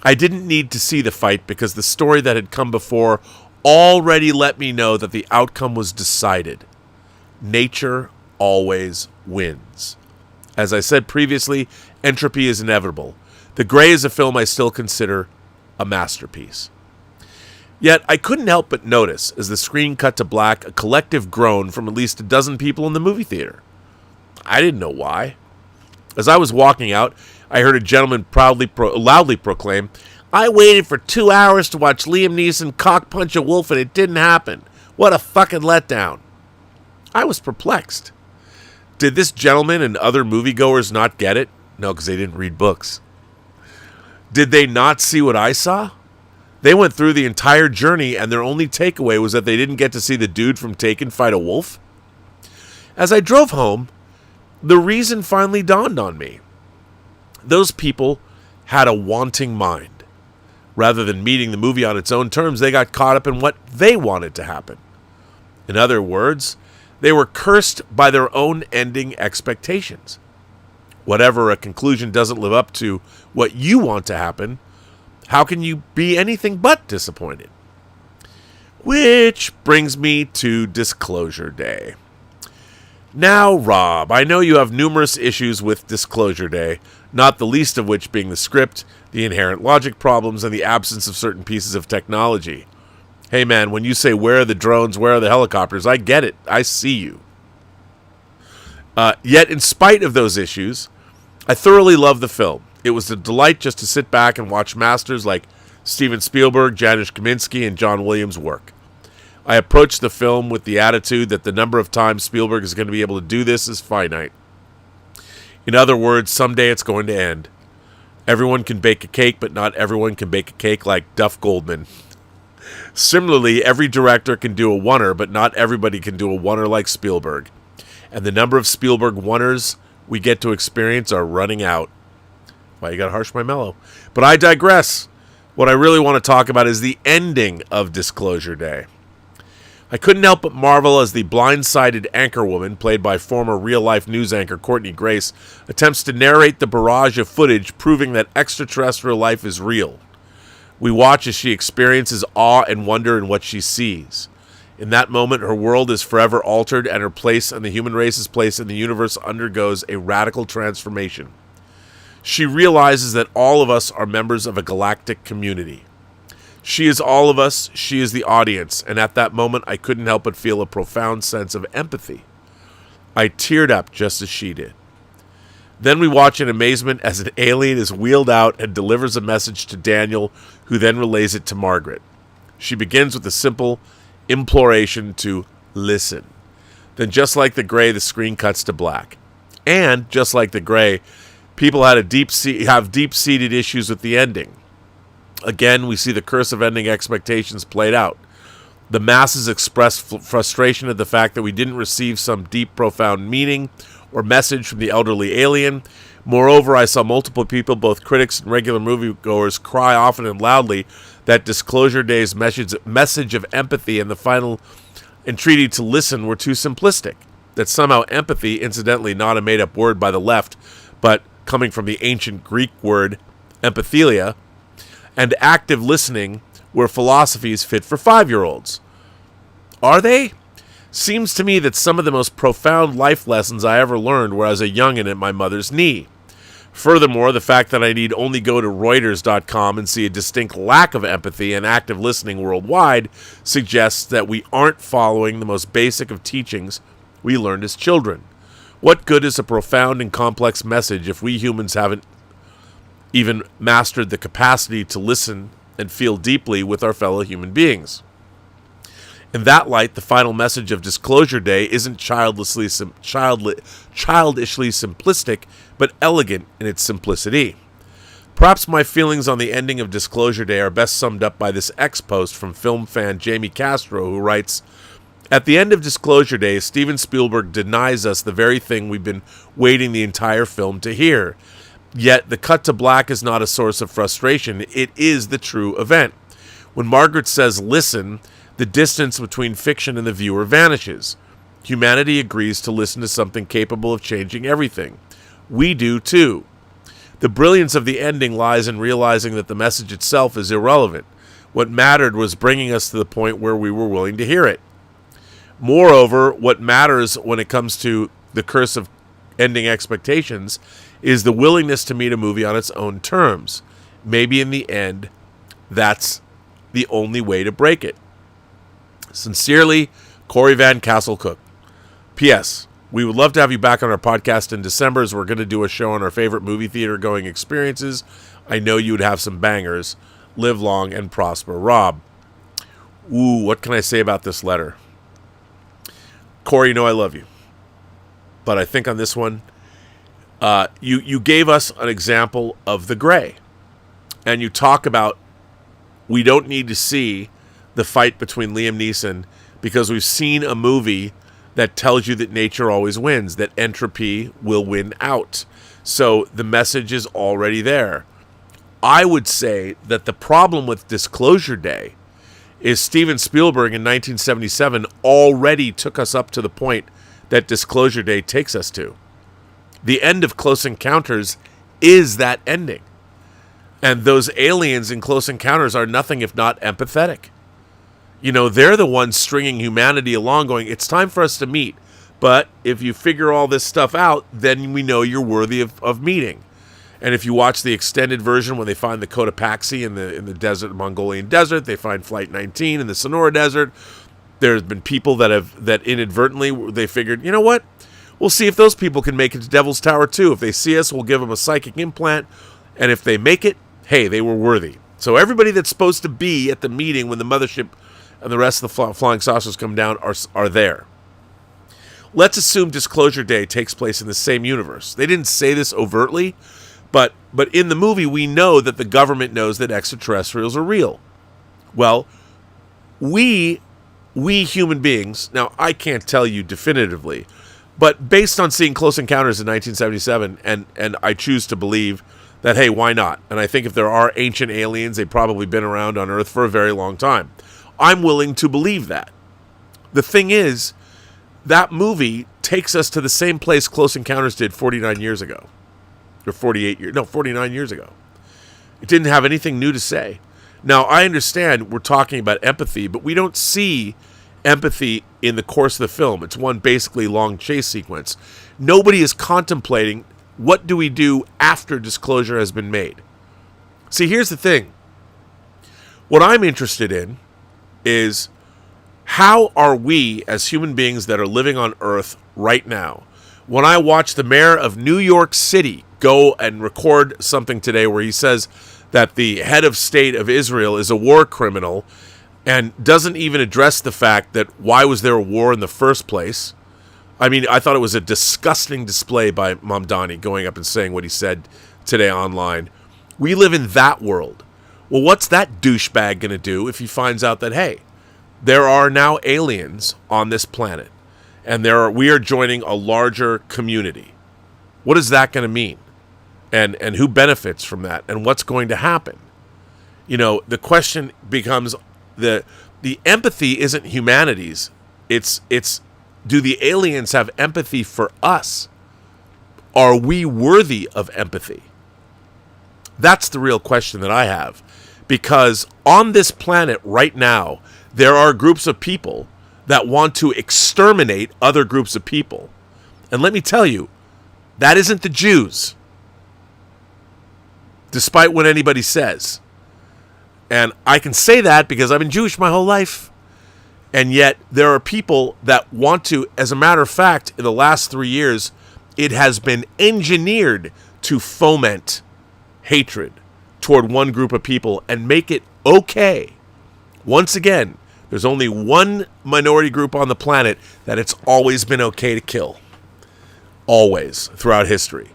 I didn't need to see the fight because the story that had come before already let me know that the outcome was decided. Nature always wins. As I said previously, entropy is inevitable. The Gray is a film I still consider a masterpiece. Yet I couldn't help but notice, as the screen cut to black, a collective groan from at least a dozen people in the movie theater. I didn't know why. As I was walking out, I heard a gentleman loudly proclaim, I waited for 2 hours to watch Liam Neeson cock punch a wolf and it didn't happen. What a fucking letdown. I was perplexed. Did this gentleman and other moviegoers not get it? No, because they didn't read books. Did they not see what I saw? They went through the entire journey and their only takeaway was that they didn't get to see the dude from Taken fight a wolf? As I drove home, the reason finally dawned on me. Those people had a wanting mind. Rather than meeting the movie on its own terms, they got caught up in what they wanted to happen. In other words, they were cursed by their own ending expectations. Whatever a conclusion doesn't live up to what you want to happen, how can you be anything but disappointed? Which brings me to Disclosure Day. Now, Rob, I know you have numerous issues with Disclosure Day, not the least of which being the script, the inherent logic problems, and the absence of certain pieces of technology. Hey man, when you say where are the drones, where are the helicopters, I get it. I see you. Yet, in spite of those issues, I thoroughly love the film. It was a delight just to sit back and watch masters like Steven Spielberg, Janusz Kaminski, and John Williams work. I approached the film with the attitude that the number of times Spielberg is going to be able to do this is finite. In other words, someday it's going to end. Everyone can bake a cake, but not everyone can bake a cake like Duff Goldman. Similarly, every director can do a oneer, but not everybody can do a oneer like Spielberg. And the number of Spielberg oneers we get to experience are running out. Why, you gotta harsh my mellow. But I digress. What I really want to talk about is the ending of Disclosure Day. I couldn't help but marvel as the blindsided anchorwoman, played by former real-life news anchor Courtney Grace, attempts to narrate the barrage of footage proving that extraterrestrial life is real. We watch as she experiences awe and wonder in what she sees. In that moment, her world is forever altered and her place and the human race's place in the universe undergoes a radical transformation. She realizes that all of us are members of a galactic community. She is all of us, she is the audience, and at that moment I couldn't help but feel a profound sense of empathy. I teared up just as she did. Then we watch in amazement as an alien is wheeled out and delivers a message to Daniel, who then relays it to Margaret. She begins with a simple imploration to listen. Then, just like the Gray, the screen cuts to black. And, just like the Gray, people have deep-seated issues with the ending. Again, we see the curse of ending expectations played out. The masses express frustration at the fact that we didn't receive some deep, profound meaning or message from the elderly alien. Moreover, I saw multiple people, both critics and regular moviegoers, cry often and loudly that Disclosure Day's message of empathy and the final entreaty to listen were too simplistic. That somehow empathy, incidentally not a made-up word by the left, but coming from the ancient Greek word empathelia, and active listening were philosophies fit for 5-year-olds. Are they? Seems to me that some of the most profound life lessons I ever learned were as a youngin' at my mother's knee. Furthermore, the fact that I need only go to Reuters.com and see a distinct lack of empathy and active listening worldwide suggests that we aren't following the most basic of teachings we learned as children. What good is a profound and complex message if we humans haven't even mastered the capacity to listen and feel deeply with our fellow human beings? In that light, the final message of Disclosure Day isn't childishly simplistic, but elegant in its simplicity. Perhaps my feelings on the ending of Disclosure Day are best summed up by this X-post from film fan Jamie Castro, who writes, "At the end of Disclosure Day, Steven Spielberg denies us the very thing we've been waiting the entire film to hear. Yet the cut to black is not a source of frustration. It is the true event. When Margaret says listen, the distance between fiction and the viewer vanishes. Humanity agrees to listen to something capable of changing everything. We do too. The brilliance of the ending lies in realizing that the message itself is irrelevant. What mattered was bringing us to the point where we were willing to hear it. Moreover, what matters when it comes to the curse of ending expectations is the willingness to meet a movie on its own terms. Maybe in the end, that's the only way to break it. Sincerely, Corey Van Castle Cook. P.S. We would love to have you back on our podcast in December, as we're going to do a show on our favorite movie theater going experiences. I know you would have some bangers. Live long and prosper. Rob." Ooh, what can I say about this letter? Corey, you know I love you. But I think on this one, you gave us an example of the Gray. And you talk about we don't need to see the fight between Liam Neeson because we've seen a movie that tells you that nature always wins, that entropy will win out. So the message is already there. I would say that the problem with Disclosure Day is Steven Spielberg in 1977 already took us up to the point that Disclosure Day takes us to. The end of Close Encounters is that ending. And those aliens in Close Encounters are nothing if not empathetic. You know, they're the ones stringing humanity along going, it's time for us to meet. But if you figure all this stuff out, then we know you're worthy of meeting. And if you watch the extended version when they find the Cotopaxi in the desert, Mongolian desert, they find Flight 19 in the Sonora Desert. There's been people that inadvertently, they figured, you know what? We'll see if those people can make it to Devil's Tower too. If they see us, we'll give them a psychic implant. And if they make it, hey, they were worthy. So everybody that's supposed to be at the meeting when the mothership and the rest of the flying saucers come down are there. Let's assume Disclosure Day takes place in the same universe. They didn't say this overtly, but in the movie we know that the government knows that extraterrestrials are real. Well, we human beings, now I can't tell you definitively, but based on seeing Close Encounters in 1977, and I choose to believe that, hey, why not? And I think if there are ancient aliens, they've probably been around on Earth for a very long time. I'm willing to believe that. The thing is, that movie takes us to the same place Close Encounters did 49 years ago. Or 49 years ago. It didn't have anything new to say. Now, I understand we're talking about empathy, but we don't see empathy in the course of the film. It's one basically long chase sequence. Nobody is contemplating what do we do after disclosure has been made. See, here's the thing. What I'm interested in is how are we as human beings that are living on Earth right now, when I watched the mayor of New York City go and record something today where he says that the head of state of Israel is a war criminal and doesn't even address the fact that why was there a war in the first place. I mean, I thought it was a disgusting display by Mamdani going up and saying what he said today online. We live in that world. Well, what's that douchebag going to do if he finds out that, hey, there are now aliens on this planet and we are joining a larger community? What is that going to mean? And who benefits from that? And what's going to happen? You know, the question becomes the empathy isn't humanity's. It's do the aliens have empathy for us? Are we worthy of empathy? That's the real question that I have. Because on this planet right now, there are groups of people that want to exterminate other groups of people. And let me tell you, that isn't the Jews. Despite what anybody says. And I can say that because I've been Jewish my whole life. And yet there are people that want to, as a matter of fact, in the last 3 years, it has been engineered to foment hatred toward one group of people and make it okay. Once again, there's only one minority group on the planet that it's always been okay to kill. Always, throughout history.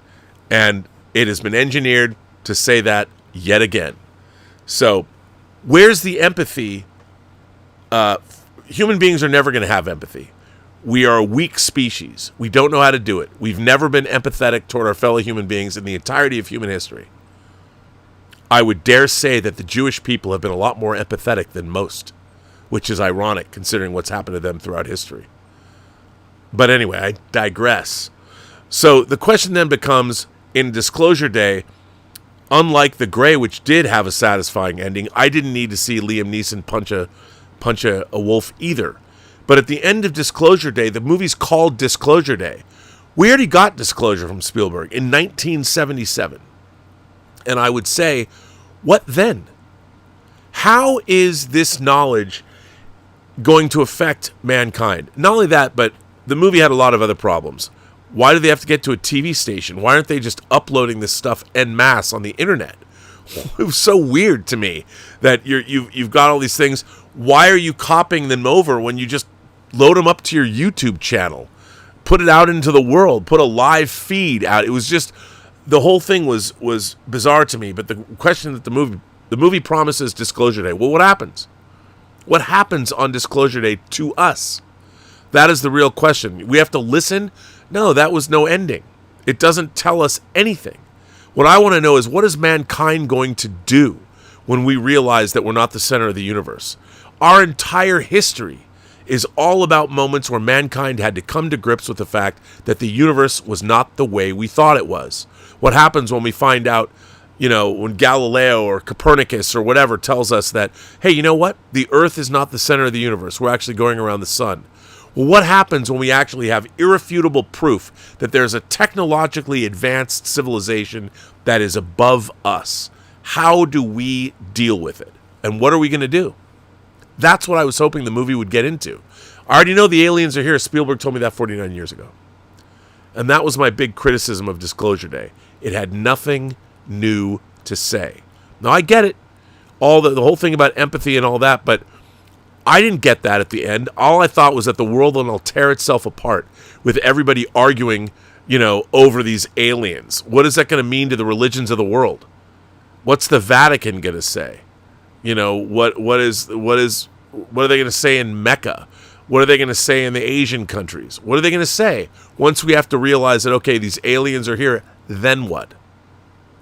And it has been engineered to say that yet again. So, where's the empathy? Human beings are never going to have empathy. We are a weak species. We don't know how to do it. We've never been empathetic toward our fellow human beings in the entirety of human history. I would dare say that the Jewish people have been a lot more empathetic than most, which is ironic considering what's happened to them throughout history. But anyway, I digress. So the question then becomes, in Disclosure Day, unlike The Grey, which did have a satisfying ending, I didn't need to see Liam Neeson punch a wolf either. But at the end of Disclosure Day, the movie's called Disclosure Day. We already got Disclosure from Spielberg in 1977. And I would say, what then? How is this knowledge going to affect mankind? Not only that, but the movie had a lot of other problems. Why do they have to get to a TV station? Why aren't they just uploading this stuff en masse on the internet? It was so weird to me that you've got all these things. Why are you copying them over when you just load them up to your YouTube channel? Put it out into the world. Put a live feed out. It was just, the whole thing was bizarre to me. But the question that the movie promises Disclosure Day. Well, what happens? What happens on Disclosure Day to us? That is the real question. We have to listen? No, that was no ending. It doesn't tell us anything. What I want to know is, what is mankind going to do when we realize that we're not the center of the universe? Our entire history is all about moments where mankind had to come to grips with the fact that the universe was not the way we thought it was. What happens when we find out, when Galileo or Copernicus or whatever tells us that, hey, you know what? The Earth is not the center of the universe. We're actually going around the sun. Well, what happens when we actually have irrefutable proof that there's a technologically advanced civilization that is above us? How do we deal with it? And what are we going to do? That's what I was hoping the movie would get into. I already know the aliens are here. Spielberg told me that 49 years ago. And that was my big criticism of Disclosure Day. It had nothing new to say. Now, I get it. All the whole thing about empathy and all that, but I didn't get that at the end. All I thought was that the world will tear itself apart with everybody arguing, over these aliens. What is that going to mean to the religions of the world? What's the Vatican going to say? What are they going to say in Mecca? What are they going to say in the Asian countries? What are they going to say once we have to realize that, okay, these aliens are here, then what?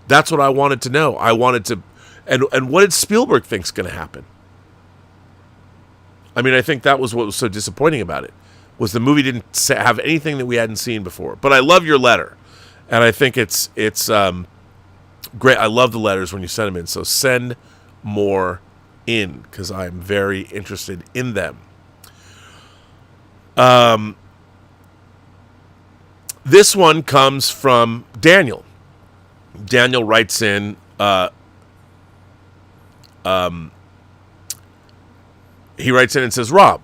That's what I wanted to know. I wanted to, and what did Spielberg think's going to happen? I mean, I think that was what was so disappointing about it, was the movie didn't have anything that we hadn't seen before. But I love your letter, and I think it's great. I love the letters when you send them in, so send more in, because I'm very interested in them. This one comes from Daniel. Daniel writes in, he writes in and says, Rob,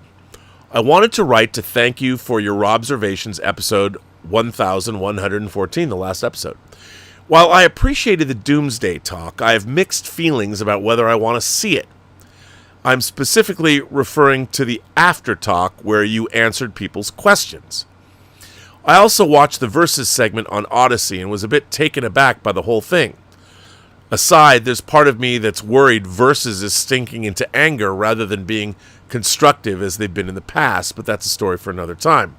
I wanted to write to thank you for your Robservations episode 1114, the last episode. While I appreciated the Doomsday talk, I have mixed feelings about whether I want to see it. I'm specifically referring to the after talk where you answered people's questions. I also watched the Versus segment on Odyssey and was a bit taken aback by the whole thing. Aside, there's part of me that's worried Versus is stinking into anger rather than being constructive as they've been in the past, but that's a story for another time.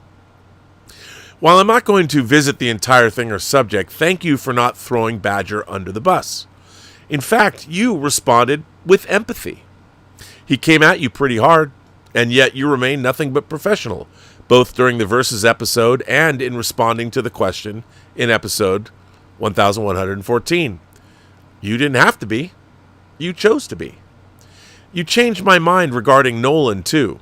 While I'm not going to visit the entire thing or subject, thank you for not throwing Badger under the bus. In fact, you responded with empathy. He came at you pretty hard, and yet you remain nothing but professional, both during the Versus episode and in responding to the question in episode 1114. You didn't have to be. You chose to be. You changed my mind regarding Nolan, too.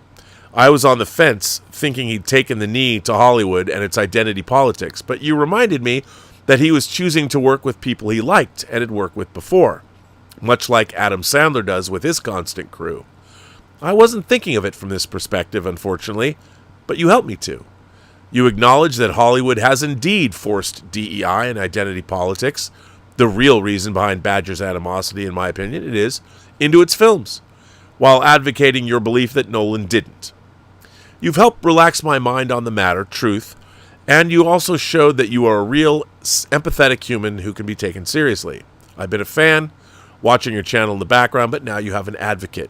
I was on the fence, thinking he'd taken the knee to Hollywood and its identity politics, but you reminded me that he was choosing to work with people he liked and had worked with before, much like Adam Sandler does with his constant crew. I wasn't thinking of it from this perspective, unfortunately, but you helped me to. You acknowledge that Hollywood has indeed forced DEI and identity politics, the real reason behind Badger's animosity, in my opinion, it is, into its films, while advocating your belief that Nolan didn't. You've helped relax my mind on the matter, truth, and you also showed that you are a real, empathetic human who can be taken seriously. I've been a fan, watching your channel in the background, but now you have an advocate.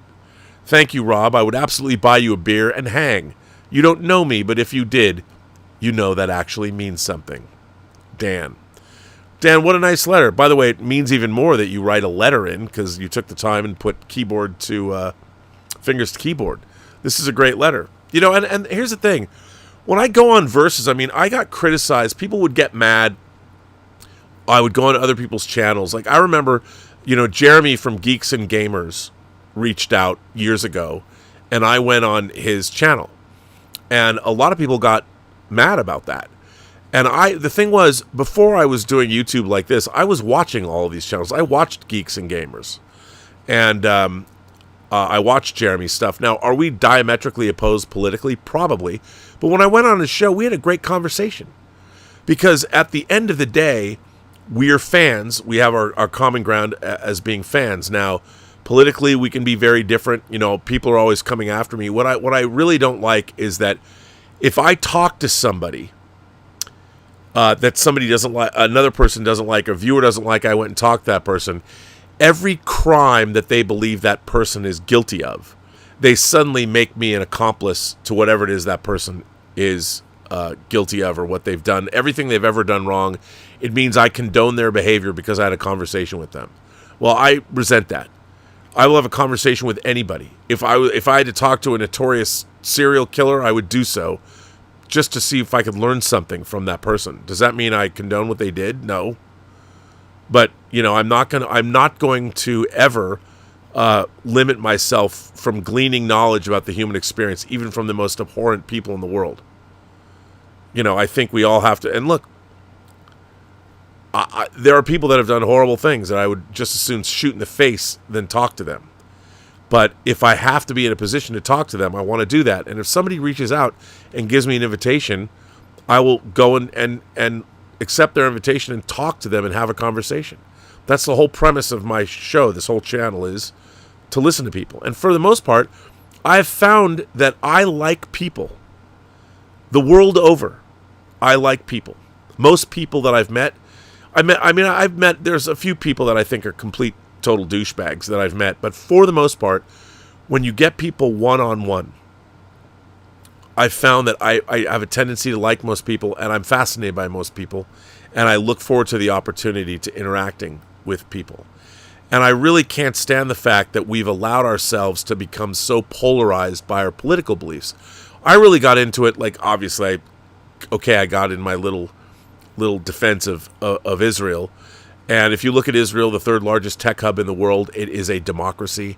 Thank you, Rob. I would absolutely buy you a beer and hang. You don't know me, but if you did, you know that actually means something. Dan. Dan, what a nice letter. By the way, it means even more that you write a letter in because you took the time and put keyboard to fingers to keyboard. This is a great letter. You know, and here's the thing. When I go on Versus, I mean, I got criticized. People would get mad. I would go on other people's channels. Like, I remember, you know, Jeremy from Geeks and Gamers reached out years ago, and I went on his channel. And a lot of people got mad about that. And the thing was, before I was doing YouTube like this, I was watching all of these channels. I watched Geeks and Gamers. And I watched Jeremy's stuff. Now, are we diametrically opposed politically? Probably. But when I went on his show, we had a great conversation. Because at the end of the day, we're fans. We have our common ground as being fans. Now, politically, we can be very different. You know, people are always coming after me. What I really don't like is that if I talk to somebody that somebody doesn't like, another person doesn't like, a viewer doesn't like, I went and talked to that person, every crime that they believe that person is guilty of, they suddenly make me an accomplice to whatever it is that person is guilty of or what they've done. Everything they've ever done wrong, it means I condone their behavior because I had a conversation with them. Well, I resent that. I will have a conversation with anybody. If I had to talk to a notorious serial killer, I would do so just to see if I could learn something from that person. Does that mean I condone what they did? No. But, you know, I'm not going to ever limit myself from gleaning knowledge about the human experience, even from the most abhorrent people in the world. You know, I think we all have to, and look, there are people that have done horrible things that I would just as soon shoot in the face than talk to them. But if I have to be in a position to talk to them, I want to do that. And if somebody reaches out and gives me an invitation, I will go and accept their invitation and talk to them and have a conversation. That's the whole premise of my show, this whole channel, is to listen to people. And for the most part, I've found that I like people. The world over, I like people. Most people that I've met, there's a few people that I think are complete, total douchebags that I've met. But for the most part, when you get people one-on-one, I've found that I have a tendency to like most people, and I'm fascinated by most people, and I look forward to the opportunity to interacting with people. And I really can't stand the fact that we've allowed ourselves to become so polarized by our political beliefs. I really got into it, like, obviously, I got in my little defense of Israel. And if you look at Israel, the third largest tech hub in the world, it is a democracy.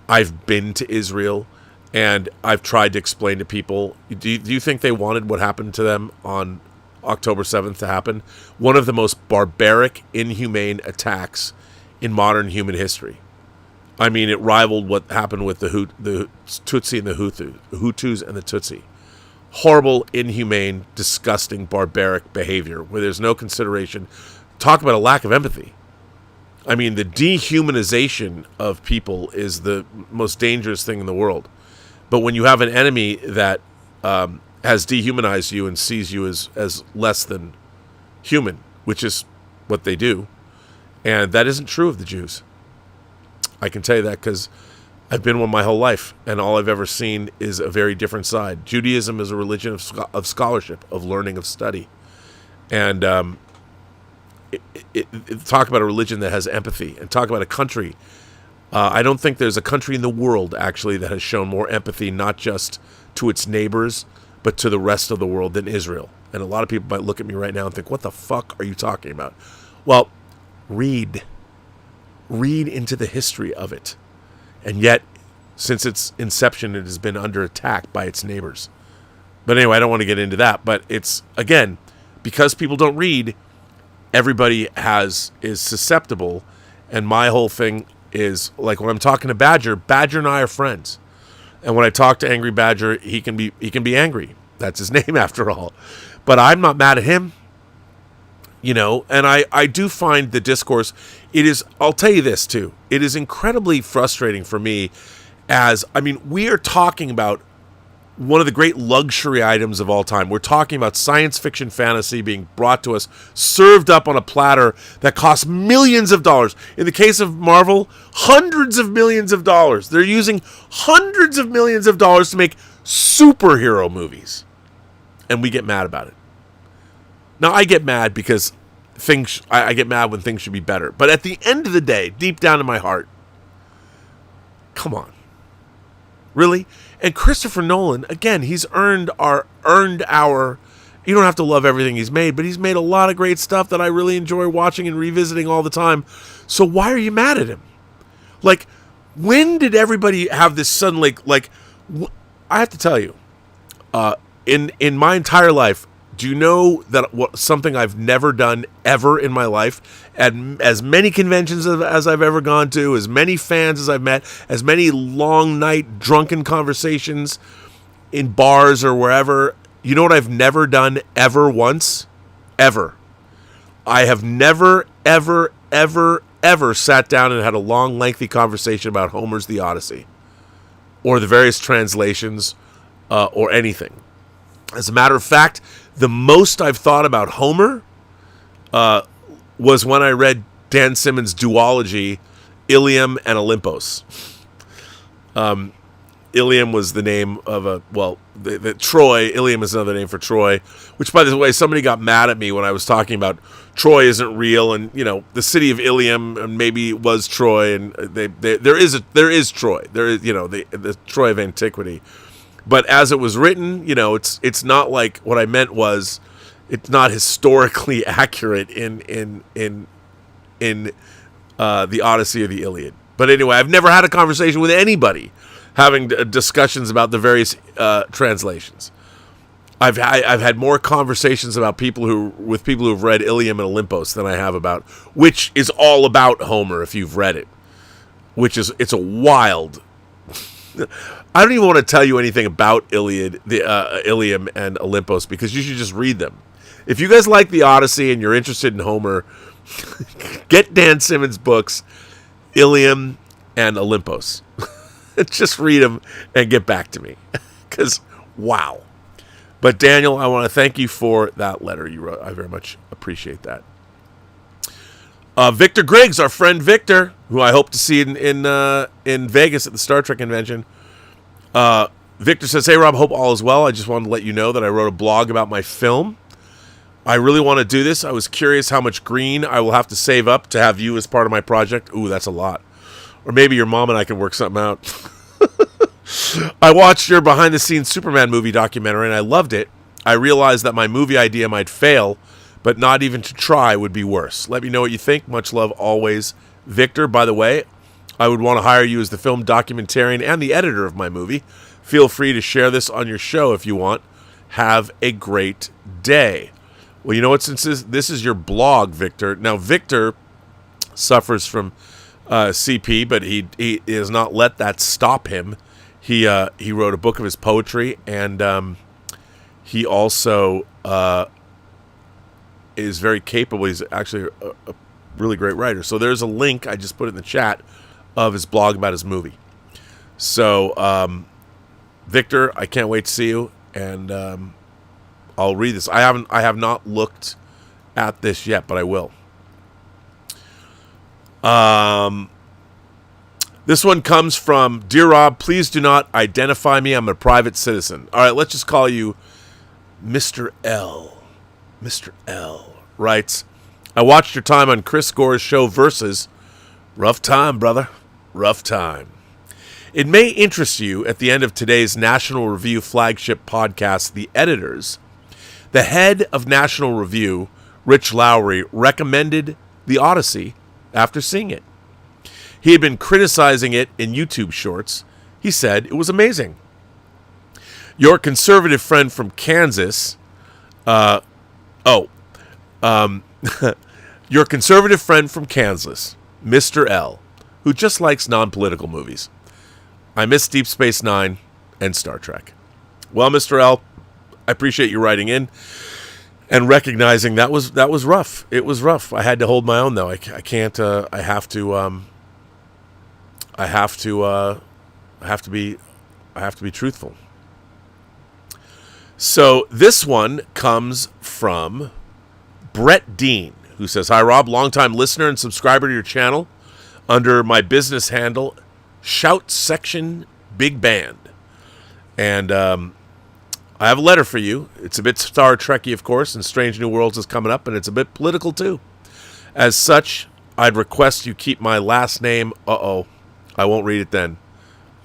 I've been to Israel, and I've tried to explain to people, do you think they wanted what happened to them on October 7th to happen? One of the most barbaric, inhumane attacks in modern human history. I mean, it rivaled what happened with the Tutsi and the Hutus and the Tutsi. horrible, inhumane, disgusting, barbaric behavior where there's no consideration. Talk about a lack of empathy. I mean, the dehumanization of people is the most dangerous thing in the world. But when you have an enemy that has dehumanized you and sees you as less than human, which is what they do, and that isn't true of the Jews. I can tell you that because I've been one my whole life, and all I've ever seen is a very different side. Judaism is a religion of scholarship, of learning, of study. And talk about a religion that has empathy, and talk about a country. I don't think there's a country in the world, actually, that has shown more empathy, not just to its neighbors, but to the rest of the world than Israel. And a lot of people might look at me right now and think, what the fuck are you talking about? Well, read into the history of it. And yet, since its inception, it has been under attack by its neighbors. But anyway, I don't want to get into that. But it's, again, because people don't read, everybody is susceptible. And my whole thing is, like when I'm talking to Badger and I are friends. And when I talk to Angry Badger, he can be angry. That's his name after all. But I'm not mad at him. You know, and I do find the discourse, I'll tell you this too, it is incredibly frustrating for me we are talking about one of the great luxury items of all time. We're talking about science fiction fantasy being brought to us, served up on a platter that costs millions of dollars. In the case of Marvel, hundreds of millions of dollars. They're using hundreds of millions of dollars to make superhero movies. And we get mad about it. Now, I get mad because I get mad when things should be better. But at the end of the day, deep down in my heart, come on. Really? And Christopher Nolan, again, he's earned our, you don't have to love everything he's made, but he's made a lot of great stuff that I really enjoy watching and revisiting all the time. So why are you mad at him? Like, when did everybody have this sudden, I have to tell you, in my entire life, do you know that something I've never done ever in my life, at as many conventions as I've ever gone to, as many fans as I've met, as many long night drunken conversations in bars or wherever, you know what I've never done ever once? Ever. I have never, ever, ever, ever sat down and had a long, lengthy conversation about Homer's The Odyssey or the various translations or anything. As a matter of fact, the most I've thought about Homer was when I read Dan Simmons' duology, Ilium and Olympos. Ilium was the name of Troy. Ilium is another name for Troy, which, by the way, somebody got mad at me when I was talking about Troy isn't real, and, you know, the city of Ilium maybe was Troy, and there is Troy. There is, you know, the Troy of antiquity. But as it was written, you know, it's not like what I meant was it's not historically accurate in the Odyssey or the Iliad. But anyway, I've never had a conversation with anybody having discussions about the various translations. I've had more conversations about people who've read Ilium and Olympos than I have about, which is all about Homer if you've read it. It's a wild. I don't even want to tell you anything about Ilium and Olympos because you should just read them. If you guys like the Odyssey and you're interested in Homer, get Dan Simmons' books, Ilium and Olympos. Just read them and get back to me because, wow. But Daniel, I want to thank you for that letter you wrote. I very much appreciate that. Victor Griggs, our friend Victor, who I hope to see in Vegas at the Star Trek convention. Victor says, "Hey Rob, hope all is well. I just wanted to let you know that I wrote a blog about my film. I really want to do this. I was curious how much green I will have to save up to have you as part of my project." Ooh, that's a lot. Or maybe your mom and I can work something out. "I watched your behind-the-scenes Superman movie documentary and I loved it. I realized that my movie idea might fail, but not even to try would be worse. Let me know what you think. Much love always, Victor." By the way, I would want to hire you as the film documentarian and the editor of my movie. Feel free to share this on your show if you want. Have a great day. Well, you know what? Since this is your blog, Victor. Now, Victor suffers from CP, but he has not let that stop him. He wrote a book of his poetry, and He also is very capable. He's actually a really great writer. So there's a link, I just put it in the chat, of his blog about his movie. So, Victor, I can't wait to see you, and I'll read this. I have not looked at this yet, but I will. This one comes from Dear Rob, please do not identify me. I'm a private citizen. All right, let's just call you Mr. L. Mr. L writes, I watched your time on Chris Gore's show Versus. Rough time, brother. Rough time. It may interest you at the end of today's National Review flagship podcast, The Editors. The head of National Review, Rich Lowry, recommended The Odyssey after seeing it. He had been criticizing it in YouTube shorts. He said it was amazing. Your conservative friend from Kansas, your conservative friend from Kansas, Mr. L, who just likes non-political movies. I miss Deep Space Nine and Star Trek. Well, Mr. L, I appreciate you writing in and recognizing that was rough. It was rough. I had to hold my own, though. I can't. I have to be truthful. So this one comes from Brett Dean, who says, Hi, Rob, longtime listener and subscriber to your channel under my business handle, Shout Section Big Band. And I have a letter for you. It's a bit Star Trekky, of course, and Strange New Worlds is coming up, and it's a bit political, too. As such, I'd request you keep my last name. I won't read it then.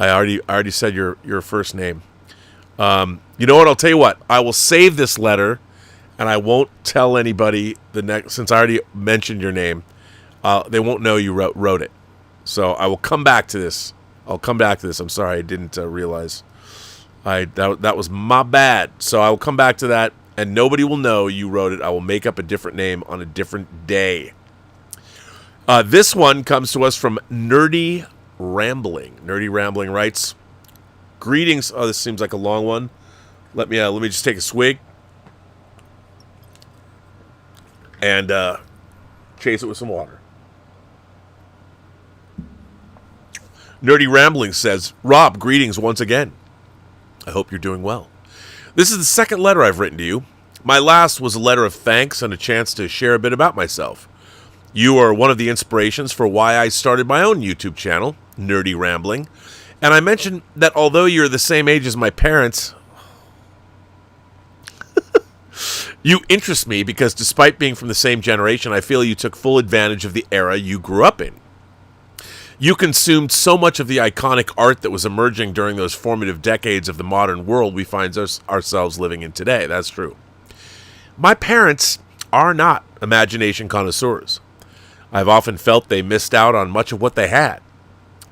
I already said your first name. You know what? I'll tell you what. I will save this letter, and I won't tell anybody the next. Since I already mentioned your name, they won't know you wrote it. So I will come back to this. I'm sorry, I didn't realize. That was my bad. So I will come back to that, and nobody will know you wrote it. I will make up a different name on a different day. This one comes to us from Nerdy Rambling. Nerdy Rambling writes, Greetings. Oh, this seems like a long one. Let me just take a swig and chase it with some water. Nerdy Rambling says, Rob, greetings once again. I hope you're doing well. This is the second letter I've written to you. My last was a letter of thanks and a chance to share a bit about myself. You are one of the inspirations for why I started my own YouTube channel, Nerdy Rambling. And I mentioned that although you're the same age as my parents, you interest me because despite being from the same generation, I feel you took full advantage of the era you grew up in. You consumed so much of the iconic art that was emerging during those formative decades of the modern world we find ourselves living in today. That's true. My parents are not imagination connoisseurs. I've often felt they missed out on much of what they had.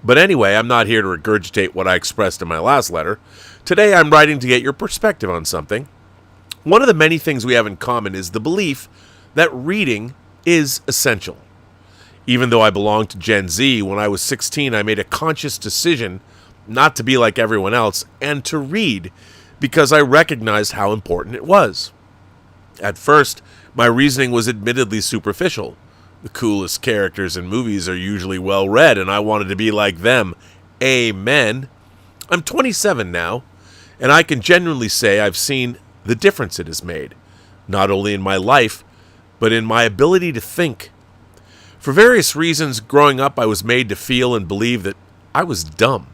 But anyway, I'm not here to regurgitate what I expressed in my last letter. Today I'm writing to get your perspective on something. One of the many things we have in common is the belief that reading is essential. Even though I belong to Gen Z, when I was 16, I made a conscious decision not to be like everyone else and to read because I recognized how important it was. At first, my reasoning was admittedly superficial. The coolest characters in movies are usually well-read, and I wanted to be like them. Amen. I'm 27 now, and I can genuinely say I've seen the difference it has made, not only in my life, but in my ability to think. For various reasons, growing up, I was made to feel and believe that I was dumb.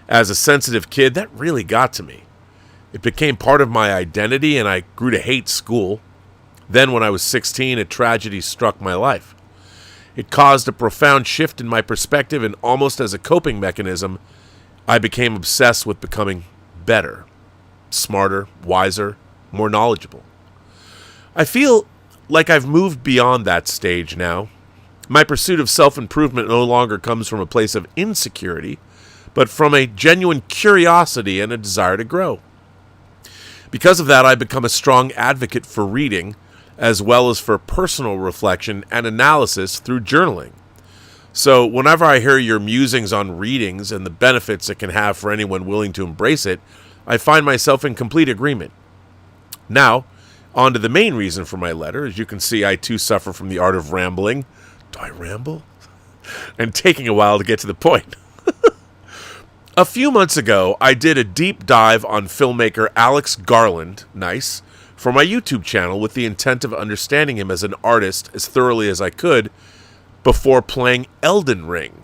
As a sensitive kid, that really got to me. It became part of my identity, and I grew to hate school. Then, when I was 16, a tragedy struck my life. It caused a profound shift in my perspective, and almost as a coping mechanism, I became obsessed with becoming better, smarter, wiser, more knowledgeable. I feel like I've moved beyond that stage now. My pursuit of self-improvement no longer comes from a place of insecurity, but from a genuine curiosity and a desire to grow. Because of that, I've become a strong advocate for reading, as well as for personal reflection and analysis through journaling. So whenever I hear your musings on readings and the benefits it can have for anyone willing to embrace it, I find myself in complete agreement. Now, on to the main reason for my letter. As you can see, I too suffer from the art of rambling. Do I ramble? And taking a while to get to the point. A few months ago, I did a deep dive on filmmaker Alex Garland, nice, for my YouTube channel with the intent of understanding him as an artist as thoroughly as I could before playing Elden Ring.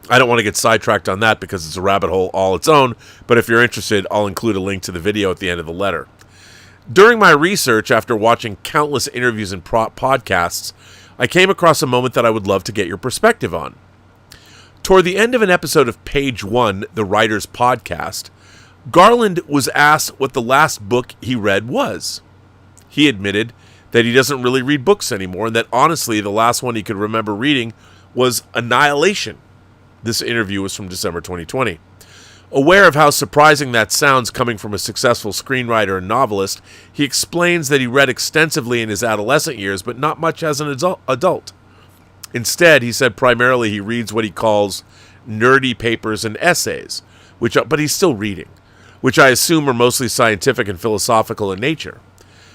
I don't want to get sidetracked on that because it's a rabbit hole all its own, but if you're interested, I'll include a link to the video at the end of the letter. During my research, after watching countless interviews and podcasts, I came across a moment that I would love to get your perspective on. Toward the end of an episode of Page One, the writer's podcast, Garland was asked what the last book he read was. He admitted that he doesn't really read books anymore, and that honestly, the last one he could remember reading was Annihilation. This interview was from December 2020. Aware of how surprising that sounds coming from a successful screenwriter and novelist, he explains that he read extensively in his adolescent years, but not much as an adult. Instead, he said primarily he reads what he calls nerdy papers and essays, but he's still reading, which I assume are mostly scientific and philosophical in nature.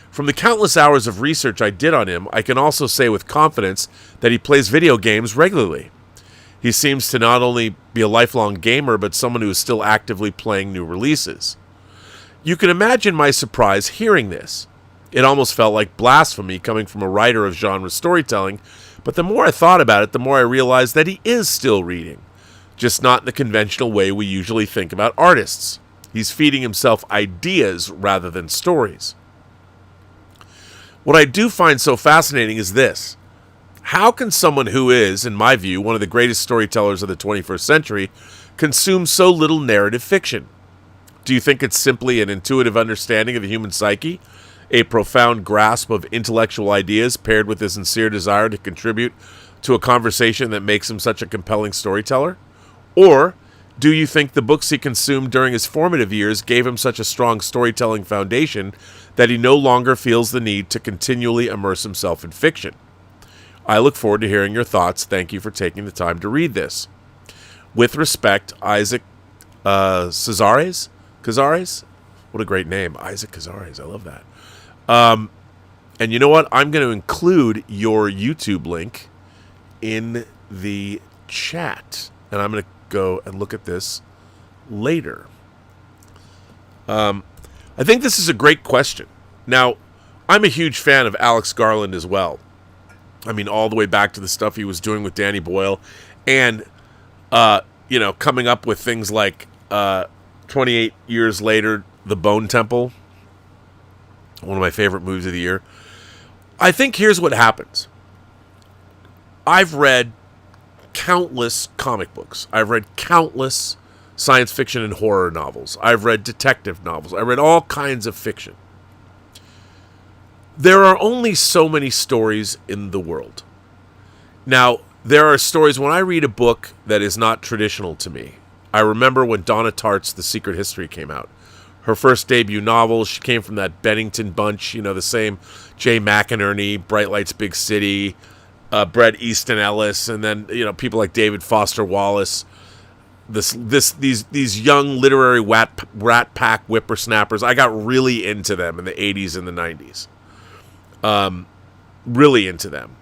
From the countless hours of research I did on him, I can also say with confidence that he plays video games regularly. He seems to not only be a lifelong gamer, but someone who is still actively playing new releases. You can imagine my surprise hearing this. It almost felt like blasphemy coming from a writer of genre storytelling, but the more I thought about it, the more I realized that he is still reading, just not in the conventional way we usually think about artists. He's feeding himself ideas rather than stories. What I do find so fascinating is this. How can someone who is, in my view, one of the greatest storytellers of the 21st century consume so little narrative fiction? Do you think it's simply an intuitive understanding of the human psyche, a profound grasp of intellectual ideas paired with a sincere desire to contribute to a conversation that makes him such a compelling storyteller? Or do you think the books he consumed during his formative years gave him such a strong storytelling foundation that he no longer feels the need to continually immerse himself in fiction? I look forward to hearing your thoughts. Thank you for taking the time to read this. With respect, Isaac Cazares? What a great name. Isaac Cazares. I love that. And you know what? I'm going to include your YouTube link in the chat. And I'm going to go and look at this later. I think this is a great question. Now, I'm a huge fan of Alex Garland as well. I mean, all the way back to the stuff he was doing with Danny Boyle. And, coming up with things like 28 years later, The Bone Temple. One of my favorite movies of the year. I think here's what happens. I've read countless comic books. I've read countless science fiction and horror novels. I've read detective novels. I read all kinds of fiction. There are only so many stories in the world. Now, there are stories, when I read a book that is not traditional to me. I remember when Donna Tartt's The Secret History came out. Her first debut novel, she came from that Bennington bunch, the same Jay McInerney, Bright Lights, Big City, Bret Easton Ellis, and then, people like David Foster Wallace. These young literary rat pack whippersnappers. I got really into them in the 80s and the 90s. Really into them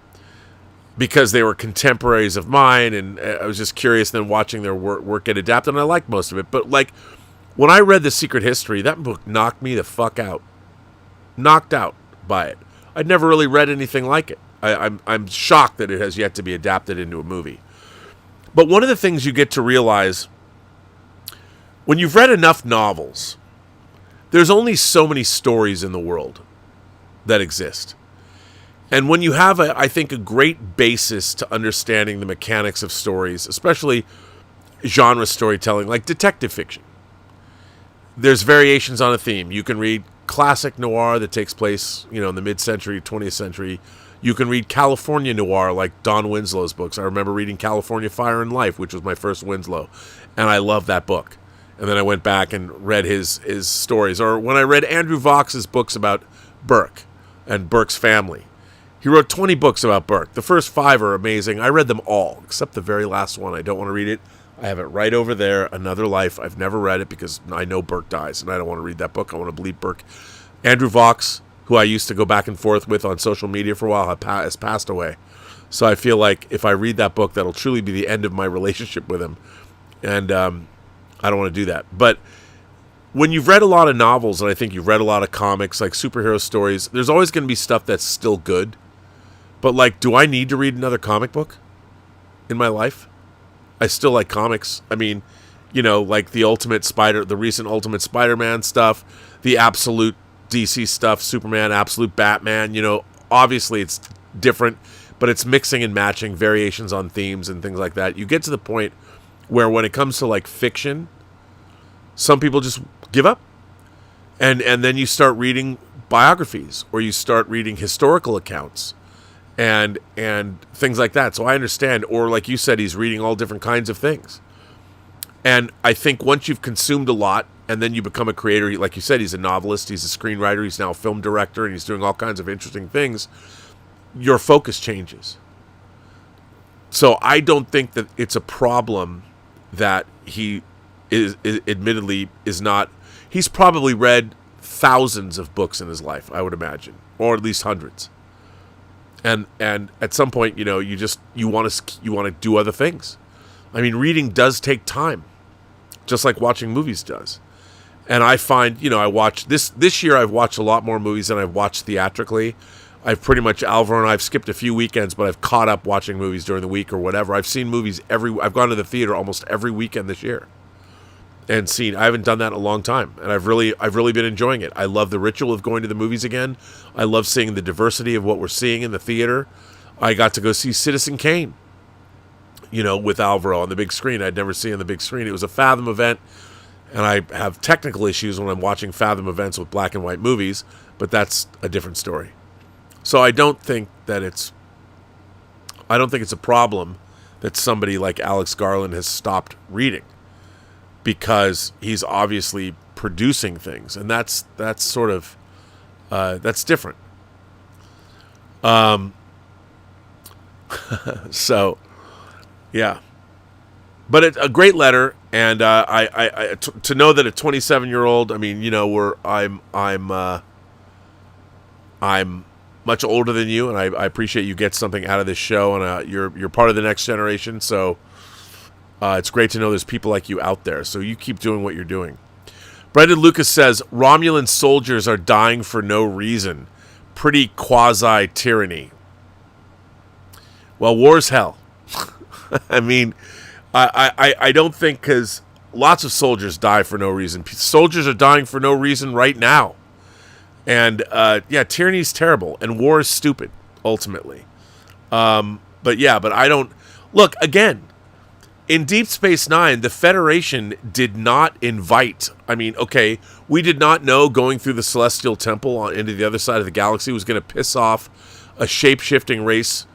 because they were contemporaries of mine, and I was just curious then watching their work get adapted, and I liked most of it. But when I read The Secret History, that book knocked me the fuck out. Knocked out by it. I'd never really read anything like it. I'm shocked that it has yet to be adapted into a movie. But one of the things you get to realize when you've read enough novels, there's only so many stories in the world that exist. And when you have, I think, a great basis to understanding the mechanics of stories, especially genre storytelling like detective fiction, there's variations on a theme. You can read classic noir that takes place, in the mid-century, 20th century. You can read California noir like Don Winslow's books. I remember reading California Fire and Life, which was my first Winslow, and I loved that book. And then I went back and read his stories. Or when I read Andrew Vox's books about Burke and Burke's family. He wrote 20 books about Burke. The first 5 are amazing. I read them all, except the very last one. I don't want to read it. I have it right over there, Another Life. I've never read it because I know Burke dies, and I don't want to read that book. I want to believe Burke Andrew Vox, who I used to go back and forth with on social media for a while, has passed away. So I feel like if I read that book, that'll truly be the end of my relationship with him. And I don't want to do that. But when you've read a lot of novels, and I think you've read a lot of comics, like superhero stories, there's always going to be stuff that's still good. But, like, do I need to read another comic book in my life? I still like comics. I mean, you know, like the recent Ultimate Spider-Man stuff, the absolute DC stuff, Superman, absolute Batman, you know, obviously it's different, but it's mixing and matching variations on themes and things like that. You get to the point where when it comes to like fiction, some people just give up. And then you start reading biographies or you start reading historical accounts and things like that. So I understand. Or like you said, he's reading all different kinds of things. And I think once you've consumed a lot and then you become a creator, like you said, he's a novelist, he's a screenwriter, he's now a film director, and he's doing all kinds of interesting things, your focus changes. So I don't think that it's a problem that he admittedly is not. He's probably read thousands of books in his life, I would imagine, or at least hundreds. And at some point, you know, you want to do other things. I mean, reading does take time, just like watching movies does. And I find, you know, I watch this year. I've watched a lot more movies than I've watched theatrically. I've pretty much, Alvaro and I've skipped a few weekends, but I've caught up watching movies during the week or whatever. I've seen movies I've gone to the theater almost every weekend this year. And I haven't done that in a long time, and I've really been enjoying it. I love the ritual of going to the movies again. I love seeing the diversity of what we're seeing in the theater. I got to go see Citizen Kane, you know, with Alvaro on the big screen. I'd never seen on the big screen. It was a Fathom event, and I have technical issues when I'm watching Fathom events with black and white movies, but that's a different story. So I don't think it's a problem that somebody like Alex Garland has stopped reading, because he's obviously producing things, and that's sort of that's different. So, yeah, but it's a great letter, and to know that a 27-year-old, I mean, you know, I'm much older than you, and I appreciate you get something out of this show, and you're part of the next generation, so. It's great to know there's people like you out there, so you keep doing what you're doing. Brendan Lucas says, Romulan soldiers are dying for no reason. Pretty quasi-tyranny. Well, war's hell. I mean, I don't think, because lots of soldiers die for no reason. Soldiers are dying for no reason right now. And, yeah, tyranny's terrible, and war is stupid, ultimately. But I don't... Look, again... In Deep Space Nine, the Federation did not invite... I mean, okay, we did not know going through the Celestial Temple into the other side of the galaxy was going to piss off a shape-shifting race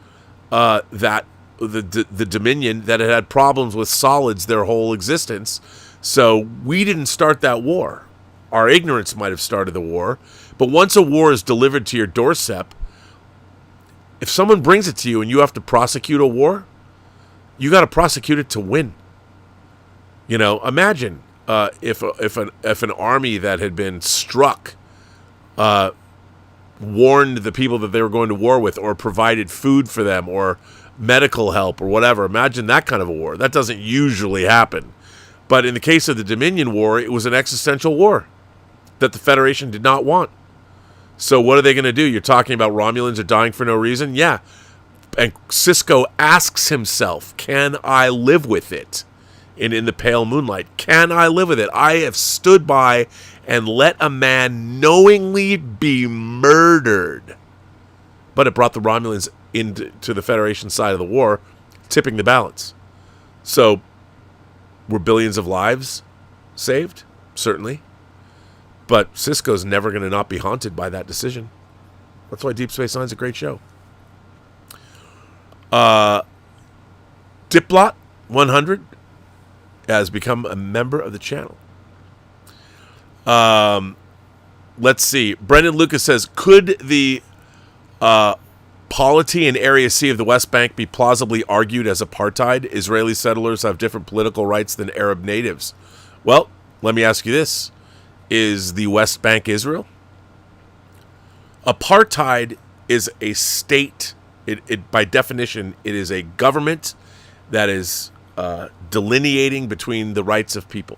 that the Dominion that had problems with solids their whole existence. So we didn't start that war. Our ignorance might have started the war. But once a war is delivered to your doorstep, if someone brings it to you and you have to prosecute a war... You got to prosecute it to win. You know, imagine if an army that had been struck warned the people that they were going to war with, or provided food for them, or medical help, or whatever. Imagine that kind of a war. That doesn't usually happen. But in the case of the Dominion War, it was an existential war that the Federation did not want. So what are they going to do? You're talking about Romulans are dying for no reason? Yeah. And Sisko asks himself, can I live with it? In the pale moonlight, can I live with it? I have stood by and let a man knowingly be murdered. But it brought the Romulans into the Federation side of the war, tipping the balance. So, were billions of lives saved? Certainly. But Sisko's never going to not be haunted by that decision. That's why Deep Space Nine's a great show. Diplot 100 has become a member of the channel. Let's see. Brendan Lucas says, could the polity in Area C of the West Bank be plausibly argued as apartheid? Israeli settlers have different political rights than Arab natives. Well, let me ask you this. Is the West Bank Israel? Apartheid is a state. It by definition, it is a government that is delineating between the rights of people.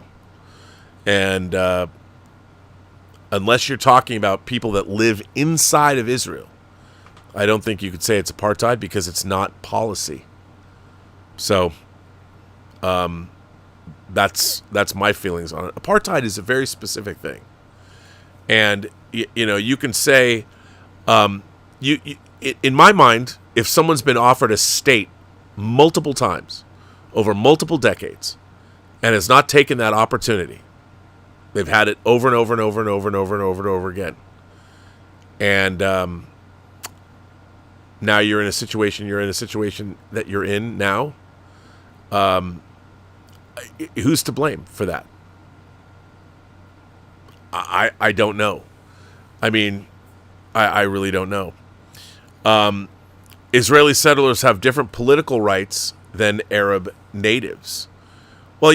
And unless you're talking about people that live inside of Israel, I don't think you could say it's apartheid because it's not policy. So that's my feelings on it. Apartheid is a very specific thing. And, you can say, in my mind, if someone's been offered a state multiple times over multiple decades and has not taken that opportunity, they've had it over and over and over and over and over and over and over again. And now you're in a situation that you're in now. Who's to blame for that? I don't know. I mean, I really don't know. Israeli settlers have different political rights than Arab natives. Well,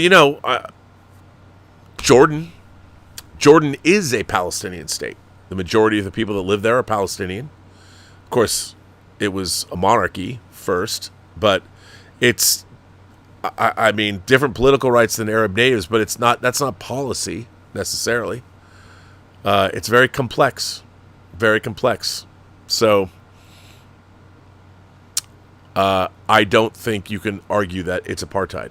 Jordan is a Palestinian state. The majority of the people that live there are Palestinian. Of course, it was a monarchy first, but it's, I mean, different political rights than Arab natives, but that's not policy necessarily. It's very complex. Very complex. So I don't think you can argue that it's apartheid.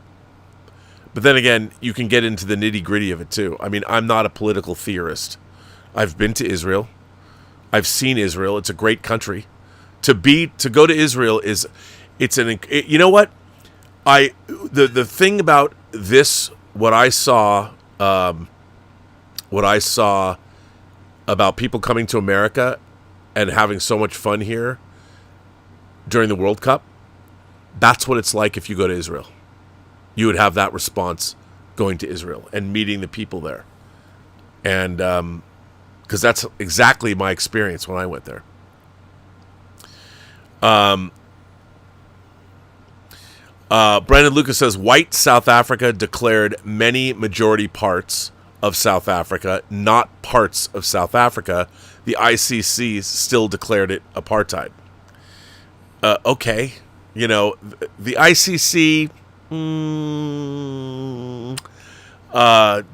But then again, you can get into the nitty-gritty of it too. I mean, I'm not a political theorist. I've been to Israel. I've seen Israel. It's a great country. To go to Israel you know what? The thing about this, what I saw about people coming to America and having so much fun here during the World Cup, that's what it's like if you go to Israel. You would have that response going to Israel and meeting the people there. And because that's exactly my experience when I went there. Brandon Lucas says, white South Africa declared many majority parts of South Africa, not parts of South Africa. The ICC still declared it apartheid. Okay. The ICC,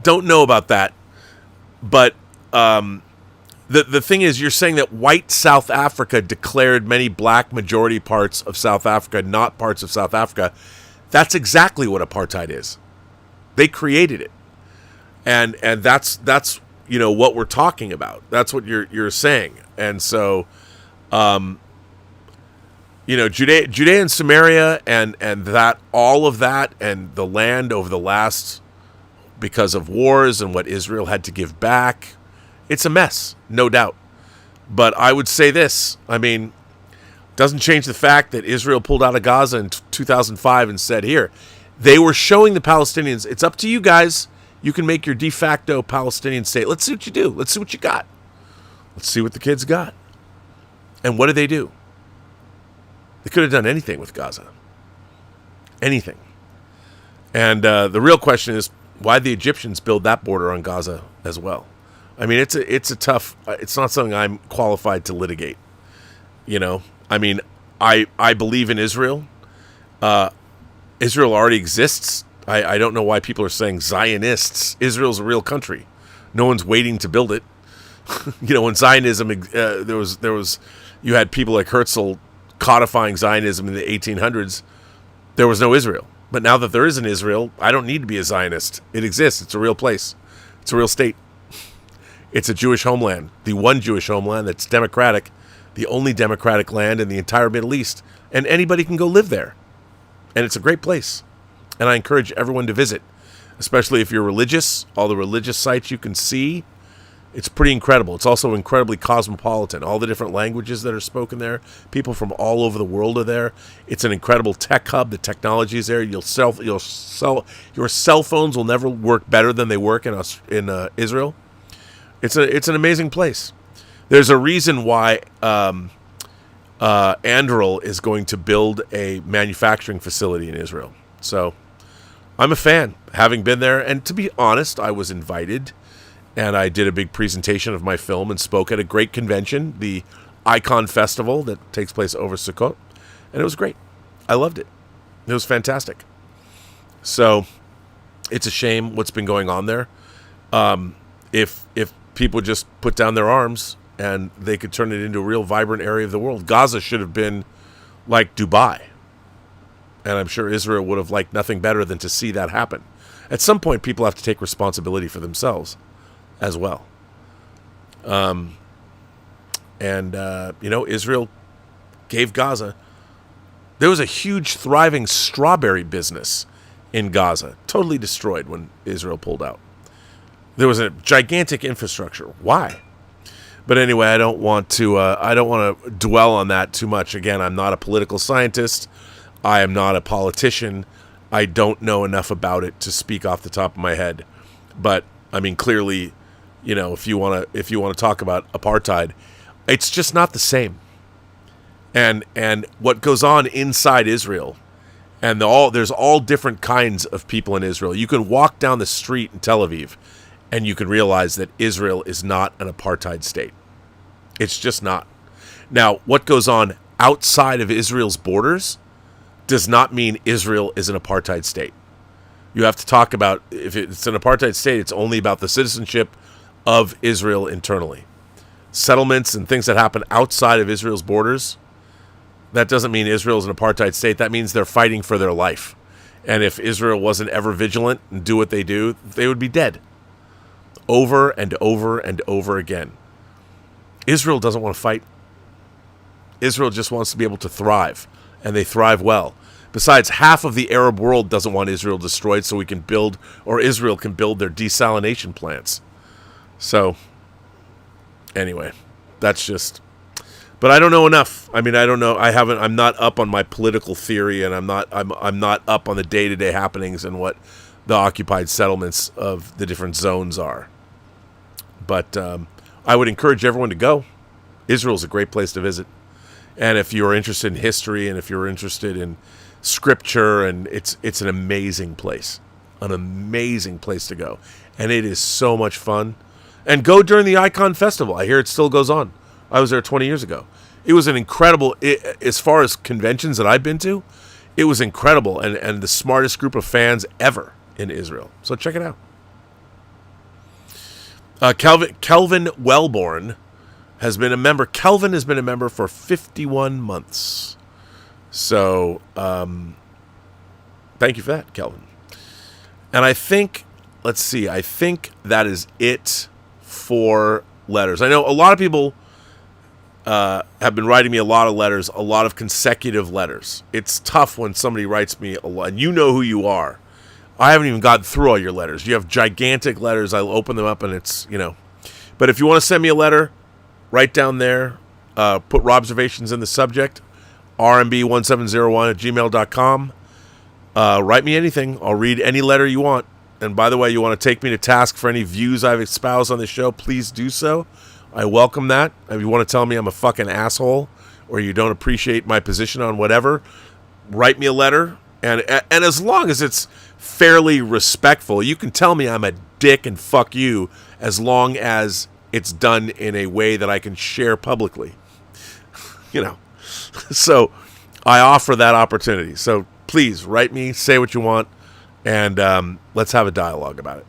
don't know about that. But the thing is, you're saying that white South Africa declared many black majority parts of South Africa, not parts of South Africa. That's exactly what apartheid is. They created it. And that's what we're talking about. That's what you're saying. And so Judea and Samaria and that, all of that, and the land over the last, because of wars and what Israel had to give back, it's a mess, no doubt. But I would say this, doesn't change the fact that Israel pulled out of Gaza in 2005 and said, here, they were showing the Palestinians, it's up to you guys. You can make your de facto Palestinian state. Let's see what you do. Let's see what you got. Let's see what the kids got. And what did they do? They could have done anything with Gaza. Anything. And the real question is, why did the Egyptians build that border on Gaza as well? It's a tough, it's not something I'm qualified to litigate. I believe in Israel. Israel already exists. I don't know why people are saying Zionists. Israel's a real country. No one's waiting to build it. When Zionism, there was, you had people like Herzl codifying Zionism in the 1800s. There was no Israel. But now that there is an Israel, I don't need to be a Zionist. It exists. It's a real place. It's a real state. It's a Jewish homeland. The one Jewish homeland that's democratic. The only democratic land in the entire Middle East. And anybody can go live there. And it's a great place. And I encourage everyone to visit, especially if you're religious. All the religious sites you can see, it's pretty incredible. It's also incredibly cosmopolitan. All the different languages that are spoken there, people from all over the world are there. It's an incredible tech hub. The technology is there. Your cell phones will never work better than they work in Israel. It's an amazing place. There's a reason why Anduril is going to build a manufacturing facility in Israel. So I'm a fan, having been there. And to be honest, I was invited. and I did a big presentation of my film and spoke at a great convention, the Icon Festival that takes place over Sukkot, and it was great. I loved it. It was fantastic. So it's a shame what's been going on there. If people just put down their arms and they could turn it into a real vibrant area of the world. Gaza should have been like Dubai. And I'm sure Israel would have liked nothing better than to see that happen. At some point, people have to take responsibility for themselves as well. Israel gave Gaza. There was a huge, thriving strawberry business in Gaza, totally destroyed when Israel pulled out. There was a gigantic infrastructure. Why? But anyway, I don't want to dwell on that too much. Again, I'm not a political scientist. I am not a politician. I don't know enough about it to speak off the top of my head. But I mean, clearly, if you want to talk about apartheid, it's just not the same. And what goes on inside Israel, and there's all different kinds of people in Israel. You can walk down the street in Tel Aviv, and you can realize that Israel is not an apartheid state. It's just not. Now, what goes on outside of Israel's borders does not mean Israel is an apartheid state. You have to talk about, if it's an apartheid state, it's only about the citizenship of Israel internally. Settlements and things that happen outside of Israel's borders, that doesn't mean Israel is an apartheid state. That means they're fighting for their life. And if Israel wasn't ever vigilant and do what they do, they would be dead. Over and over and over again. Israel doesn't want to fight. Israel just wants to be able to thrive, and they thrive well. Besides, half of the Arab world doesn't want Israel destroyed so Israel can build their desalination plants. So, anyway, that's just... But I don't know enough. I mean, I don't know. I'm not up on my political theory, and I'm not up on the day-to-day happenings and what the occupied settlements of the different zones are. But I would encourage everyone to go. Israel's a great place to visit. And if you're interested in history and if you're interested in scripture, and it's an amazing place. An amazing place to go. And it is so much fun. And go during the Icon Festival. I hear it still goes on. I was there 20 years ago. It was an incredible, as far as conventions that I've been to, it was incredible and the smartest group of fans ever in Israel. So check it out. Kelvin Wellborn has been a member. Kelvin has been a member for 51 months. So thank you for that, Kelvin. And I think that is it for letters. I know a lot of people have been writing me a lot of letters, a lot of consecutive letters. It's tough when somebody writes me a lot, and you know who you are. I haven't even gotten through all your letters. You have gigantic letters. I'll open them up, and it's, But if you want to send me a letter, write down there, put Robservations in the subject, rmb1701@gmail.com. Write me anything. I'll read any letter you want. And by the way, you want to take me to task for any views I've espoused on the show, please do so. I welcome that. If you want to tell me I'm a fucking asshole or you don't appreciate my position on whatever, write me a letter. And as long as it's fairly respectful, you can tell me I'm a dick and fuck you as long as it's done in a way that I can share publicly. So I offer that opportunity. So please write me, say what you want, and let's have a dialogue about it.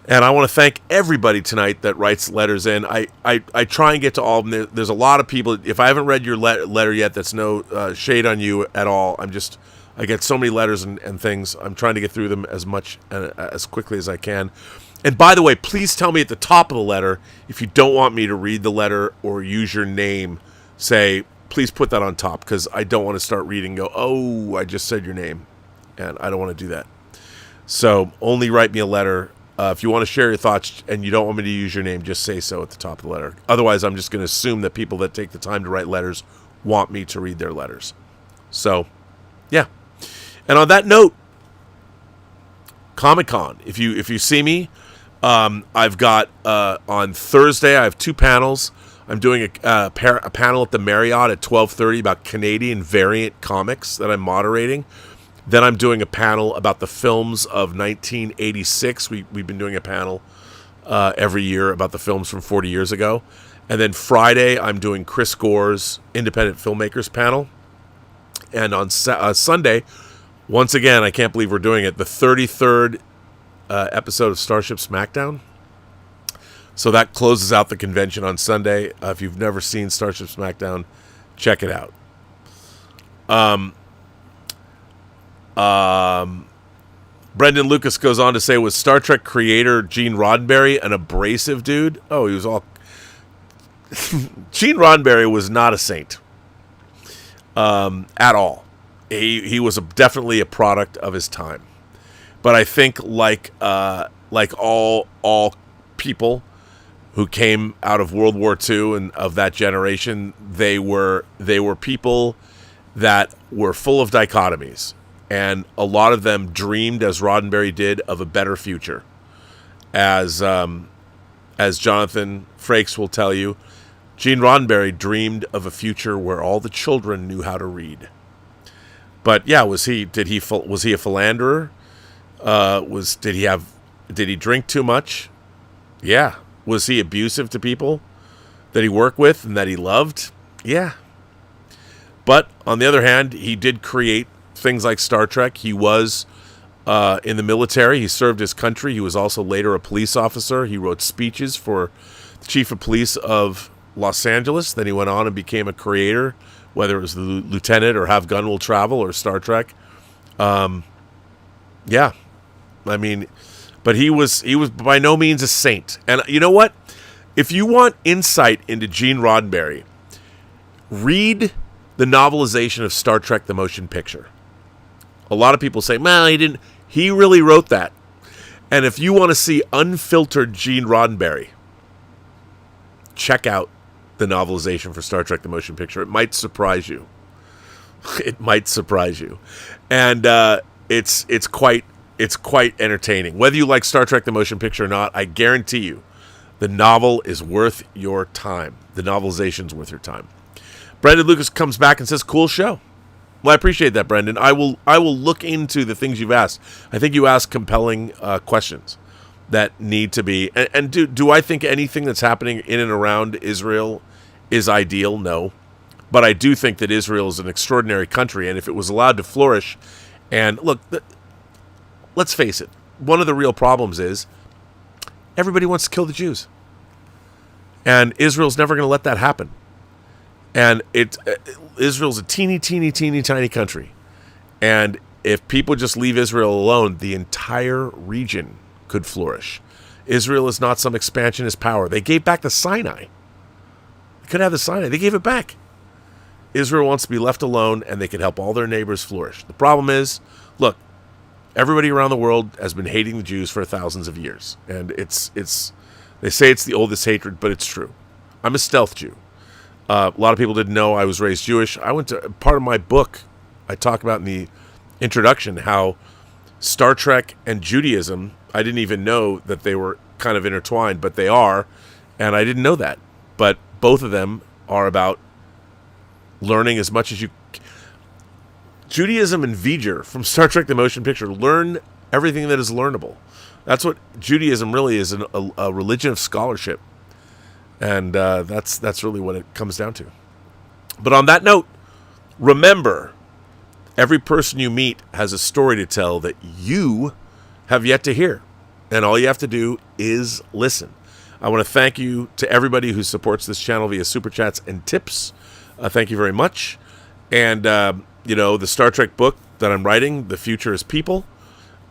And I want to thank everybody tonight that writes letters in. I try and get to all of them. There's a lot of people. If I haven't read your letter yet, that's no shade on you at all. I get so many letters and things. I'm trying to get through them as quickly as I can. And by the way, please tell me at the top of the letter, if you don't want me to read the letter or use your name, please put that on top, because I don't want to start reading and go, oh, I just said your name. And I don't want to do that. So only write me a letter. If you want to share your thoughts and you don't want me to use your name, just say so at the top of the letter. Otherwise, I'm just going to assume that people that take the time to write letters want me to read their letters. So, yeah. And on that note, Comic-Con. If you see me, I've got on Thursday, I have 2 panels. I'm doing a panel at the Marriott at 12:30 about Canadian variant comics that I'm moderating. Then I'm doing a panel about the films of 1986. We've been doing a panel every year about the films from 40 years ago. And then Friday, I'm doing Chris Gore's Independent Filmmakers panel. And on Sunday, once again, I can't believe we're doing it, the 33rd episode of Starship Smackdown. So that closes out the convention on Sunday. If you've never seen Starship Smackdown, check it out. Brendan Lucas goes on to say, was Star Trek creator Gene Roddenberry an abrasive dude? Oh, he was all... Gene Roddenberry was not a saint. At all. He was definitely a product of his time. But I think like all people who came out of World War II and of that generation, they were people that were full of dichotomies. And a lot of them dreamed, as Roddenberry did, of a better future. As Jonathan Frakes will tell you, Gene Roddenberry dreamed of a future where all the children knew how to read. But yeah, was he a philanderer? Did he drink too much? Yeah. Was he abusive to people that he worked with and that he loved? Yeah. But on the other hand, he did create things like Star Trek. He was in the military. He served his country. He was also later a police officer. He wrote speeches for the chief of police of Los Angeles. Then he went on and became a creator, whether it was the Lieutenant or Have Gun Will Travel or Star Trek. Yeah. I mean, but he was by no means a saint. And you know what? If you want insight into Gene Roddenberry, read the novelization of Star Trek the Motion Picture. A lot of people say, man, he didn't. He really wrote that. And if you want to see unfiltered Gene Roddenberry, check out the novelization for Star Trek the Motion Picture. It might surprise you. It might surprise you. And it's quite entertaining. Whether you like Star Trek the Motion Picture or not, I guarantee you the novel is worth your time. The novelization's worth your time. Brendan Lucas comes back and says, cool show. Well, I appreciate that, Brendan. I will look into the things you've asked. I think you asked compelling questions that need to be. And do I think anything that's happening in and around Israel is ideal? No. But I do think that Israel is an extraordinary country, and if it was allowed to flourish, and look, let's face it, one of the real problems is everybody wants to kill the Jews. And Israel's never going to let that happen. And Israel's a teeny, teeny, teeny, tiny country. And if people just leave Israel alone, the entire region could flourish. Israel is not some expansionist power. They gave back the Sinai. They could have the Sinai. They gave it back. Israel wants to be left alone, and they can help all their neighbors flourish. The problem is, look, everybody around the world has been hating the Jews for thousands of years. And it's they say it's the oldest hatred, but it's true. I'm a stealth Jew. A lot of people didn't know I was raised Jewish. I went to part of my book. I talk about in the introduction how Star Trek and Judaism, I didn't even know that they were kind of intertwined, but they are, and I didn't know that. But both of them are about learning as much as you... Judaism and V'ger from Star Trek the Motion Picture, learn everything that is learnable. That's what Judaism really is, a religion of scholarship. And that's really what it comes down to. But on that note, remember, every person you meet has a story to tell that you have yet to hear. And all you have to do is listen. I want to thank you to everybody who supports this channel via Super Chats and tips. Thank you very much. And, the Star Trek book that I'm writing, The Future is People,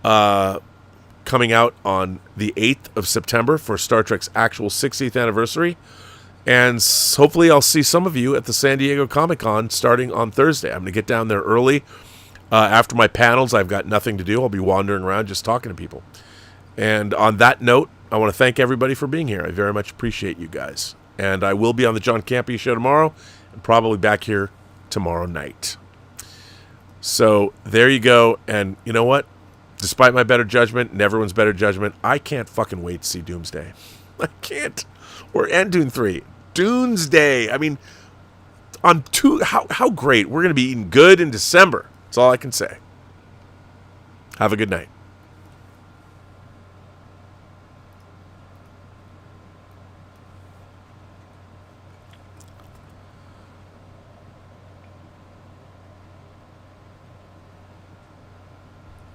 coming out on the 8th of September for Star Trek's actual 60th anniversary. And hopefully I'll see some of you at the San Diego Comic-Con starting on Thursday. I'm going to get down there early. After my panels, I've got nothing to do. I'll be wandering around just talking to people. And on that note, I want to thank everybody for being here. I very much appreciate you guys. And I will be on the John Campea Show tomorrow and probably back here tomorrow night. So there you go. And you know what? Despite my better judgment and everyone's better judgment, I can't fucking wait to see Doomsday. I can't. And Dune 3. Doomsday. I mean, how great. We're going to be eating good in December. That's all I can say. Have a good night.